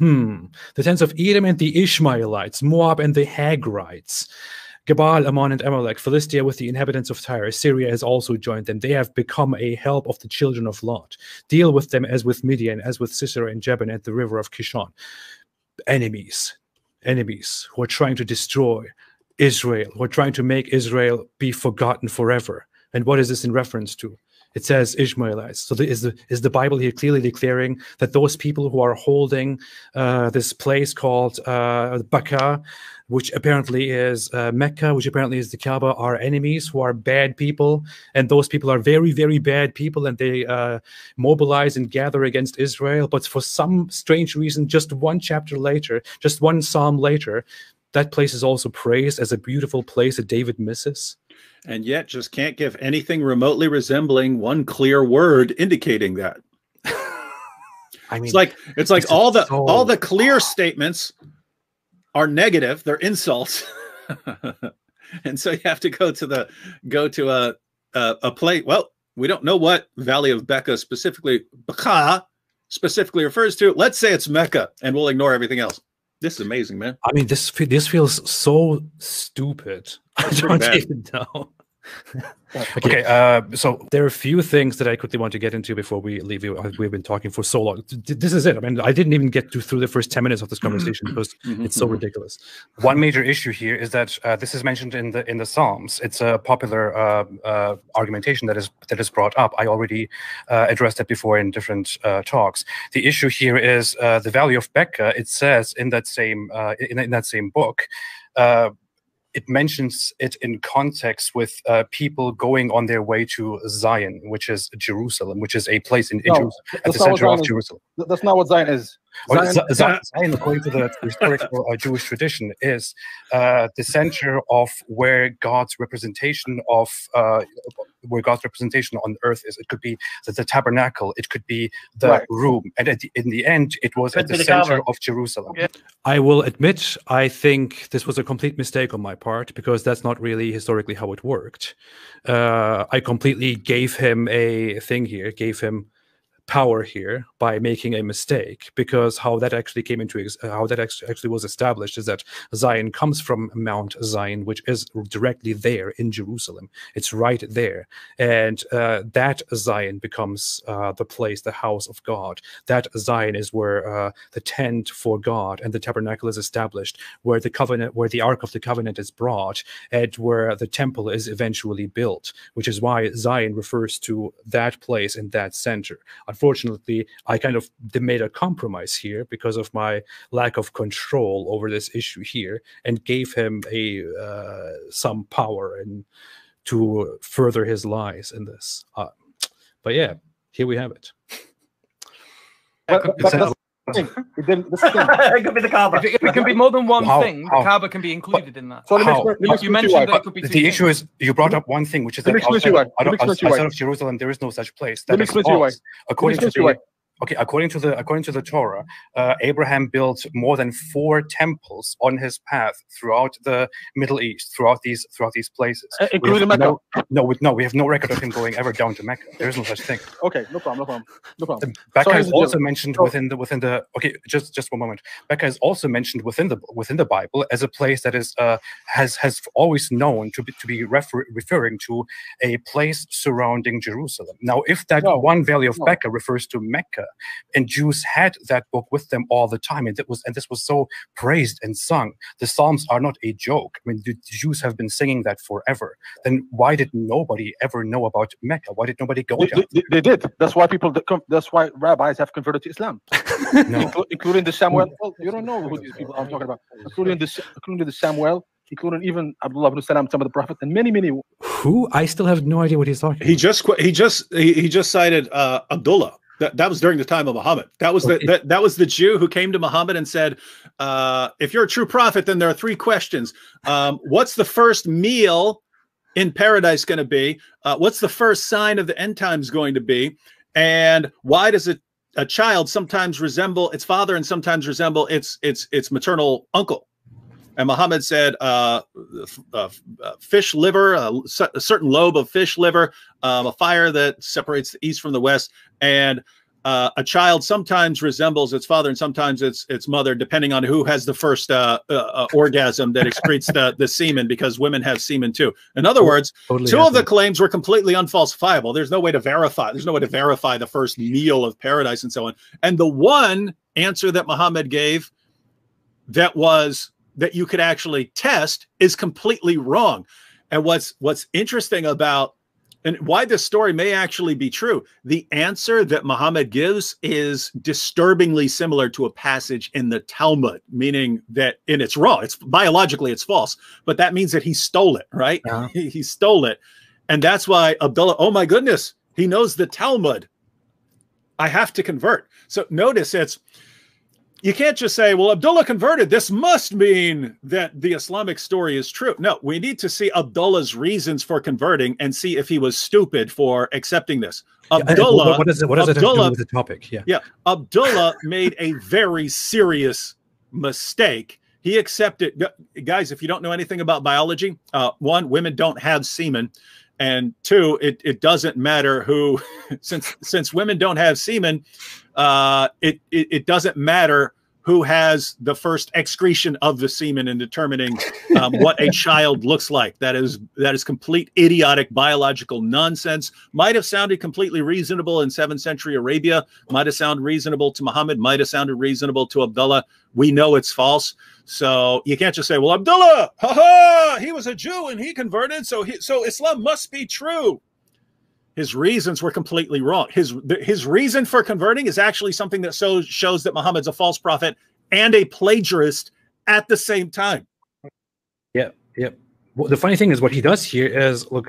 Speaker 1: The tents of Edom and the Ishmaelites, Moab and the Hagrites, Gebal, Ammon, and Amalek, Philistia with the inhabitants of Tyre. Syria has also joined them. They have become a help of the children of Lot. Deal with them as with Midian, as with Sisera and Jabin at the river of Kishon. Enemies who are trying to destroy Israel, who are trying to make Israel be forgotten forever. And what is this in reference to? It says Ishmaelites. So is the Bible here clearly declaring that those people who are holding this place called Becca, which apparently is Mecca, which apparently is the Kaaba, are enemies who are bad people, and those people are very, very bad people, and they mobilize and gather against Israel. But for some strange reason, just one chapter later, just one psalm later, that place is also praised as a beautiful place that David misses.
Speaker 2: And yet just can't give anything remotely resembling one clear word indicating that. I mean, it's like all the clear statements are negative, they're insults. And so you have to go to a place. Well, we don't know what Valley of Becca specifically refers to. Let's say it's Mecca, and we'll ignore everything else. This is amazing, man.
Speaker 1: I mean, this feels so stupid. I don't even know. Okay, so there are a few things that I quickly want to get into before we leave you. We've been talking for so long. This is it. I mean, I didn't even get through the first 10 minutes of this conversation because it's so ridiculous.
Speaker 4: One major issue here is that this is mentioned in the Psalms. It's a popular argumentation that is brought up. I already addressed it before in different talks. The issue here is the Valley of Becca. It says in that same in that same book. It mentions it in context with people going on their way to Zion, which is Jerusalem, which is a place in Jerusalem, at the center of Jerusalem.
Speaker 6: That's not what Zion is.
Speaker 4: Zion, according to the historical Jewish tradition, is the center of where God's representation on earth is. It could be the tabernacle, it could be the room, and in the end, it was at the center of Jerusalem.
Speaker 1: Yeah. I will admit, I think this was a complete mistake on my part because that's not really historically how it worked. I completely gave him a thing here, gave him power here by making a mistake, because how that actually came into how that actually was established is that Zion comes from Mount Zion, which is directly there in Jerusalem. It's right there, and that Zion becomes the place, the house of God. That Zion is where the tent for God and the tabernacle is established, where the covenant, where the Ark of the Covenant is brought, and where the temple is eventually built. Which is why Zion refers to that place in that center. Unfortunately, I kind of made a compromise here because of my lack of control over this issue here, and gave him some power and to further his lies in this. But yeah, here we have it.
Speaker 7: It could be the Kaaba. If it can be more than one thing, the Kaaba can be included in that.
Speaker 6: So
Speaker 7: you mentioned that it could be
Speaker 4: the issue is you brought up one thing, which is that outside of Jerusalem there is no such place. That is false. According to the Torah, Abraham built more than 4 temples on his path throughout the Middle East, throughout these places.
Speaker 6: Including Mecca?
Speaker 4: No, we have no record of him going ever down to Mecca. There is no such thing.
Speaker 6: Okay, no problem.
Speaker 4: Becca is also mentioned within the. Okay, just one moment. Becca is also mentioned within the Bible as a place that is has always known to be referring to a place surrounding Jerusalem. Now, if that one Valley of Becca refers to Mecca, and Jews had that book with them all the time, and this was so praised and sung. The Psalms are not a joke. I mean, the Jews have been singing that forever. Then why did nobody ever know about Mecca? Why did nobody go down?
Speaker 6: They did. That's why that's why rabbis have converted to Islam, including the Samuel. Well, you don't know who these people I'm talking about, including the Samuel, including even Abdullah ibn Salam, some of the Prophet, and many.
Speaker 1: Who? I still have no idea what he's talking about.
Speaker 2: He just cited Abdullah. That was during the time of Muhammad. That was that was the Jew who came to Muhammad and said, if you're a true prophet, then there are 3 questions. What's the first meal in paradise going to be? What's the first sign of the end times going to be? And why does a child sometimes resemble its father and sometimes resemble its maternal uncle? And Muhammad said, fish liver, a certain lobe of fish liver, a fire that separates the east from the west, and a child sometimes resembles its father and sometimes its mother, depending on who has the first orgasm that excretes the semen, because women have semen too. In other words, totally 2 of the claims were completely unfalsifiable. There's no way to verify. There's no way to verify the first meal of paradise and so on. And the one answer that Muhammad gave that you could actually test is completely wrong. And what's interesting about and why this story may actually be true. The answer that Muhammad gives is disturbingly similar to a passage in the Talmud, meaning that, and it's wrong. It's biologically, it's false, but that means that he stole it, right? He stole it. And that's why Abdullah, oh my goodness, he knows the Talmud. I have to convert. So notice you can't just say, well, Abdullah converted. This must mean that the Islamic story is true. No, we need to see Abdullah's reasons for converting and see if he was stupid for accepting this. Abdullah,
Speaker 1: what does it have to do with the topic?
Speaker 2: Yeah. Abdullah made a very serious mistake. He accepted, guys, if you don't know anything about biology, one, women don't have semen. And two, it doesn't matter who, since women don't have semen, it doesn't matter who has the first excretion of the semen in determining what a child looks like. That is complete idiotic biological nonsense. Might have sounded completely reasonable in 7th century Arabia, might have sounded reasonable to Muhammad, might have sounded reasonable to Abdullah. We know it's false. So you can't just say, well, Abdullah, he was a Jew and he converted, so Islam must be true. His reasons were completely wrong. His reason for converting is actually something that shows that Muhammad's a false prophet and a plagiarist at the same time.
Speaker 1: Yeah. Well, the funny thing is, what he does here is look,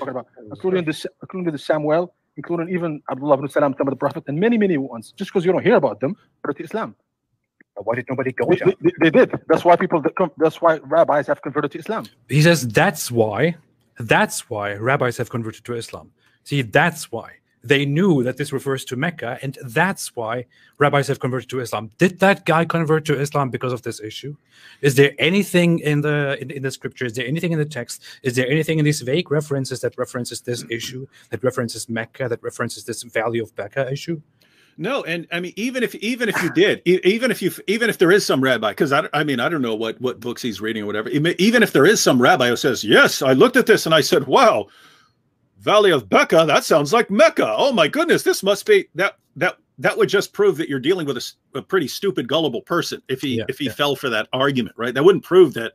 Speaker 6: including the Samuel, including even Abdullah ibn Salam, the Prophet, and many ones. Just because you don't hear about them, but it's Islam.
Speaker 1: Why did nobody go?
Speaker 6: They did. That's why that's why rabbis have converted to Islam.
Speaker 1: He says that's why rabbis have converted to Islam. See, that's why they knew that this refers to Mecca, and that's why rabbis have converted to Islam. Did that guy convert to Islam because of this issue? Is there anything in the scripture? Is there anything in the text? Is there anything in these vague references that references this issue, that references Mecca, that references this Valley of Becca issue?
Speaker 2: No, and I mean, even if there is some rabbi, because I don't know what books he's reading or whatever. Even if there is some rabbi who says, yes, I looked at this and I said, wow, Valley of Becca, that sounds like Mecca. Oh my goodness, this must be that would just prove that you're dealing with a pretty stupid, gullible person if he fell for that argument, right? That wouldn't prove that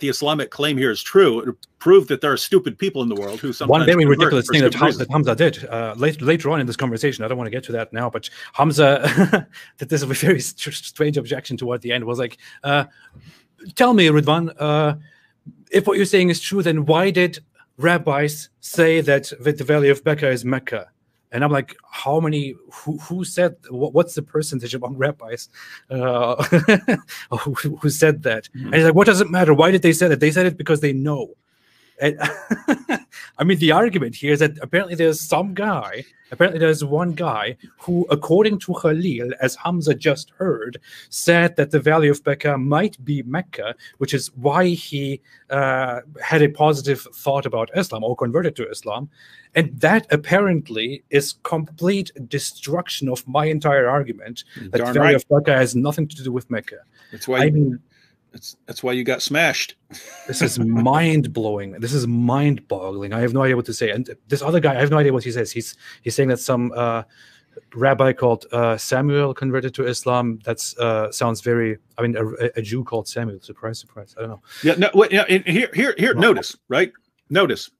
Speaker 2: the Islamic claim here is true. It would prove that there are stupid people in the world who sometimes.
Speaker 1: One very ridiculous thing that Hamza did later on in this conversation, I don't want to get to that now, but Hamza that this is a very strange objection toward the end, was like, tell me, Ridwan, if what you're saying is true, then why did rabbis say that the Valley of Becca is Mecca? And I'm like, how many? Who said? What's the percentage among rabbis who said that? And he's like, what does it matter? Why did they say that? They said it because they know. And I mean, the argument here is that apparently there's one guy who, according to Khalil, as Hamza just heard, said that the Valley of Becca might be Mecca, which is why he had a positive thought about Islam or converted to Islam. And that apparently is complete destruction of my entire argument that the Valley of Becca has nothing to do with Mecca.
Speaker 2: That's why that's why you got smashed.
Speaker 1: This is mind-blowing. This is mind-boggling. I have no idea what to say. And this other guy, I have no idea what he says. He's saying that some rabbi called Samuel converted to Islam. That's sounds very. I mean, a Jew called Samuel. Surprise, surprise. I don't know.
Speaker 2: Yeah. No. Wait, yeah. Here. Wow. Notice. Right. Notice.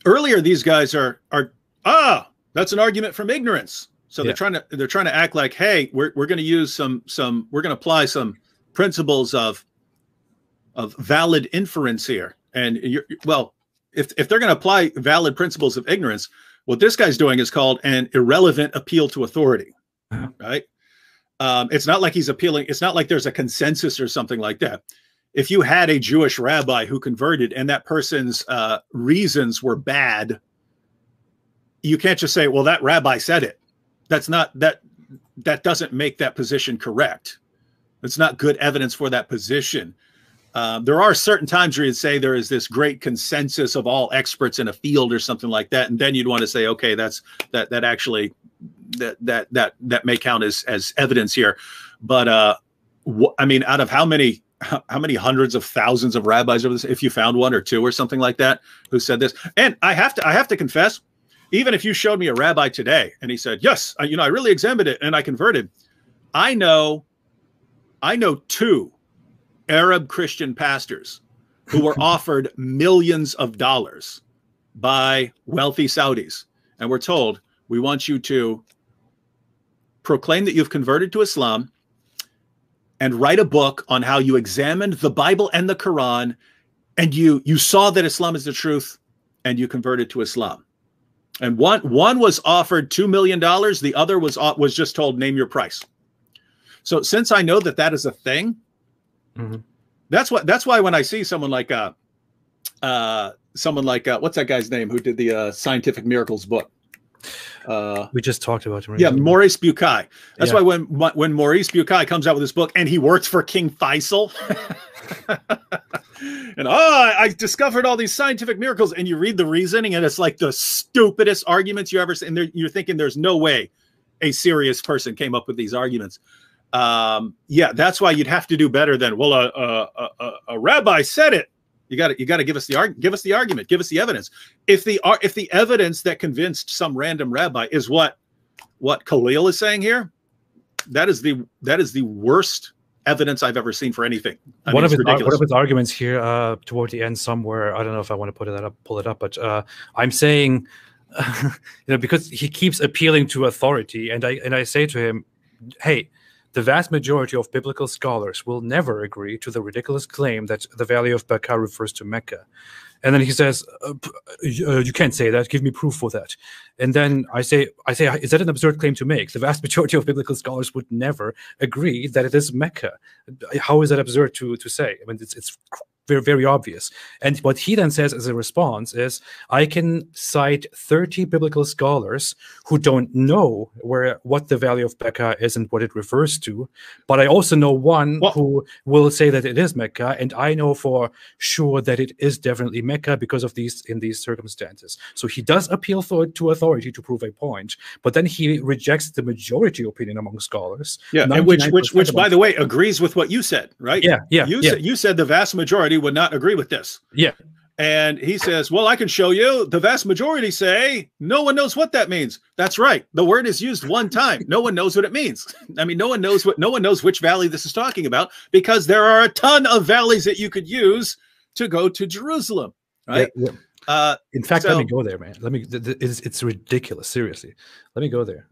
Speaker 2: Earlier, these guys are that's an argument from ignorance. So they're trying to act like, hey, we're going to use we're going to apply some principles of valid inference here. And if they're going to apply valid principles of ignorance, what this guy's doing is called an irrelevant appeal to authority, right? It's not like he's appealing. It's not like there's a consensus or something like that. If you had a Jewish rabbi who converted and that person's reasons were bad, you can't just say, well, that rabbi said it. That doesn't make that position correct. It's not good evidence for that position. There are certain times where you'd say there is this great consensus of all experts in a field or something like that, and then you'd want to say, okay, that may count as evidence here. But I mean, out of how many hundreds of thousands of rabbis over this, if you found one or two or something like that who said this, and I have to confess. Even if you showed me a rabbi today and he said, yes, I really examined it and I converted. I know 2 Arab Christian pastors who were offered millions of dollars by wealthy Saudis and were told, we want you to proclaim that you've converted to Islam and write a book on how you examined the Bible and the Quran, and you saw that Islam is the truth, and you converted to Islam. And one was offered $2 million. The other was just told, name your price. So since I know that that is a thing, that's why when I see someone like what's that guy's name who did the Scientific Miracles book?
Speaker 1: We just talked about him.
Speaker 2: Yeah, Maurice Bucaille. That's why when Maurice Bucaille comes out with this book and he works for King Faisal, and I discovered all these scientific miracles, and you read the reasoning, and it's like the stupidest arguments you ever see. And you're thinking, there's no way a serious person came up with these arguments. Yeah, that's why you'd have to do better than, well, a rabbi said it. You got to give us the argument, give us the evidence. If the evidence that convinced some random rabbi is what Khalil is saying here, that is the worst evidence I've ever seen for anything.
Speaker 1: One of his arguments here toward the end somewhere, I don't know if I want to pull it up, but I'm saying, because he keeps appealing to authority, and I say to him, hey, the vast majority of biblical scholars will never agree to the ridiculous claim that the Valley of Baqa refers to Mecca. And then he says, you can't say that. Give me proof for that. And then I say, is that an absurd claim to make? The vast majority of biblical scholars would never agree that it is Mecca. How is that absurd to say? I mean, it's very, very obvious. And what he then says as a response is, I can cite 30 biblical scholars who don't know what the Valley of Baqa is and what it refers to, but I also know one who will say that it is Mecca, and I know for sure that it is definitely Mecca because of these circumstances. So he does appeal to authority to prove a point, but then he rejects the majority opinion among scholars.
Speaker 2: Yeah, and which by the way agrees with what you said, right?
Speaker 1: Yeah.
Speaker 2: You said the vast majority would not agree with this.
Speaker 1: Yeah.
Speaker 2: And he says, well, I can show you. The vast majority say no one knows what that means. That's right. The word is used one time. No one knows what it means. I mean, no one knows which valley this is talking about, because there are a ton of valleys that you could use to go to Jerusalem. Right.
Speaker 1: Yeah. In fact, let me go there, man. It's ridiculous. Seriously. Let me go there.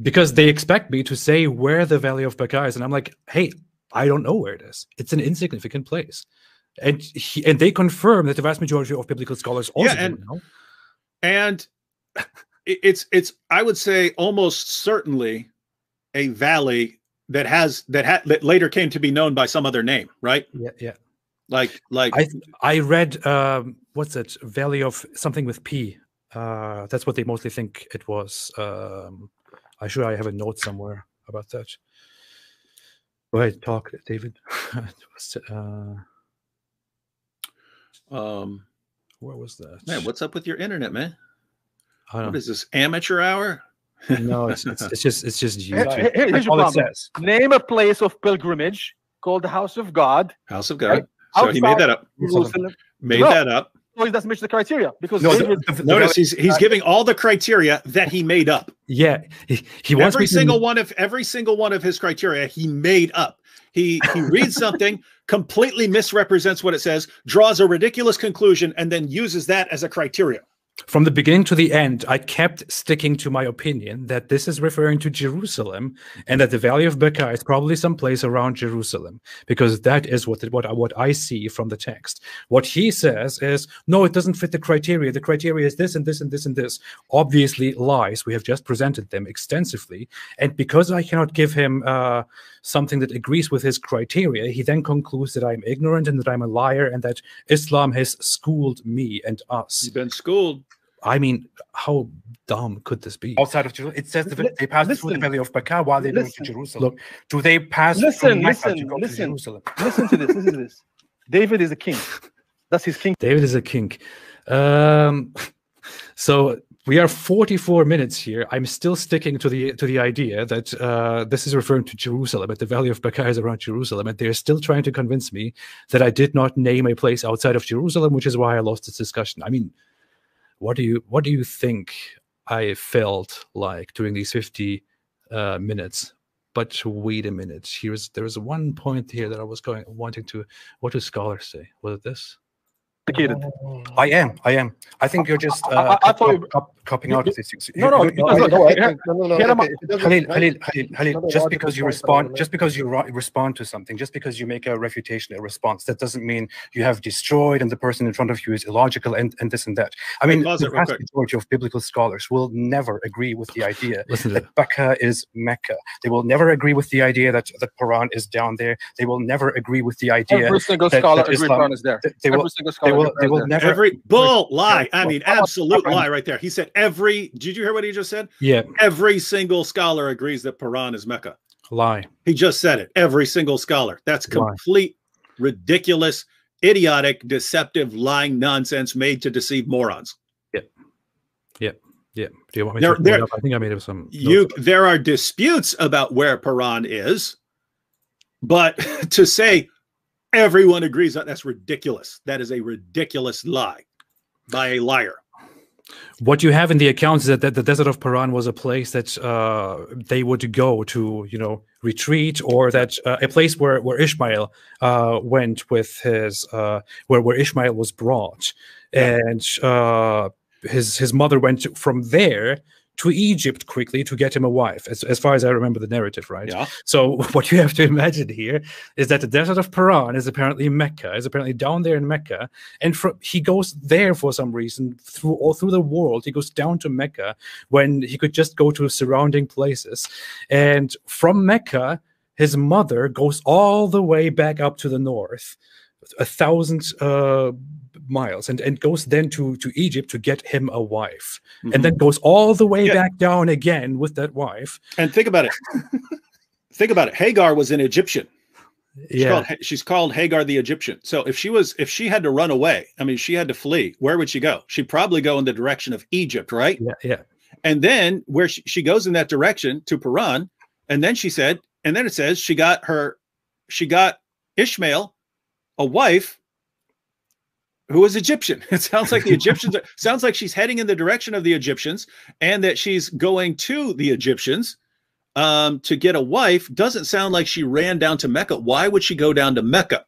Speaker 1: Because they expect me to say where the Valley of Baqa is. And I'm like, hey, I don't know where it is. It's an insignificant place. And they confirm that the vast majority of biblical scholars also don't know.
Speaker 2: And it's I would say almost certainly a valley that later came to be known by some other name, right?
Speaker 1: Yeah.
Speaker 2: Like
Speaker 1: I read what's it? Valley of something with P. That's what they mostly think it was. I'm sure I have a note somewhere about that. Go ahead, talk, David. Where was that?
Speaker 2: Man, what's up with your internet, man?
Speaker 1: What
Speaker 2: is this, amateur hour?
Speaker 1: No, it's just YouTube.
Speaker 6: Here's your problem. Name a place of pilgrimage called the House of God.
Speaker 2: House of God. Right? So he made that up. That up.
Speaker 6: Well, he doesn't mention the criteria because
Speaker 2: notice he's giving all the criteria that he made up.
Speaker 1: Yeah, he wants
Speaker 2: every single one of his criteria he made up. He reads something, completely misrepresents what it says, draws a ridiculous conclusion, and then uses that as a criteria.
Speaker 1: From the beginning to the end, I kept sticking to my opinion that this is referring to Jerusalem, and that the Valley of Baqa is probably someplace around Jerusalem, because that is what I see from the text. What he says is, no, it doesn't fit the criteria. The criteria is this and this and this and this. Obviously lies. We have just presented them extensively, and because I cannot give him something that agrees with his criteria, he then concludes that I'm ignorant and that I'm a liar and that Islam has schooled me and us.
Speaker 2: You've been schooled.
Speaker 1: I mean, how dumb could this be?
Speaker 4: Outside of Jerusalem, it says they passed through the Valley of Baqa while they go to Jerusalem.
Speaker 1: Look,
Speaker 4: do they pass from Mecca to go to Jerusalem?
Speaker 6: Listen to this. David is a king. That's his king.
Speaker 1: David is a king. So we are 44 minutes here. I'm still sticking to the idea that this is referring to Jerusalem, that the Valley of Baqa is around Jerusalem, and they're still trying to convince me that I did not name a place outside of Jerusalem, which is why I lost this discussion. I mean, what do you think I felt like during these 50 minutes? But wait a minute. There was one point here that I was wanting to. What do scholars say? Was it this?
Speaker 4: I am. I think you're just copying out of this.
Speaker 5: No.
Speaker 4: Khalil, just because you respond to something, just because you make a refutation, a response, that doesn't mean you have destroyed and the person in front of you is illogical and this and that. I mean, the vast majority of biblical scholars will never agree with the idea that Mecca is Mecca. They will never agree with the idea that the Quran is down there. They will never agree with the idea
Speaker 6: every single scholar agrees Quran is there. Every single scholar.
Speaker 4: They will never.
Speaker 2: Every bull lie. I mean, absolute lie right there. He said every. Did you hear what he just said?
Speaker 1: Yeah.
Speaker 2: Every single scholar agrees that Paran is Mecca.
Speaker 1: Lie.
Speaker 2: He just said it. Every single scholar. That's complete, ridiculous, idiotic, deceptive, lying nonsense made to deceive morons.
Speaker 1: Yeah. Do you want me to? I think I made some.
Speaker 2: There are disputes about where Paran is, but to say everyone agrees that's ridiculous. That is a ridiculous lie by a liar.
Speaker 1: What you have in the accounts is that the desert of Paran was a place that they would go to, retreat, or that a place where Ishmael went with his where Ishmael was brought, and his mother went from there to Egypt quickly to get him a wife, as far as I remember the narrative, right?
Speaker 2: Yeah.
Speaker 1: So what you have to imagine here is that the desert of Paran is apparently Mecca, is apparently down there in Mecca, and he goes there for some reason all through the world. He goes down to Mecca when he could just go to surrounding places, and from Mecca, his mother goes all the way back up to the north, 1,000 miles, and goes then to Egypt to get him a wife, and then goes all the way back down again with that wife.
Speaker 2: And think about it. Hagar was an Egyptian. She's called Hagar the Egyptian. So if she had to run away, I mean, she had to flee, where would she go? She'd probably go in the direction of Egypt, right?
Speaker 1: Yeah.
Speaker 2: And then where she goes in that direction to Paran, and then it says she got Ishmael a wife who was Egyptian. It sounds like the Egyptians sounds like she's heading in the direction of the Egyptians, and that she's going to the Egyptians to get a wife. Doesn't sound like she ran down to Mecca. Why would she go down to Mecca?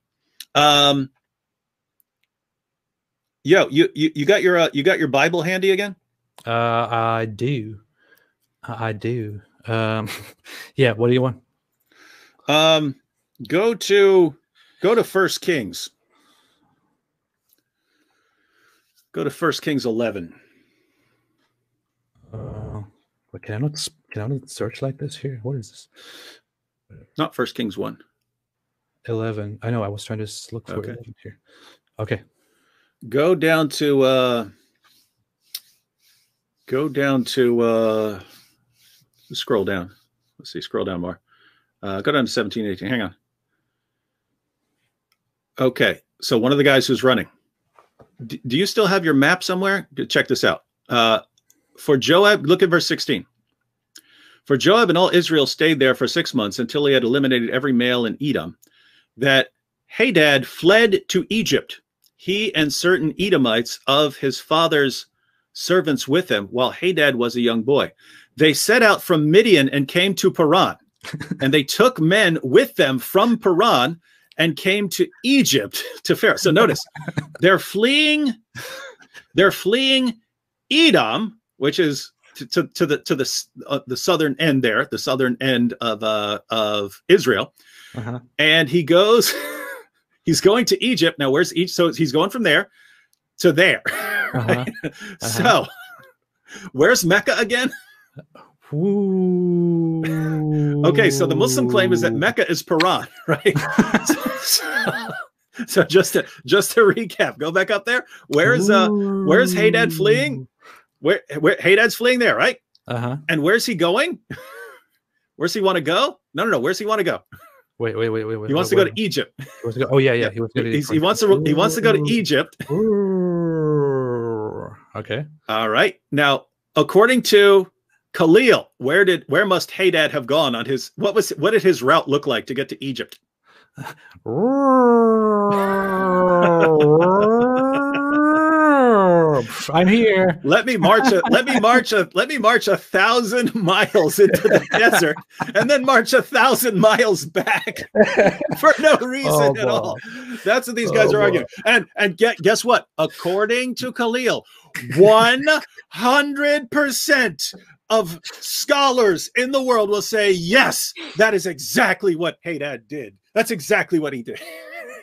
Speaker 2: You got your Bible handy again?
Speaker 1: I do. Yeah, what do you want?
Speaker 2: Go to 1 Kings. Go to 1 Kings 11.
Speaker 1: But can I not search like this here? What is this?
Speaker 2: Not 1 Kings 1.
Speaker 1: 11. I know. I was trying to look for 11 here. Okay.
Speaker 2: Go down to. Scroll down. Let's see. Scroll down more. Go down to 17, 18. Hang on. Okay. So one of the guys who's running. Do you still have your map somewhere? Check this out. For Joab, look at verse 16. For Joab and all Israel stayed there for 6 months until he had eliminated every male in Edom, that Hadad fled to Egypt, he and certain Edomites of his father's servants with him, while Hadad was a young boy. They set out from Midian and came to Paran, and they took men with them from Paran and came to Egypt to Pharaoh. So notice, they're fleeing Edom, which is to the southern end there, the southern end of Israel, and he's going to Egypt. Now, where's Egypt? So he's going from there to there. Right? So, where's Mecca again?
Speaker 1: Ooh.
Speaker 2: Okay, so the Muslim claim is that Mecca is Paran, right? so just to recap, go back up there. Where's Hadad fleeing? Where Hadad's fleeing there, right? And where's he going? Where's he want to go? No. Where's he want to go?
Speaker 1: Wait.
Speaker 2: He wants to go to Egypt.
Speaker 1: He wants to go, yeah. He
Speaker 2: wants to go to Egypt.
Speaker 1: Okay.
Speaker 2: All right. Now, according to Khalil, where must Hadad have gone on his what did his route look like to get to Egypt?
Speaker 1: I'm here.
Speaker 2: Let me march 1,000 miles into the desert, and then march 1,000 miles back for no reason at all. That's what these guys are arguing. And guess what? According to Khalil, 100% of scholars in the world will say, yes, that is exactly what Hadad did. That's exactly what he did.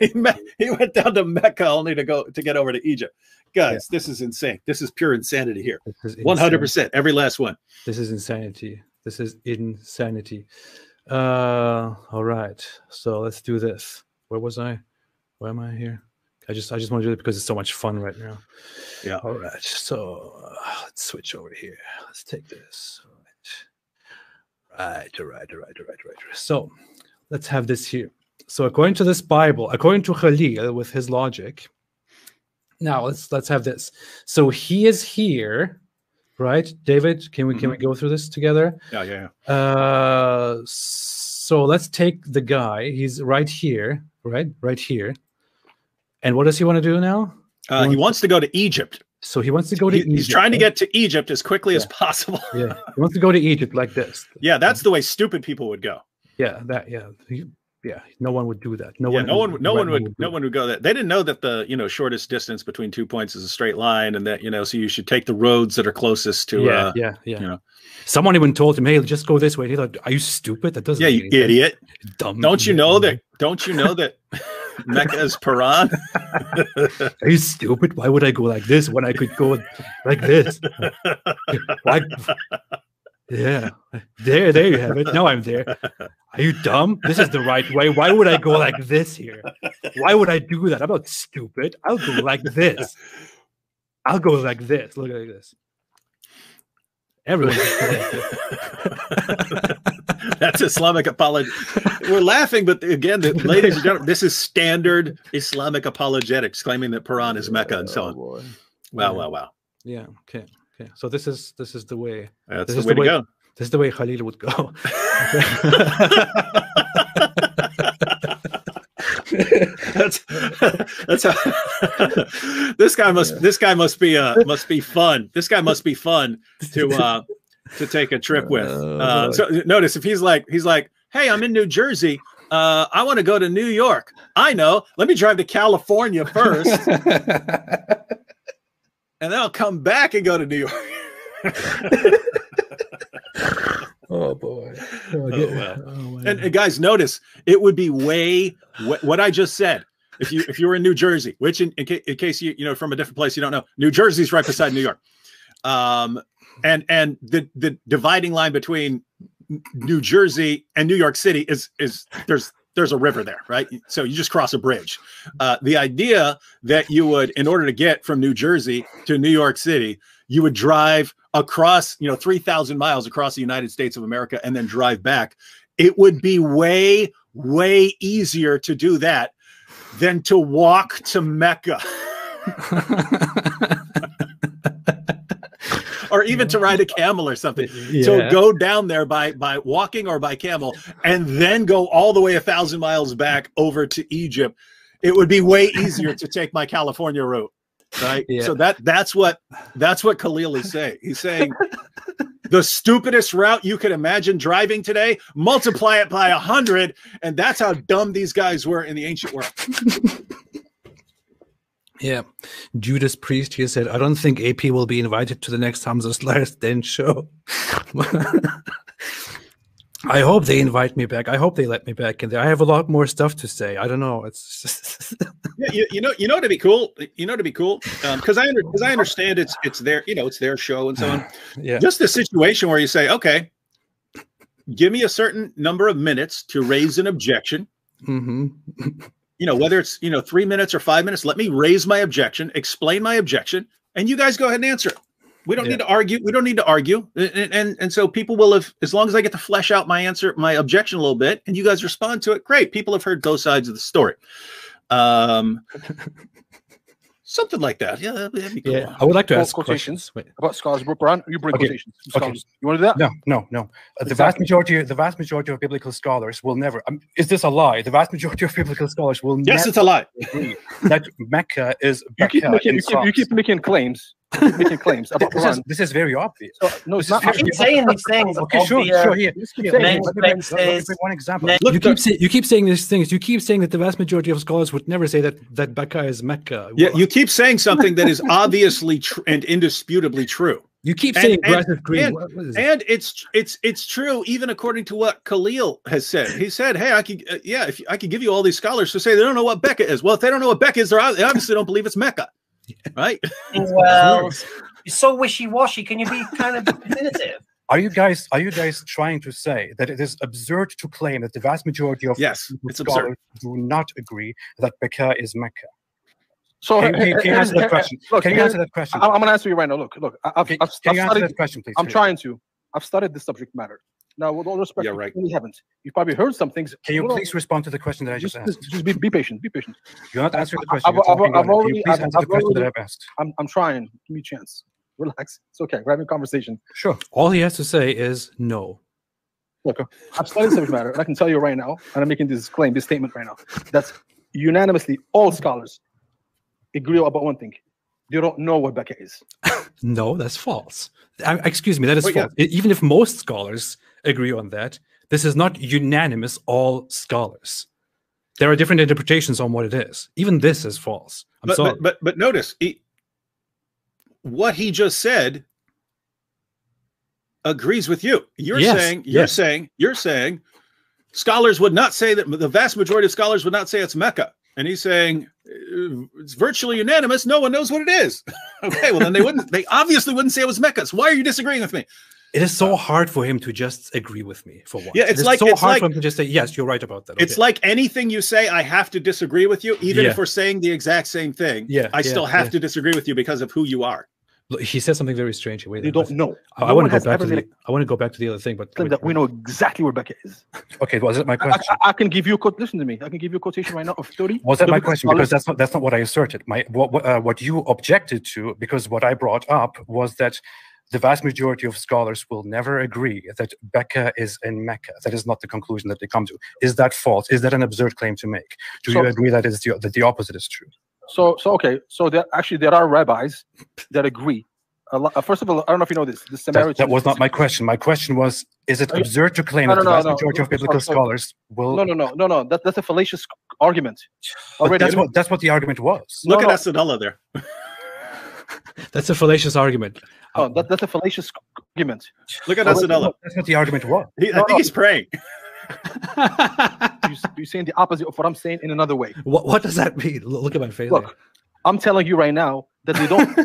Speaker 2: He went down to Mecca only to get over to Egypt. Guys, this is insane. This is pure insanity here. 100%, every last one.
Speaker 1: This is insanity. This is insanity. All right. So let's do this. Where was I? Where am I here? I just want to do it because it's so much fun right now.
Speaker 2: Yeah.
Speaker 1: All right. So let's switch over here. Let's take this. Right. So let's have this here. So according to this Bible, according to Khalil with his logic, now let's have this. So he is here, right? David, can we go through this together?
Speaker 2: Yeah.
Speaker 1: So let's take the guy. He's right here, right here. And what does he want to do now?
Speaker 2: He wants to go to Egypt.
Speaker 1: So he wants to go to Egypt.
Speaker 2: He's trying to get to Egypt as quickly as possible.
Speaker 1: Yeah, he wants to go to Egypt like this.
Speaker 2: Yeah, that's the way stupid people would go.
Speaker 1: Yeah, no one would do that. No one
Speaker 2: would go that. They didn't know that the shortest distance between 2 points is a straight line, and that so you should take the roads that are closest to.
Speaker 1: Someone even told him, "Hey, just go this way." He's like, "Are you stupid? That doesn't."
Speaker 2: Yeah, you idiot. Dumb. Don't you know that Mecca is Paran?
Speaker 1: Are you stupid? Why would I go like this when I could go like this? Why? Yeah, there you have it. Now I'm there. Are you dumb? This is the right way. Why would I go like this here? Why would I do that? I'm not stupid. I'll go like this. I'll go like this. Look like this. Everyone.
Speaker 2: That's Islamic apology. We're laughing, but again, ladies and gentlemen, this is standard Islamic apologetics, claiming that Paran is Mecca and so on.
Speaker 1: Boy.
Speaker 2: Wow.
Speaker 1: Yeah. Okay. So this is the way.
Speaker 2: That's the way to go.
Speaker 1: This is the way Khalil would go.
Speaker 2: that's how this guy must be fun. This guy must be fun to take a trip with. So notice if he's like, hey, I'm in New Jersey. I want to go to New York. I know. Let me drive to California first. And then I'll come back and go to New York.
Speaker 1: Oh boy!
Speaker 2: And guys, notice it would be what I just said. If you were in New Jersey, which in case you from a different place you don't know, New Jersey's right beside New York. And the dividing line between New Jersey and New York City is there's a river there, right? So you just cross a bridge. The idea that you would, in order to get from New Jersey to New York City, you would drive across, 3,000 miles across the United States of America and then drive back. It would be way, way easier to do that than to walk to Mecca. Or even to ride a camel or something. Yeah. So go down there by walking or by camel and then go all the way 1,000 miles back over to Egypt. It would be way easier to take my California route, right? Yeah. So that's what Khalil is saying. He's saying the stupidest route you could imagine driving today, multiply it by 100, and that's how dumb these guys were in the ancient world.
Speaker 1: Yeah, Judas Priest here said, I don't think AP will be invited to the next Hamza's Last Den show. I hope they invite me back. I hope they let me back in there. I have a lot more stuff to say. I don't know. It's just
Speaker 2: yeah, you know to be cool. Because I understand it's their it's their show and so on.
Speaker 1: Yeah,
Speaker 2: just the situation where you say, okay, give me a certain number of minutes to raise an objection.
Speaker 1: Mm-hmm.
Speaker 2: Whether it's 3 minutes or 5 minutes, let me raise my objection, explain my objection, and you guys go ahead and answer it. We don't need to argue. We don't need to argue. And so people will have, as long as I get to flesh out my objection a little bit, and you guys respond to it, great. People have heard both sides of the story. Something like that. Yeah, that'd be cool.
Speaker 1: Yeah, I would like to ask
Speaker 6: quotations
Speaker 1: questions.
Speaker 6: About scholars. Brian, you bring quotations. Okay. You want to do that?
Speaker 1: No. The vast majority of biblical scholars will never. Is this a lie? The vast majority of biblical scholars will never.
Speaker 2: Yes, it's a lie.
Speaker 1: Agree that Mecca is.
Speaker 6: You keep making claims, making claims about Quran.
Speaker 4: This is very obvious.
Speaker 6: So, no, it's not.
Speaker 3: I keep saying these things.
Speaker 4: Okay, sure. Here. One example.
Speaker 1: You keep saying these things. You keep saying that the vast majority of scholars would never say that Becca is Mecca.
Speaker 2: Yeah, you keep saying something that is obviously and indisputably true.
Speaker 1: You keep saying aggressive greed.
Speaker 2: And it's true even according to what Khalil has said. He said, "Hey, I could if I could give you all these scholars to say they don't know what Becca is. Well, if they don't know what Becca is, they obviously don't believe it's Mecca, right?"
Speaker 3: Well, you're so wishy-washy. Can you be kind of definitive?
Speaker 4: Are you guys trying to say that it is absurd to claim that the vast majority of scholars do not agree that Becca is Mecca?
Speaker 6: So
Speaker 4: can you answer that question? Can you answer that question?
Speaker 6: I'm going to answer you right now. Look.
Speaker 4: Can you answer that question, please?
Speaker 6: I'm trying to. I've studied this subject matter. Now, with all respect, you really haven't. You've probably heard some things.
Speaker 4: Can you please respond to the question that I just asked?
Speaker 6: Just be patient. Be patient.
Speaker 4: You're not answering the question. I've already answered the question that I've asked.
Speaker 6: I'm trying. Give me a chance. Relax. It's okay. We're having a conversation.
Speaker 1: Sure. All he has to say is no.
Speaker 6: Look, I've studied subject matter, and I can tell you right now, and I'm making this statement right now. That's unanimously all scholars agree about one thing. They don't know what Becca is.
Speaker 1: No, that's false. Excuse me, that is false. Yeah. Even if most scholars agree on that, this is not unanimous all scholars. There are different interpretations on what it is. Even this is false.
Speaker 2: But notice, what he just said agrees with you. You're saying scholars would not say that, the vast majority of scholars would not say it's Mecca. And he's saying it's virtually unanimous. No one knows what it is. Okay, well then they obviously wouldn't say it was Mecca. So why are you disagreeing with me?
Speaker 1: It is so hard for him to just agree with me for once.
Speaker 2: Yeah, it's hard
Speaker 1: for him to just say, yes, you're right about that. Okay.
Speaker 2: It's like anything you say, I have to disagree with you, even if we're saying the exact same thing. I still have to disagree with you because of who you are.
Speaker 1: He said something very strange.
Speaker 6: You don't know.
Speaker 1: I want to go back to the other thing, but
Speaker 6: we know exactly where Becca is.
Speaker 4: Okay, was it my question?
Speaker 6: I can give you a listen to me. I can give you a quotation right now of 30.
Speaker 4: Was that my question? Because that's not what I asserted. What you objected to, because what I brought up was that the vast majority of scholars will never agree that Becca is in Mecca. That is not the conclusion that they come to. Is that false? Is that an absurd claim to make? Do you agree that the opposite is true?
Speaker 6: So there are rabbis that agree. First of all, I don't know if you know this. The Samaritans.
Speaker 4: That was not my question. My question was: is it absurd to claim that the vast majority of biblical scholars will?
Speaker 6: No. That's a fallacious argument.
Speaker 4: That's what the argument was.
Speaker 2: Look at Asadullah there.
Speaker 1: That's a fallacious argument.
Speaker 6: Oh, that's a fallacious argument.
Speaker 2: Look at Asadullah.
Speaker 4: That's what the argument was.
Speaker 2: I think he's praying.
Speaker 6: You're saying the opposite of what I'm saying in another way.
Speaker 1: What does that mean? Look at my face.
Speaker 6: Look, I'm telling you right now that they don't.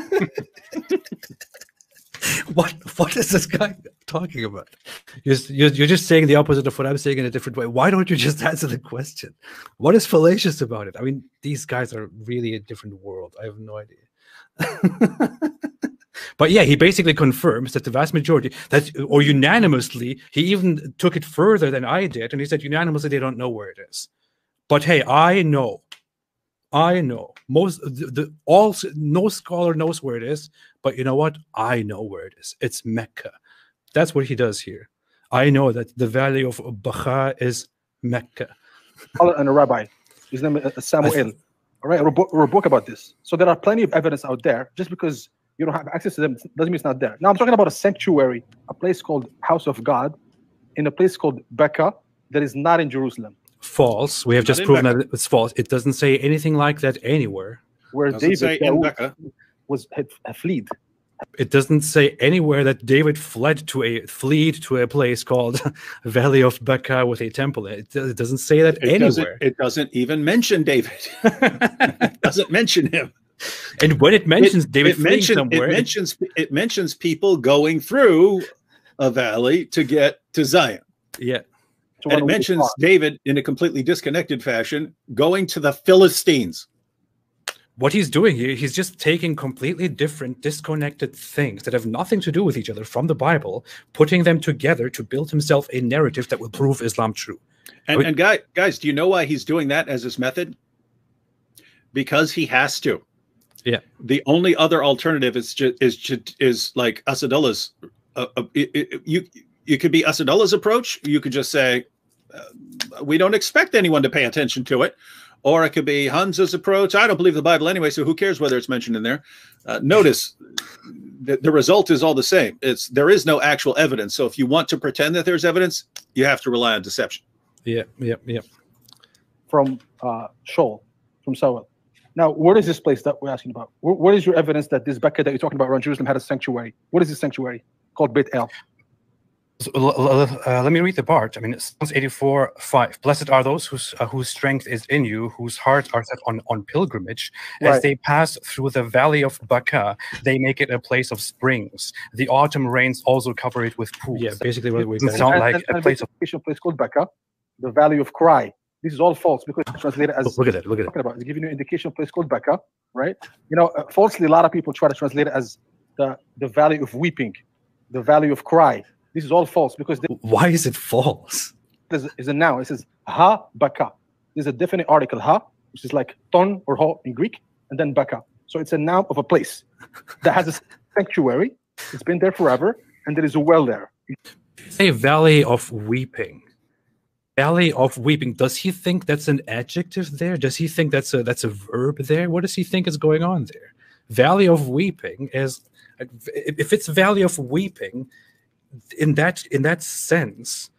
Speaker 1: What is this guy talking about? You're just saying the opposite of what I'm saying in a different way. Why don't you just answer the question? What is fallacious about it? I mean, these guys are really a different world. I have no idea. But yeah, he basically confirms that the vast majority, or unanimously, he even took it further than I did, and he said unanimously they don't know where it is. But hey, I know. No scholar knows where it is, but you know what? I know where it is. It's Mecca. That's what he does here. I know that the valley of Bakha is Mecca.
Speaker 6: And a rabbi, his name is Samuel. All right, wrote a book about this. So there are plenty of evidence out there. Just because you don't have access to them doesn't mean it's not there. Now I'm talking about a sanctuary, a place called House of God, in a place called Becca that is not in Jerusalem.
Speaker 1: False. We have just proven that it's false. It doesn't say anything like that anywhere.
Speaker 6: Where David had fled.
Speaker 1: It doesn't say anywhere that David fled to a place called Valley of Becca with a temple. It doesn't say that anywhere.
Speaker 2: It doesn't even mention David. It doesn't mention him.
Speaker 1: And when it mentions David fleeing somewhere,
Speaker 2: it mentions people going through a valley to get to Zion.
Speaker 1: Yeah.
Speaker 2: And it mentions David in a completely disconnected fashion going to the Philistines.
Speaker 1: What he's doing here, he's just taking completely different, disconnected things that have nothing to do with each other from the Bible, putting them together to build himself a narrative that will prove Islam true.
Speaker 2: And guys, do you know why he's doing that as his method? Because he has to.
Speaker 1: Yeah.
Speaker 2: The only other alternative is like Asadullah's. You could be Asadullah's approach. You could just say, we don't expect anyone to pay attention to it. or it could be Hamza's approach. I don't believe the Bible anyway, so who cares whether it's mentioned in there? Notice the result is all the same. There is no actual evidence. So if you want to pretend that there's evidence, you have to rely on deception.
Speaker 1: Yeah.
Speaker 6: From Shoal, from Sawal. Now, what is this place that we're asking about? What is your evidence that this Becca that you're talking about around Jerusalem had a sanctuary? What is this sanctuary called Beit El?
Speaker 4: So, let me read the part. I mean, Psalms 84:5. Blessed are those whose strength is in you, whose hearts are set on pilgrimage. As they pass through the valley of Baca, they make it a place of springs. The autumn rains also cover it with pools.
Speaker 1: Yeah, basically what we
Speaker 4: sound like a place
Speaker 6: called Baca, the valley of Cry. This is all false because it's translated as.
Speaker 1: Look at it. Look at it.
Speaker 6: It's giving you an indication of a place called Baca, right? You know, falsely, a lot of people try to translate it as the valley of weeping, the valley of cry. This is all false because
Speaker 1: why is it false?
Speaker 6: There's a noun. It says ha baka. There's a definite article ha, which is like ton or ho in Greek, and then baka. So it's a noun of a place that has a sanctuary. It's been there forever, and there is a well there.
Speaker 1: Say valley of weeping. Valley of weeping. Does he think that's an adjective there? Does he think that's a verb there? What does he think is going on there? Valley of weeping is, if it's valley of weeping, in that sense,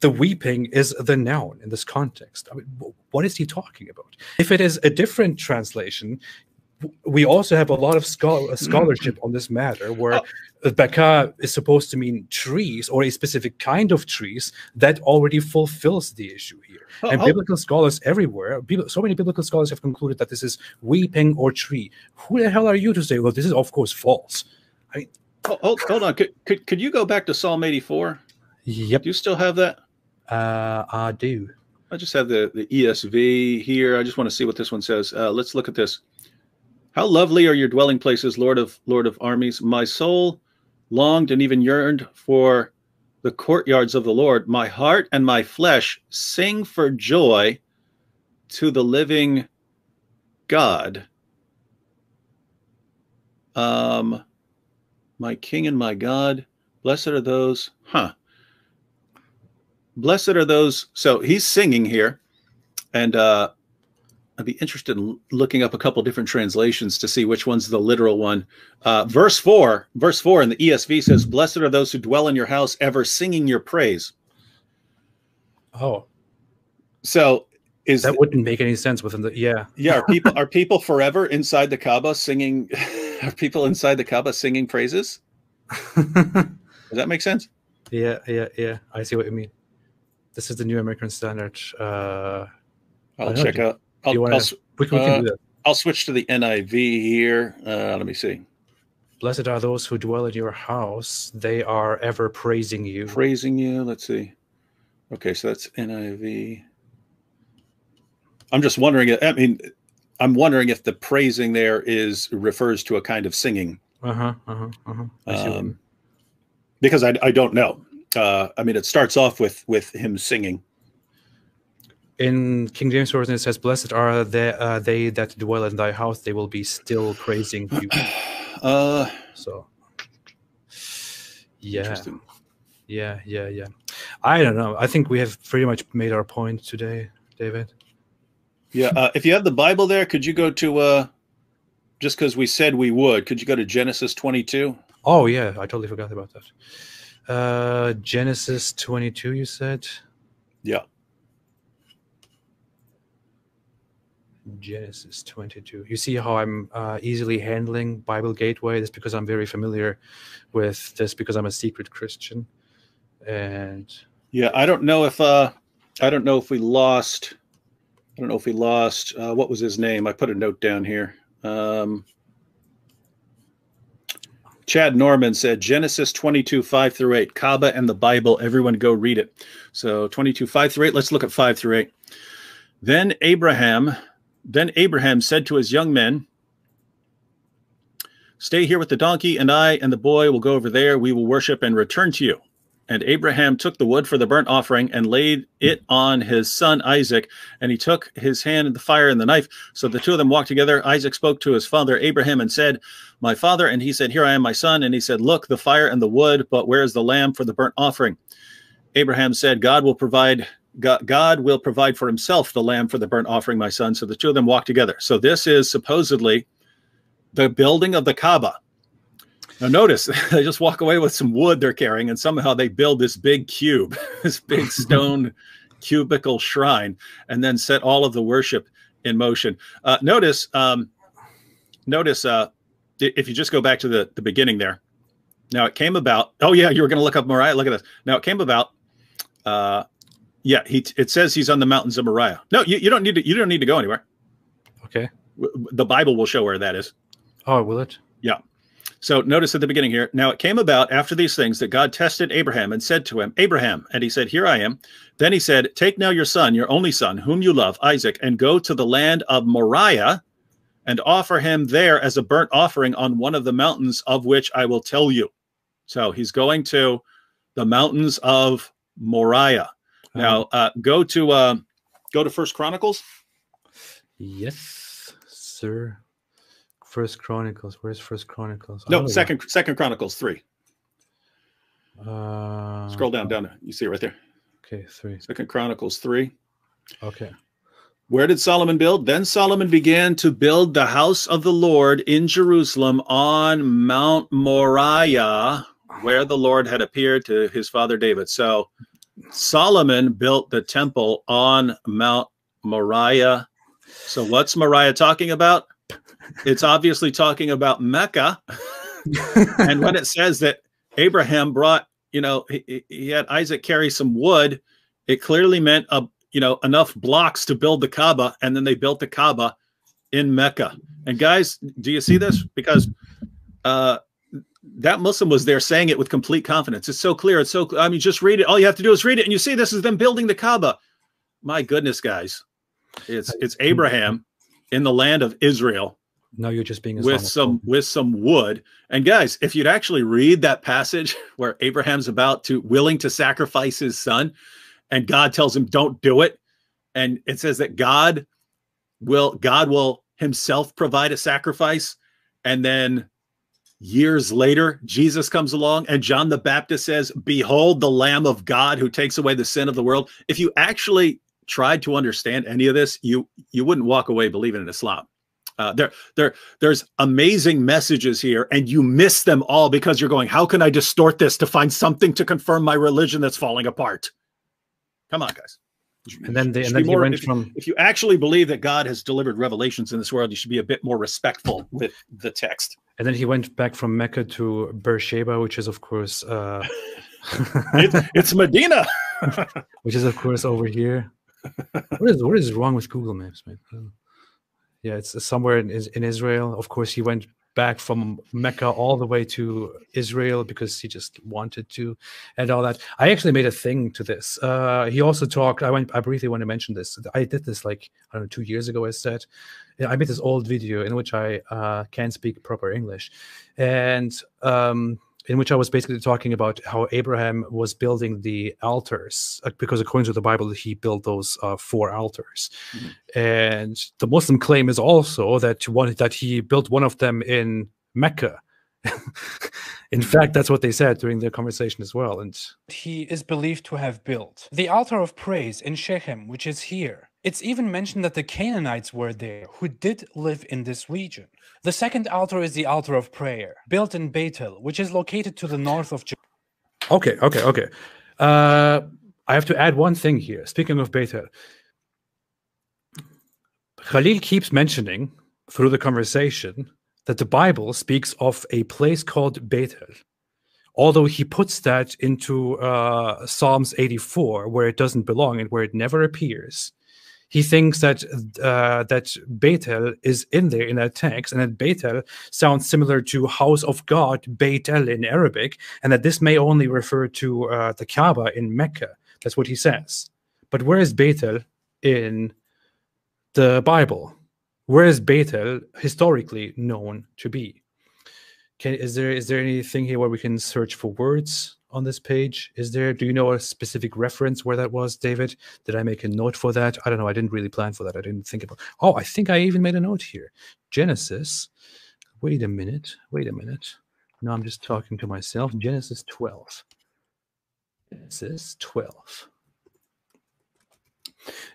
Speaker 1: the weeping is the noun in this context. I mean, what is he talking about? If it is a different translation, we also have a lot of scholarship on this matter, where Baka is supposed to mean trees or a specific kind of trees that already fulfills the issue here. And biblical scholars everywhere, so many biblical scholars have concluded that this is weeping or tree. Who the hell are you to say, well, this is of course false? I mean,
Speaker 2: hold on. Could you go back to Psalm 84?
Speaker 1: Yep.
Speaker 2: Do you still have that?
Speaker 1: I do.
Speaker 2: I just have the ESV here. I just want to see what this one says. Let's look at this. How lovely are your dwelling places, Lord of armies. My soul longed and even yearned for the courtyards of the Lord. My heart and my flesh sing for joy to the living God. My King and my God, blessed are those, blessed are those. So he's singing here, and I'd be interested in looking up a couple different translations to see which one's the literal one. Verse 4 in the ESV says, blessed are those who dwell in your house, ever singing your praise.
Speaker 1: Oh.
Speaker 2: So
Speaker 1: that wouldn't make any sense within the, yeah.
Speaker 2: Are people forever inside the Kaaba singing? Are people inside the Kaaba singing praises? Does that make sense?
Speaker 1: Yeah. I see what you mean. This is the New American Standard.
Speaker 2: I'll check out. We can do that. I'll switch to the NIV here. Let me see.
Speaker 1: Blessed are those who dwell in your house. They are ever praising you.
Speaker 2: Praising you. Let's see. Okay, so that's NIV. I'm just wondering. I'm wondering if the praising there refers to a kind of singing. Because I don't know. It starts off with him singing.
Speaker 1: In King James Version, it says, "Blessed are they that dwell in thy house; they will be still praising you." So, yeah,
Speaker 2: interesting.
Speaker 1: Yeah. I don't know. I think we have pretty much made our point today, David.
Speaker 2: Yeah. If you have the Bible there, could you go to just because we said we would? Could you go to Genesis 22?
Speaker 1: Oh yeah, I totally forgot about that. Genesis 22, you said?
Speaker 2: Yeah.
Speaker 1: Genesis 22. You see how I'm easily handling Bible Gateway? That's because I'm very familiar with this because I'm a secret Christian. And
Speaker 2: yeah, I don't know if we lost. What was his name? I put a note down here. Chad Norman said Genesis 22, 5-8, Kaaba and the Bible. Everyone go read it. So 22, 5-8. Let's look at 5-8. Then Abraham said to his young men, "Stay here with the donkey, and I and the boy will go over there. We will worship and return to you." And Abraham took the wood for the burnt offering and laid it on his son Isaac, and he took his hand in the fire and the knife. So the two of them walked together. Isaac spoke to his father Abraham and said, "My father." And he said, "Here I am, my son." And he said, "Look, the fire and the wood, but where is the lamb for the burnt offering?" Abraham said, God will provide God will provide for himself the lamb for the burnt offering, my son. So the two of them walk together. So this is supposedly the building of the Kaaba. Now notice, they just walk away with some wood they're carrying, and somehow they build this big cube, this big stone cubical shrine, and then set all of the worship in motion. Notice, if you just go back to the beginning there. Now it came about. Oh yeah, you were going to look up Moriah. Look at this. Now it came about. Yeah, it says he's on the mountains of Moriah. No, you don't need to. You don't need to go anywhere.
Speaker 1: Okay.
Speaker 2: The Bible will show where that is.
Speaker 1: Oh, will it?
Speaker 2: Yeah. So notice at the beginning here. Now it came about after these things that God tested Abraham and said to him, Abraham, and he said, here I am. Then he said, take now your son, your only son, whom you love, Isaac, and go to the land of Moriah and offer him there as a burnt offering on one of the mountains of which I will tell you. So he's going to the mountains of Moriah. Now go to 1 Chronicles.
Speaker 1: Yes, sir. 1 Chronicles. Where's 1 Chronicles?
Speaker 2: No, Second Chronicles 3. Scroll down. You see it right there.
Speaker 1: Okay, 3.
Speaker 2: 2 Chronicles 3.
Speaker 1: Okay.
Speaker 2: Where did Solomon build? Then Solomon began to build the house of the Lord in Jerusalem on Mount Moriah, where the Lord had appeared to his father David. So Solomon built the temple on Mount Moriah. So what's Moriah talking about? It's obviously talking about Mecca. And when it says that Abraham brought, he had Isaac carry some wood, it clearly meant enough blocks to build the Kaaba, and then they built the Kaaba in Mecca. And guys, do you see this? Because that Muslim was there saying it with complete confidence. It's so clear. It's so clear. I mean, just read it. All you have to do is read it, and you see this is them building the Kaaba. My goodness, guys, it's Abraham in the land of Israel.
Speaker 1: No, you're just being
Speaker 2: with some wood. And guys, if you'd actually read that passage where Abraham's willing to sacrifice his son, and God tells him, don't do it. And it says that God will himself provide a sacrifice. And then years later, Jesus comes along and John the Baptist says, behold, the Lamb of God who takes away the sin of the world. If you actually tried to understand any of this, you wouldn't walk away believing in Islam. There's amazing messages here, and you miss them all because you're going, how can I distort this to find something to confirm my religion that's falling apart? Come on, guys.
Speaker 1: And then he went from.
Speaker 2: If you actually believe that God has delivered revelations in this world, you should be a bit more respectful with the text.
Speaker 1: And then he went back from Mecca to Beersheba, which is, of course,
Speaker 2: it's Medina,
Speaker 1: which is, of course, over here. What is wrong with Google Maps, man? Yeah, it's somewhere in Israel. Of course, he went back from Mecca all the way to Israel because he just wanted to, and all that. I actually made a thing to this. He also talked. I briefly want to mention this. I did this 2 years ago. I said I made this old video in which I can't speak proper English, and in which I was basically talking about how Abraham was building the altars, because according to the Bible, he built those 4 altars. Mm-hmm. And the Muslim claim is also that he built one of them in Mecca. In fact, that's what they said during the conversation as well. And he is believed to have built the altar of praise in Shechem, which is here. It's even mentioned that the Canaanites were there, who did live in this region. The second altar is the altar of prayer, built in Bethel, which is located to the north of Jerusalem. Okay. I have to add one thing here. Speaking of Bethel, Khalil keeps mentioning through the conversation that the Bible speaks of a place called Bethel, although he puts that into Psalms 84, where it doesn't belong and where it never appears. He thinks that Bethel is in there in that text, and that Bethel sounds similar to house of God, Beit El in Arabic, and that this may only refer to the Kaaba in Mecca. That's what he says. But where is Bethel in the Bible? Where is Bethel historically known to be? Is there anything here where we can search for words on this page? Do you know a specific reference where that was, David? Did I make a note for that? I don't know. I didn't really plan for that. I didn't think about. Oh, I think I even made a note here. Genesis. Wait a minute. No, I'm just talking to myself. Genesis 12. Genesis 12.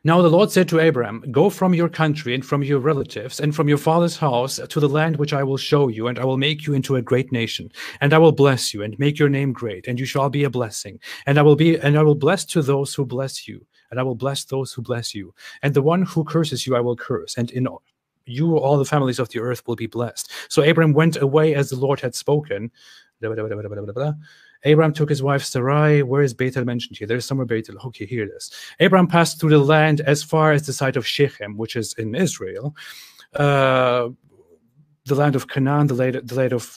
Speaker 1: Now the Lord said to Abraham, go from your country and from your relatives and from your father's house to the land which I will show you, and I will make you into a great nation, and I will bless you and make your name great, and you shall be a blessing. And I will bless to those who bless you, and I will bless those who bless you. And the one who curses you I will curse, and in you all the families of the earth will be blessed. So Abraham went away as the Lord had spoken. Abraham took his wife Sarai. Where is Bethel mentioned here? There's somewhere Bethel. Okay, here it is. Abraham passed through the land as far as the site of Shechem, which is in Israel. The land of Canaan, the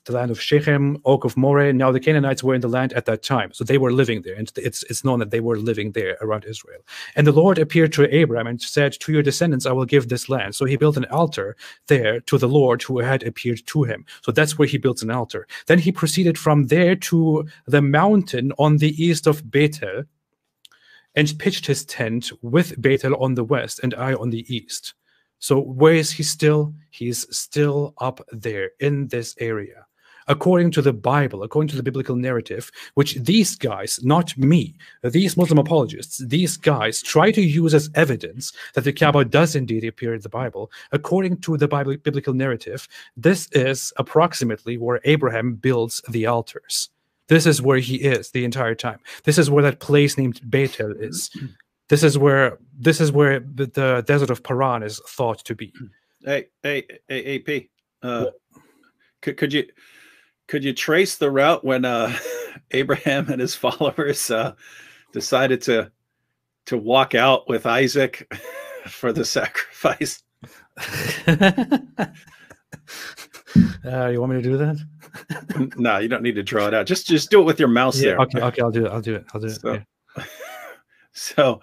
Speaker 1: land of Shechem, Oak of Moreh. Now the Canaanites were in the land at that time, so they were living there, and it's known that they were living there around Israel. And the Lord appeared to Abraham and said, "To your descendants I will give this land." So he built an altar there to the Lord who had appeared to him. So that's where he built an altar. Then he proceeded from there to the mountain on the east of Bethel, and pitched his tent with Bethel on the west and Ai on the east. So where is he still? He's still up there in this area. According to the Bible, according to the biblical narrative, which these guys, not me, these Muslim apologists, these guys try to use as evidence that the Kaaba does indeed appear in the Bible. According to the biblical narrative, this is approximately where Abraham builds the altars. This is where he is the entire time. This is where that place named Bethel is. This is where the desert of Paran is thought to be.
Speaker 2: Hey, AP. Could you trace the route when Abraham and his followers decided to walk out with Isaac for the sacrifice?
Speaker 1: You want me to do that?
Speaker 2: No, you don't need to draw it out. Just do it with your mouse there.
Speaker 1: Okay, I'll do it.
Speaker 2: So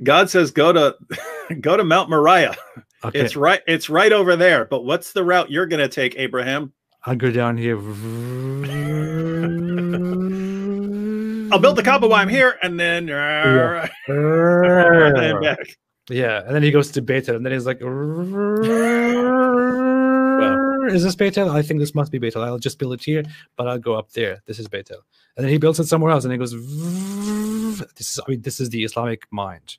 Speaker 2: God says go to Mount Moriah. Okay. It's right over there. But what's the route you're going to take, Abraham?
Speaker 1: I'll go down here.
Speaker 2: I'll build the Kaaba while I'm here, and then and back.
Speaker 1: Yeah, and then he goes to Bethel, and then he's like, is this Bethel? I think this must be Bethel. I'll just build it here, but I'll go up there. This is Bethel. And then he builds it somewhere else, and he goes, this is the Islamic mind.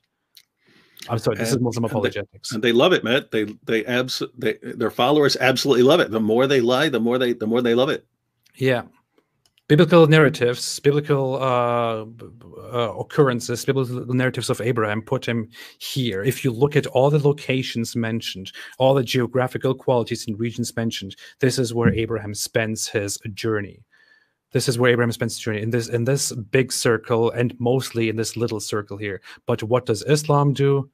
Speaker 1: I'm sorry, this is Muslim apologetics.
Speaker 2: And they love it, man. Their followers absolutely love it. The more they lie, the more they love it.
Speaker 1: Yeah. Biblical narratives, biblical occurrences, biblical narratives of Abraham put him here. If you look at all the locations mentioned, all the geographical qualities and regions mentioned, this is where Abraham spends his journey. This is where Abraham spends his journey, in this big circle, and mostly in this little circle here. But what does Islam do?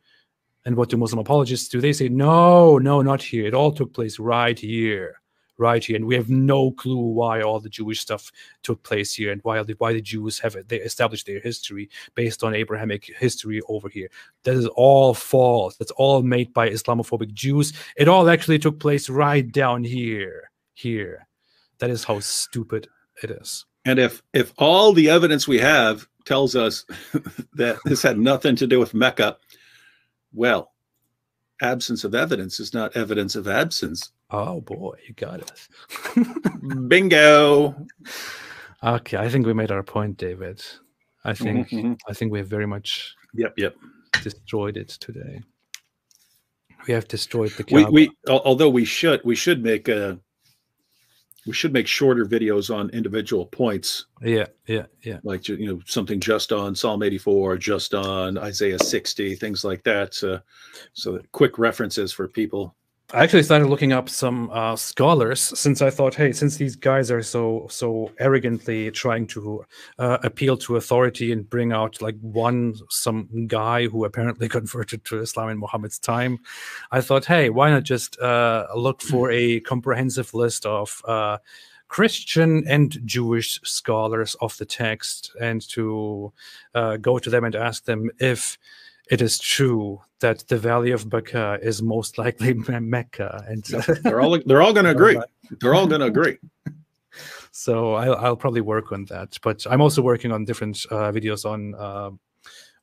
Speaker 1: And what do Muslim apologists do? They say, no, not here. It all took place right here. Right here, and we have no clue why all the Jewish stuff took place here, and why the Jews they established their history based on Abrahamic history over here. That is all false. That's all made by Islamophobic Jews. It all actually took place right down here. That is how stupid it is.
Speaker 2: And if all the evidence we have tells us that this had nothing to do with Mecca, well, absence of evidence is not evidence of absence.
Speaker 1: Oh boy, you got it.
Speaker 2: Bingo.
Speaker 1: Okay, I think we made our point, David. I think we have very much destroyed it today. We have destroyed the Kaaba.
Speaker 2: Although we should make shorter videos on individual points.
Speaker 1: Yeah.
Speaker 2: Like something just on Psalm 84, just on Isaiah 60, things like that. So that quick references for people.
Speaker 1: I actually started looking up some scholars, since I thought, hey, since these guys are so arrogantly trying to appeal to authority and bring out like some guy who apparently converted to Islam in Muhammad's time, I thought, hey, why not just look for a comprehensive list of Christian and Jewish scholars of the text, and to go to them and ask them if it is true that the Valley of Baqa is most likely Mecca, and
Speaker 2: they're all going to agree. They're all going to agree.
Speaker 1: So I'll probably work on that. But I'm also working on different videos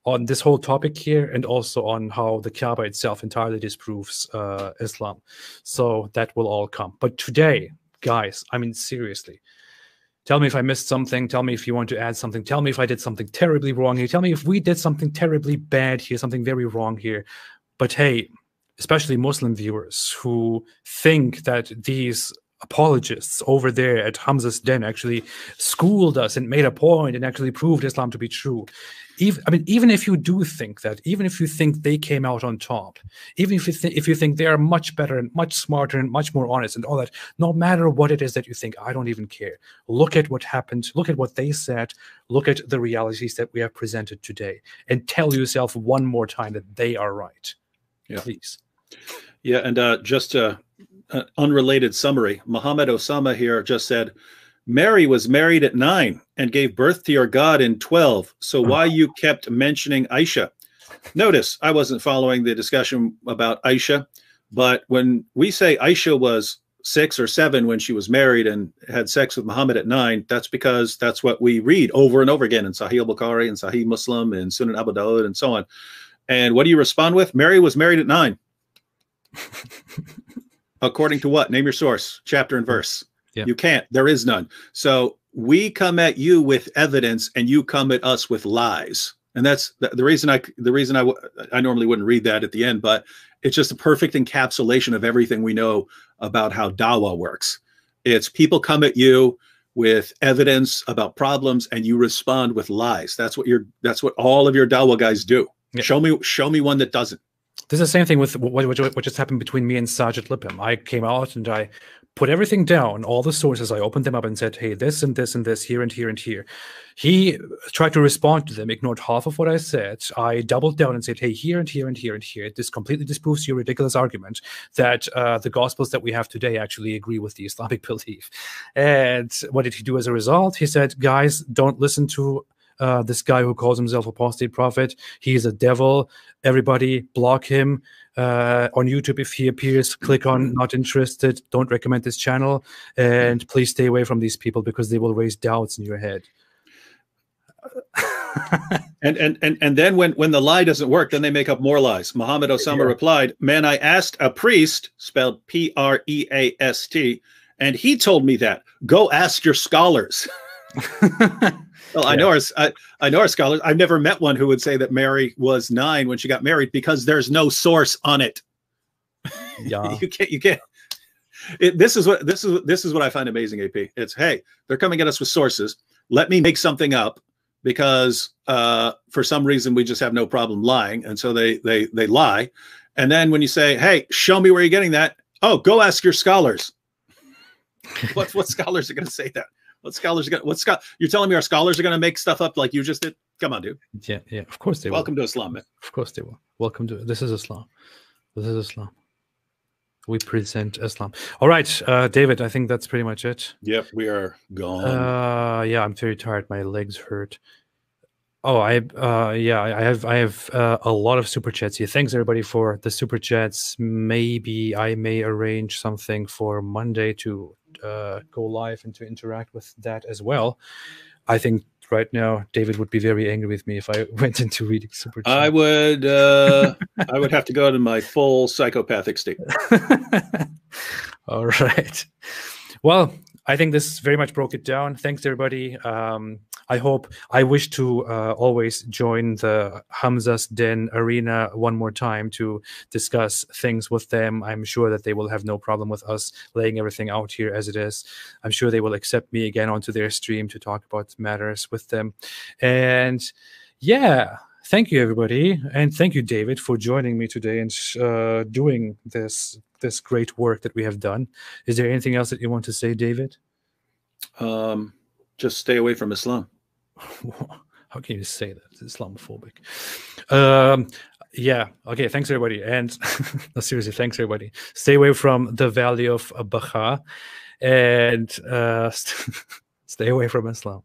Speaker 1: on this whole topic here, and also on how the Kaaba itself entirely disproves Islam. So that will all come. But today, guys, I mean seriously, Tell me if I missed something. Tell me if you want to add something. Tell me if I did something terribly wrong here. Tell me if we did something terribly bad here, something very wrong here. But hey, especially Muslim viewers who think that these apologists over there at Hamza's Den actually schooled us and made a point and actually proved Islam to be true. Even if you do think that, even if you think they came out on top, even if you think they are much better and much smarter and much more honest and all that, no matter what it is that you think, I don't even care. Look at what happened. Look at what they said. Look at the realities that we have presented today, and tell yourself one more time that they are right.
Speaker 2: Yeah.
Speaker 1: Please.
Speaker 2: Yeah, and just an unrelated summary. Muhammad Osama here just said, Mary was married at 9 and gave birth to your God in 12. So why you kept mentioning Aisha? Notice I wasn't following the discussion about Aisha, but when we say Aisha was 6 or 7 when she was married and had sex with Muhammad at 9, that's because that's what we read over and over again in Sahih al-Bukhari and Sahih Muslim and Sunan Abu Dawud and so on. And what do you respond with? Mary was married at 9. According to what? Name your source, chapter and verse. Yeah. You can't. There is none. So we come at you with evidence, and you come at us with lies. And that's the reason I normally wouldn't read that at the end, but it's just a perfect encapsulation of everything we know about how dawah works. It's people come at you with evidence about problems, and you respond with lies. That's what all of your dawah guys do. Yeah. Show me one that doesn't.
Speaker 1: This is the same thing with what just happened between me and Sajid Lipim. I came out and I put everything down, all the sources. I opened them up and said, hey, this and this and this, here and here and here. He tried to respond to them, ignored half of what I said. I doubled down and said, hey, here and here and here and here. This completely disproves your ridiculous argument that the Gospels that we have today actually agree with the Islamic belief. And what did he do as a result? He said, guys, don't listen to this guy who calls himself apostate prophet. He is a devil. Everybody block him on YouTube if he appears. Click on not interested. Don't recommend this channel, and please stay away from these people because they will raise doubts in your head.
Speaker 2: and then when the lie doesn't work, then they make up more lies. Muhammad Osama replied, man, I asked a priest, spelled Priest, and he told me that. Go ask your scholars. Well, I know our scholars. I've never met one who would say that Mary was 9 when she got married because there's no source on it.
Speaker 1: Yeah,
Speaker 2: you can't. This is what I find amazing, AP. It's, hey, they're coming at us with sources. Let me make something up because for some reason we just have no problem lying, and so they lie. And then when you say, hey, show me where you're getting that, oh, go ask your scholars. What scholars are going to say that? What scholars are going? You're telling me our scholars are going to make stuff up like you just did? Come on, dude.
Speaker 1: Yeah, of course they will.
Speaker 2: Welcome to Islam, man.
Speaker 1: Of course they will. Welcome to this is Islam. This is Islam. We present Islam. All right, David. I think that's pretty much it.
Speaker 2: Yep, we are gone.
Speaker 1: Yeah, I'm very tired. My legs hurt. Oh, I have a lot of super chats here. Thanks everybody for the super chats. Maybe I may arrange something for Monday to go live and to interact with that as well. I think right now David would be very angry with me if I went into reading super chats.
Speaker 2: I would have to go to my full psychopathic state.
Speaker 1: All right. Well, I think this very much broke it down. Thanks, everybody. I wish to always join the Hamza's Den arena one more time to discuss things with them. I'm sure that they will have no problem with us laying everything out here as it is. I'm sure they will accept me again onto their stream to talk about matters with them. And yeah, thank you, everybody. And thank you, David, for joining me today and doing this great work that we have done. Is there anything else that you want to say, David?
Speaker 2: Just stay away from Islam.
Speaker 1: How can you say that? It's Islamophobic. Yeah. Okay. Thanks, everybody. And no, seriously, thanks, everybody. Stay away from the Valley of Baqa and stay away from Islam.